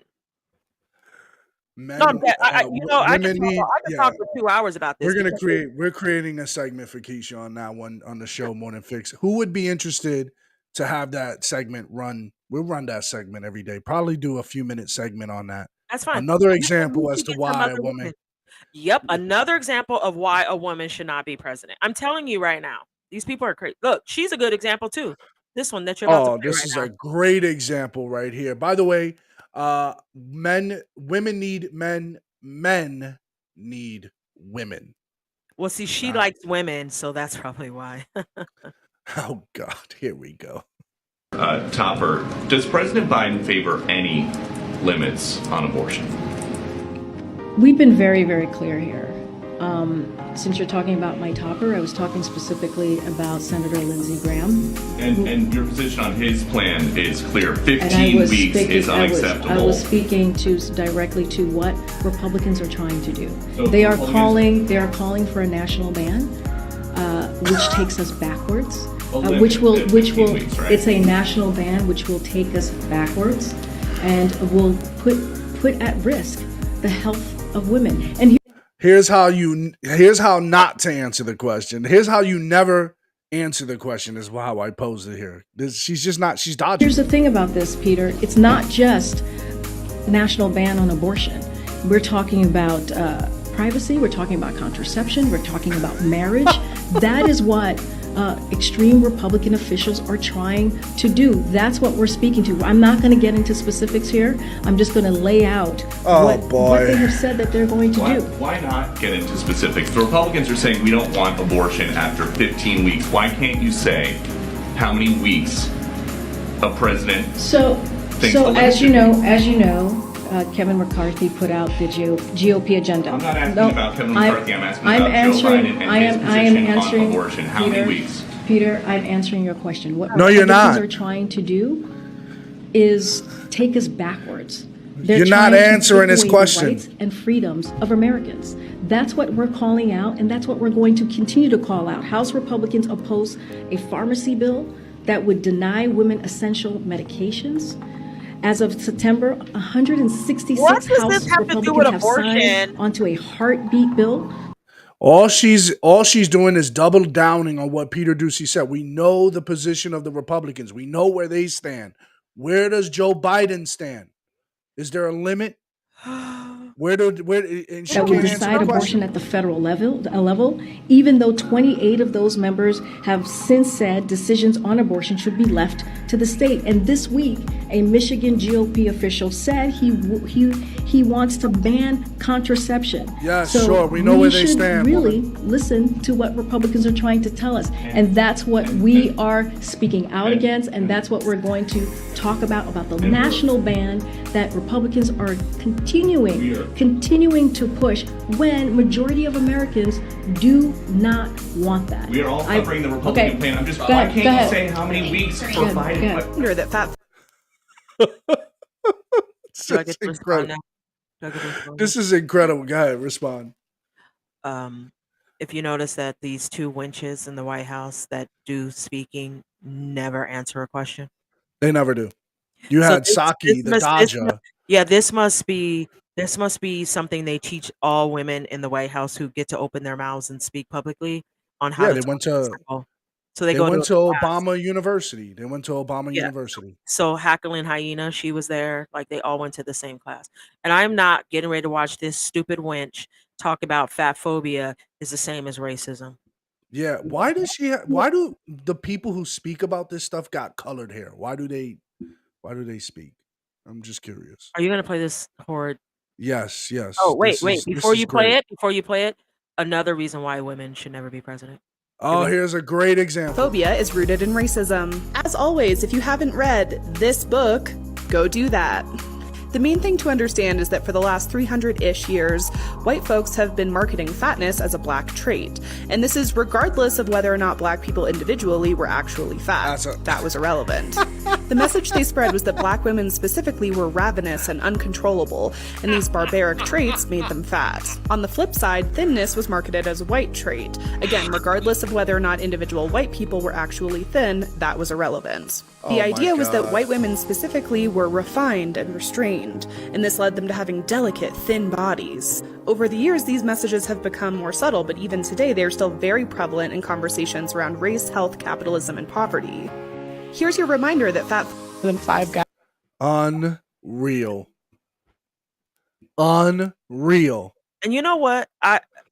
Men, No, I women can talk for 2 hours about this. We're creating a segment for Keisha on that one on the show Morning Fix. Who would be interested to have that segment run? We'll run that segment every day. Probably do a few minute segment on that. That's fine. Another example as to why a woman. Women. Yep, another example of why a woman should not be president. I'm telling you right now, these people are crazy. Look, she's a good example too. This one that you're about to play This right is now. a great example right here. By the way, women need men, men need women. Well, see, she likes women, so that's probably why. Oh God, here we go. Topper, does President Biden favor any limits on abortion? We've been very, very clear here. Since you're talking about my topper, I was talking specifically about Senator Lindsey Graham. And your position on his plan is clear. 15 weeks is unacceptable. I was speaking directly to what Republicans are trying to do. So they are calling for a national ban, which takes us backwards. Which will weeks, right? It's a national ban which will take us backwards and will put at risk the health of women. And here's how not to answer the question. Here's how you never answer the question is how I posed it here. She's dodging. Here's the thing about this, Peter. It's not just national ban on abortion. We're talking about privacy. We're talking about contraception. We're talking about marriage. That is what extreme Republican officials are trying to do. That's what we're speaking to. I'm not going to get into specifics here. I'm just going to lay out what they have said that they're going to do. Why not get into specifics? The Republicans are saying we don't want abortion after 15 weeks. Why can't you say how many weeks a president thinks the limit as you should be? know, Kevin McCarthy put out the GOP agenda. I'm not asking about Kevin McCarthy. I'm asking about Joe Biden and his position on abortion. How many weeks? Peter, I'm answering your question. What No, you're Republicans not. are trying to do is take us backwards. They're You're not trying to answering take his away question. the rights and freedoms of Americans. That's what we're calling out, and that's what we're going to continue to call out. House Republicans oppose a pharmacy bill that would deny women essential medications. As of September, 166 What does this House have to do with Republicans have signed abortion? onto a heartbeat bill. All she's doing is double downing on what Peter Ducey said. We know the position of the Republicans. We know where they stand. Where does Joe Biden stand? Is there a limit? And she That would can't answer decide the abortion question. at the federal level, even though 28 of those members have since said decisions on abortion should be left to the state. And this week, a Michigan GOP official said he wants to ban contraception. Yeah, sure. We know where they stand, We should really woman. listen to what Republicans are trying to tell us. And that's what we are speaking out against, and that's what we're going to talk about the national ban that Republicans are continuing to push when majority of Americans do not want that. We are all covering the Republican plan. I'm just, why can't you say how many weeks for Biden? That fat. It's incredible. This is incredible. Go ahead, respond. If you notice that these two wenches in the White House that do speaking never answer a question. They never do. You So had this- Psaki, this the must- this Dodger. mu- yeah, this must be something they teach all women in the White House who get to open their mouths and speak publicly on how Yeah, to they talk went to to people. So they they go went to to a class. Obama University. They went to Obama Yeah. University. So Jacqueline Hyena, she was there. Like they all went to the same class. And I'm not getting ready to watch this stupid wench talk about fat phobia is the same as racism. Yeah. Why does she? Why do the people who speak about this stuff got colored hair? Why do they speak? I'm just curious. Are you gonna play this horrid? Yes. Yes. Oh wait, This wait! is- Before this you is play great. it, another reason why women should never be president. Oh, here's a great example. Phobia is rooted in racism. As always, if you haven't read this book, go do that. The main thing to understand is that for the last 300-ish years, white folks have been marketing fatness as a black trait. And this is regardless of whether or not black people individually were actually fat. That was irrelevant. The message they spread was that black women specifically were ravenous and uncontrollable, and these barbaric traits made them fat. On the flip side, thinness was marketed as a white trait. Again, regardless of whether or not individual white people were actually thin, that was irrelevant. The idea was that white women specifically were refined and restrained, and this led them to having delicate, thin bodies. Over the years, these messages have become more subtle, but even today, they're still very prevalent in conversations around race, health, capitalism, and poverty. Here's your reminder that fat than 5 guys. Unreal. Unreal. And you know what?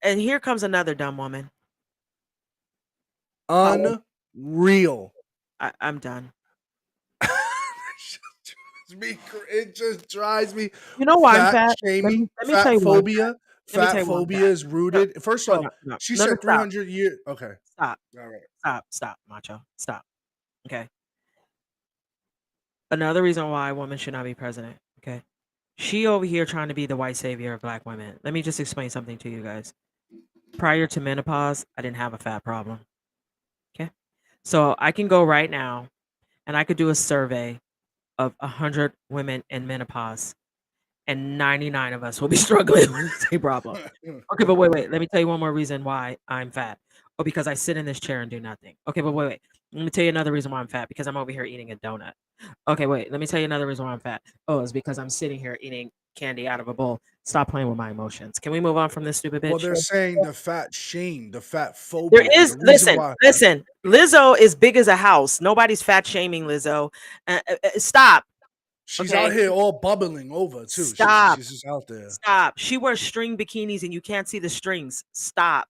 And here comes another dumb woman. Unreal. I'm done. It just drives me. You know why I'm fat? Shaming, Let me fat tell you why I'm phobia. fat. Let me tell Fat you why I'm phobia fat. is rooted. First off, she No, said stop. 300 years. Okay. Stop. All right. Stop, macho. Stop. Okay. Another reason why a woman should not be president. Okay. She over here trying to be the white savior of black women. Let me just explain something to you guys. Prior to menopause, I didn't have a fat problem. Okay. So I can go right now and I could do a survey of 100 women in menopause, and 99 of us will be struggling with the same problem. Okay, but wait. Let me tell you one more reason why I'm fat. Oh, because I sit in this chair and do nothing. Okay, but wait. Let me tell you another reason why I'm fat, because I'm over here eating a donut. Okay, wait. Let me tell you another reason why I'm fat. Oh, it's because I'm sitting here eating candy out of a bowl. Stop playing with my emotions. Can we move on from this stupid bitch? Well, they're saying the fat shame, the fat phobia. There is, the reason listen. Lizzo is big as a house. Nobody's fat shaming Lizzo. Stop. She's Okay? out here all bubbling over too. Stop. She's just out there. Stop. She wears string bikinis and you can't see the strings. Stop.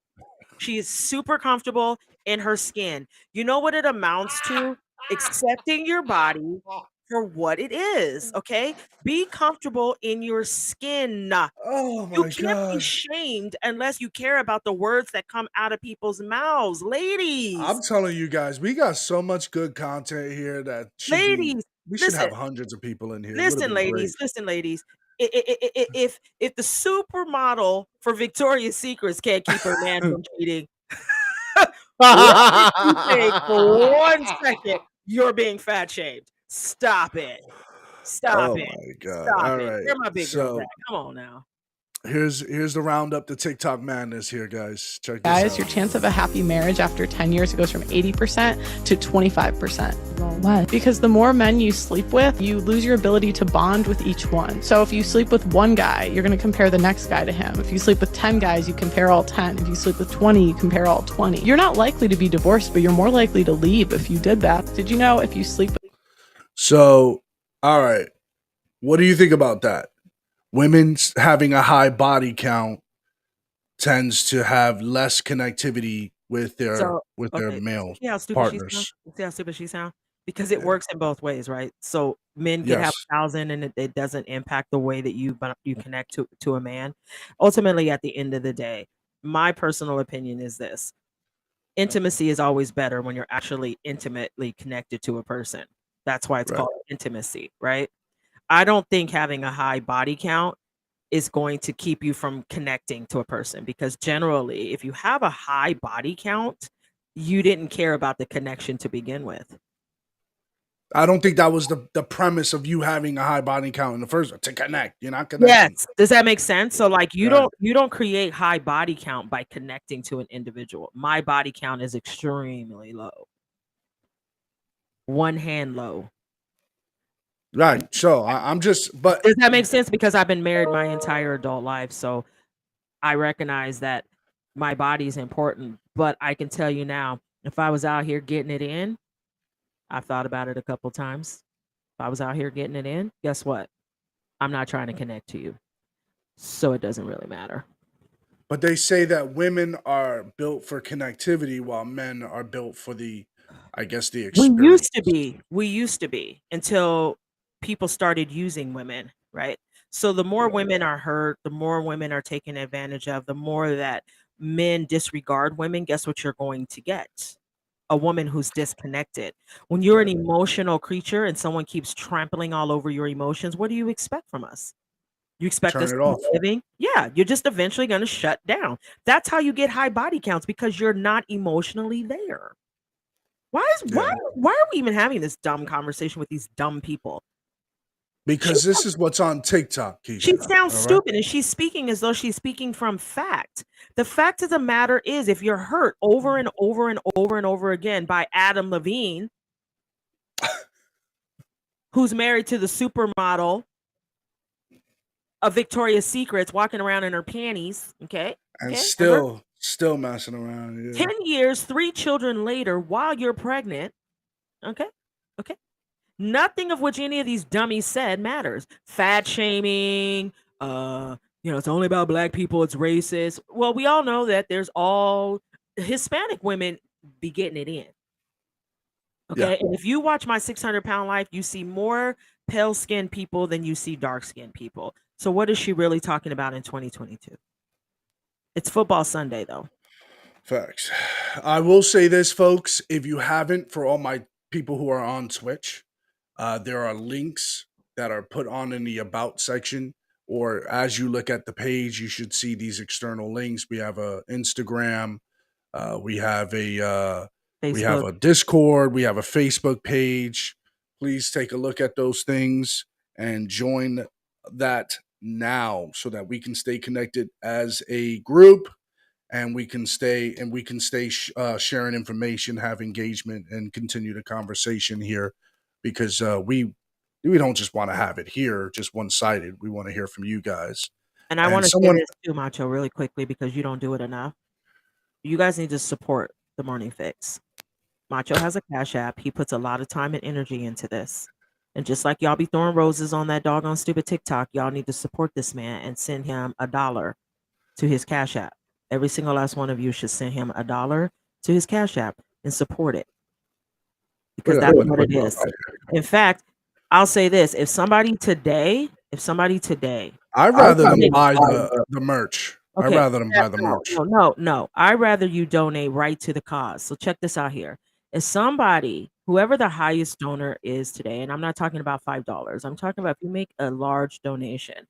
She is super comfortable in her skin. You know what it amounts to? Accepting your body for what it is. Okay. Be comfortable in your skin. Oh You my can't be god. shamed unless you care about the words that come out of people's mouths. Ladies. I'm telling you guys, we got so much good content here that should be. Ladies, We should have listen. hundreds of people in here. It would've Listen, been great. ladies. If the supermodel for Victoria's Secrets can't keep her man from cheating, what did you think for 1 second you're being fat shamed? Stop it. Stop Oh it. my God. Stop All it. right. Where my big girls So at? Come on now. here's the roundup to TikTok madness here, guys. Check this Guys, out. your chance of a happy marriage after 10 years goes from 80% to 25%. Why? Because the more men you sleep with, you lose your ability to bond with each one. So if you sleep with one guy, you're going to compare the next guy to him. If you sleep with 10 guys, you compare all 10. If you sleep with 20, you compare all 20. You're not likely to be divorced, but you're more likely to leave if you did that. Did you know if you sleep with So, all right. What do you think about that? Women having a high body count tends to have less connectivity with their So, okay, male see how stupid she sounds? partners. See how stupid she sounds? Because it works in both ways, right? So men can have Yes. 1,000 and it doesn't impact the way that you connect to a man. Ultimately, at the end of the day, my personal opinion is this. Intimacy is always better when you're actually intimately connected to a person. That's why it's Right. called intimacy, right? I don't think having a high body count is going to keep you from connecting to a person because generally, if you have a high body count, you didn't care about the connection to begin with. I don't think that was the premise of you having a high body count in the first to connect. You're not connecting. Yes. Does that make sense? So like Right. you don't create high body count by connecting to an individual. My body count is extremely low. One hand low. Right. So I'm just, but Does that make sense? Because I've been married my entire adult life, so I recognize that my body is important. But I can tell you now, if I was out here getting it in, I've thought about it a couple times. If I was out here getting it in, guess what? I'm not trying to connect to you, so it doesn't really matter. But they say that women are built for connectivity while men are built for I guess, the We experience. used to be. We used to be until people started using women, right? So the more women are hurt, the more women are taken advantage of, the more that men disregard women, guess what you're going to get? A woman who's disconnected. When you're an emotional creature and someone keeps trampling all over your emotions, what do you expect from us? You expect us Turn to it be off. living? Yeah, you're just eventually going to shut down. That's how you get high body counts because you're not emotionally there. Why are we even having this dumb conversation with these dumb people? Because this is what's on TikTok, She Keisha. sounds All right. stupid and she's speaking as though she's speaking from fact. The fact of the matter is, if you're hurt over and over and over and over again by Adam Levine, who's married to the supermodel of Victoria's Secrets, walking around in her panties, okay? And Okay, remember? still messing around. Yeah. 10 years, 3 children later, while you're pregnant, okay? Okay. Nothing of which any of these dummies said matters. Fat shaming, it's only about black people, it's racist. Well, we all know that there's all Hispanic women be getting it in. Okay. Yeah. And if you watch my 600-pound life, you see more pale skinned people than you see dark skinned people. So what is she really talking about in 2022? It's football Sunday though. Facts. I will say this, folks. If you haven't, for all my people who are on Twitch, there are links that are put on in the about section, or as you look at the page, you should see these external links. We have a Instagram, we have Facebook. a Discord, we have a Facebook page. Please take a look at those things and join that now so that we can stay connected as a group and we can stay sharing information, have engagement, and continue the conversation here because we don't just want to have it here just one sided. We want to hear from you guys. And I And want to say someone, this too, Macho, really quickly because you don't do it enough. You guys need to support the Morning Fix. Macho has a Cash App. He puts a lot of time and energy into this. And just like y'all be throwing roses on that doggone stupid TikTok, y'all need to support this man and send him $1 to his Cash App. Every single last one of you should send him $1 to his Cash App and support it. Because that's what it is. In fact, I'll say this. If somebody today I'd rather them buy the merch. I'd Okay. rather them buy the merch. No. I'd rather you donate right to the cause. So check this out here. If somebody, whoever the highest donor is today, and I'm not talking about $5, I'm talking about if you make a large donation.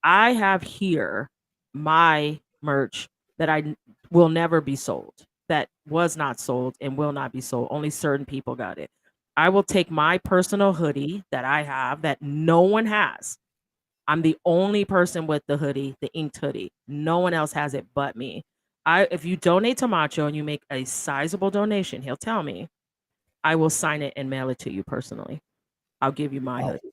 I have here my merch that will never be sold, that was not sold and will not be sold. Only certain people got it. I will take my personal hoodie that I have that no one has. I'm the only person with the hoodie, the inked hoodie. No one else has it but me. If you donate to Macho and you make a sizable donation, he'll tell me. I will sign it and mail it to you personally. I'll give you my hoodie.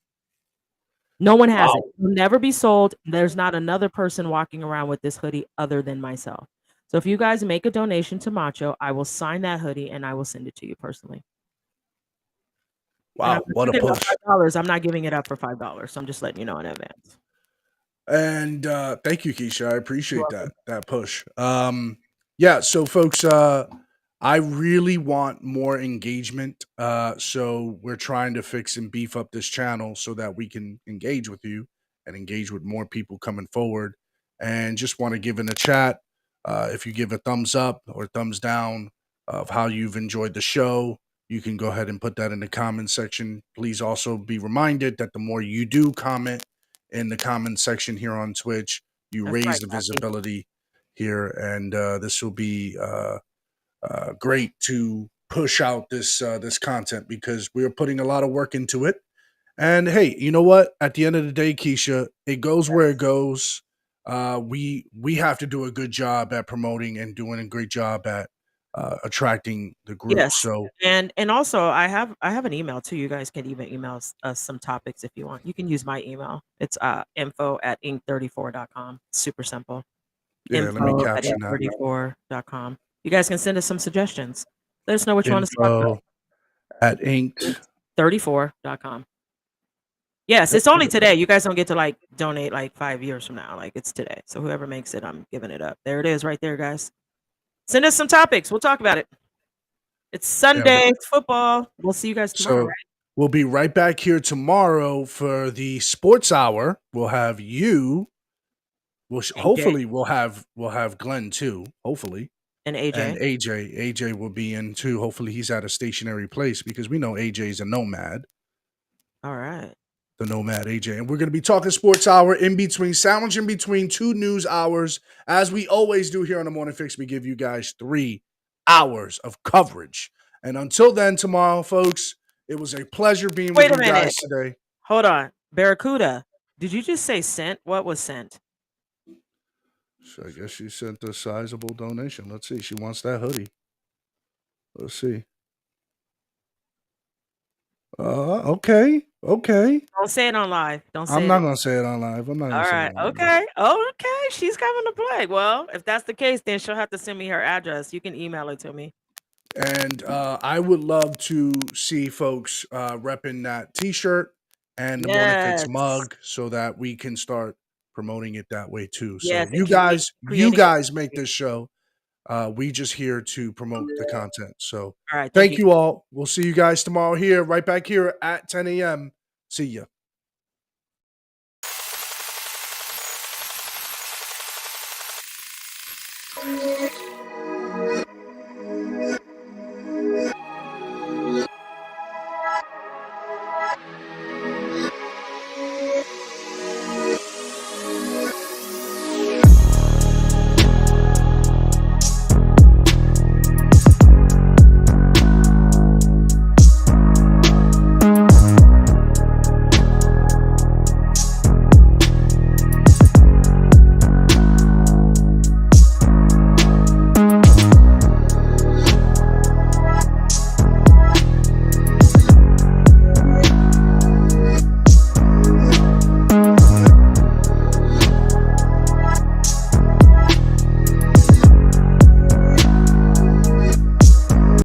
No one has it. It will never be sold. There's not another person walking around with this hoodie other than myself. So if you guys make a donation to Macho, I will sign that hoodie and I will send it to you personally. Wow, what a push. $5. I'm not giving it up for $5. So I'm just letting you know in advance. And thank you, Keisha. I appreciate that push. Yeah, so folks, I really want more engagement. So we're trying to fix and beef up this channel so that we can engage with you and engage with more people coming forward. And just want to give in the chat, if you give a thumbs up or thumbs down of how you've enjoyed the show, you can go ahead and put that in the comment section. Please also be reminded that the more you do comment in the comment section here on Twitch, you raise the visibility here, and this will be great to push out this content because we're putting a lot of work into it. And hey, you know what? At the end of the day, Keisha, it goes where it goes. We have to do a good job at promoting and doing a great job at attracting the group. Yes. So And also I have an email too. You guys can even email us some topics if you want. You can use my email. It's info@ink34.com. Super simple. yeah, let me caption that. Ink34.com. You guys can send us some suggestions. Let us know what you want us to talk about. At ink34.com. Yes, it's only today. You guys don't get to like donate like 5 years from now. Like it's today. So whoever makes it, I'm giving it up. There it is right there, guys. Send us some topics. We'll talk about it. It's Sunday. It's football. We'll see you guys tomorrow. So we'll be right back here tomorrow for the sports hour. We'll have you. Hopefully we'll have Glenn too. Hopefully. And AJ. And AJ will be in too. Hopefully he's at a stationary place because we know AJ's a nomad. All right. The nomad AJ. And we're going to be talking sports hour in between, sandwich in between 2 news hours. As we always do here on the Morning Fix, we give you guys 3 hours of coverage. And until then, tomorrow, folks, it was a pleasure being with you guys today. Hold on. Barracuda, did you just say sent? What was sent? So I guess she sent a sizable donation. Let's see. She wants that hoodie. Let's see. Okay. Don't say it on live. Don't say it. I'm not going to say it on live. I'm not going All to say right. it on live. Okay. Okay. She's coming to play. Well, if that's the case, then she'll have to send me her address. You can email it to me. And I would love to see folks repping that T-shirt and the Morning Fix mug so that we can start promoting it that way too. So Yes, you guys make this show. We just here to promote the content. So all right, thank you all. We'll see you guys tomorrow here, right back here at 10 a.m. See ya.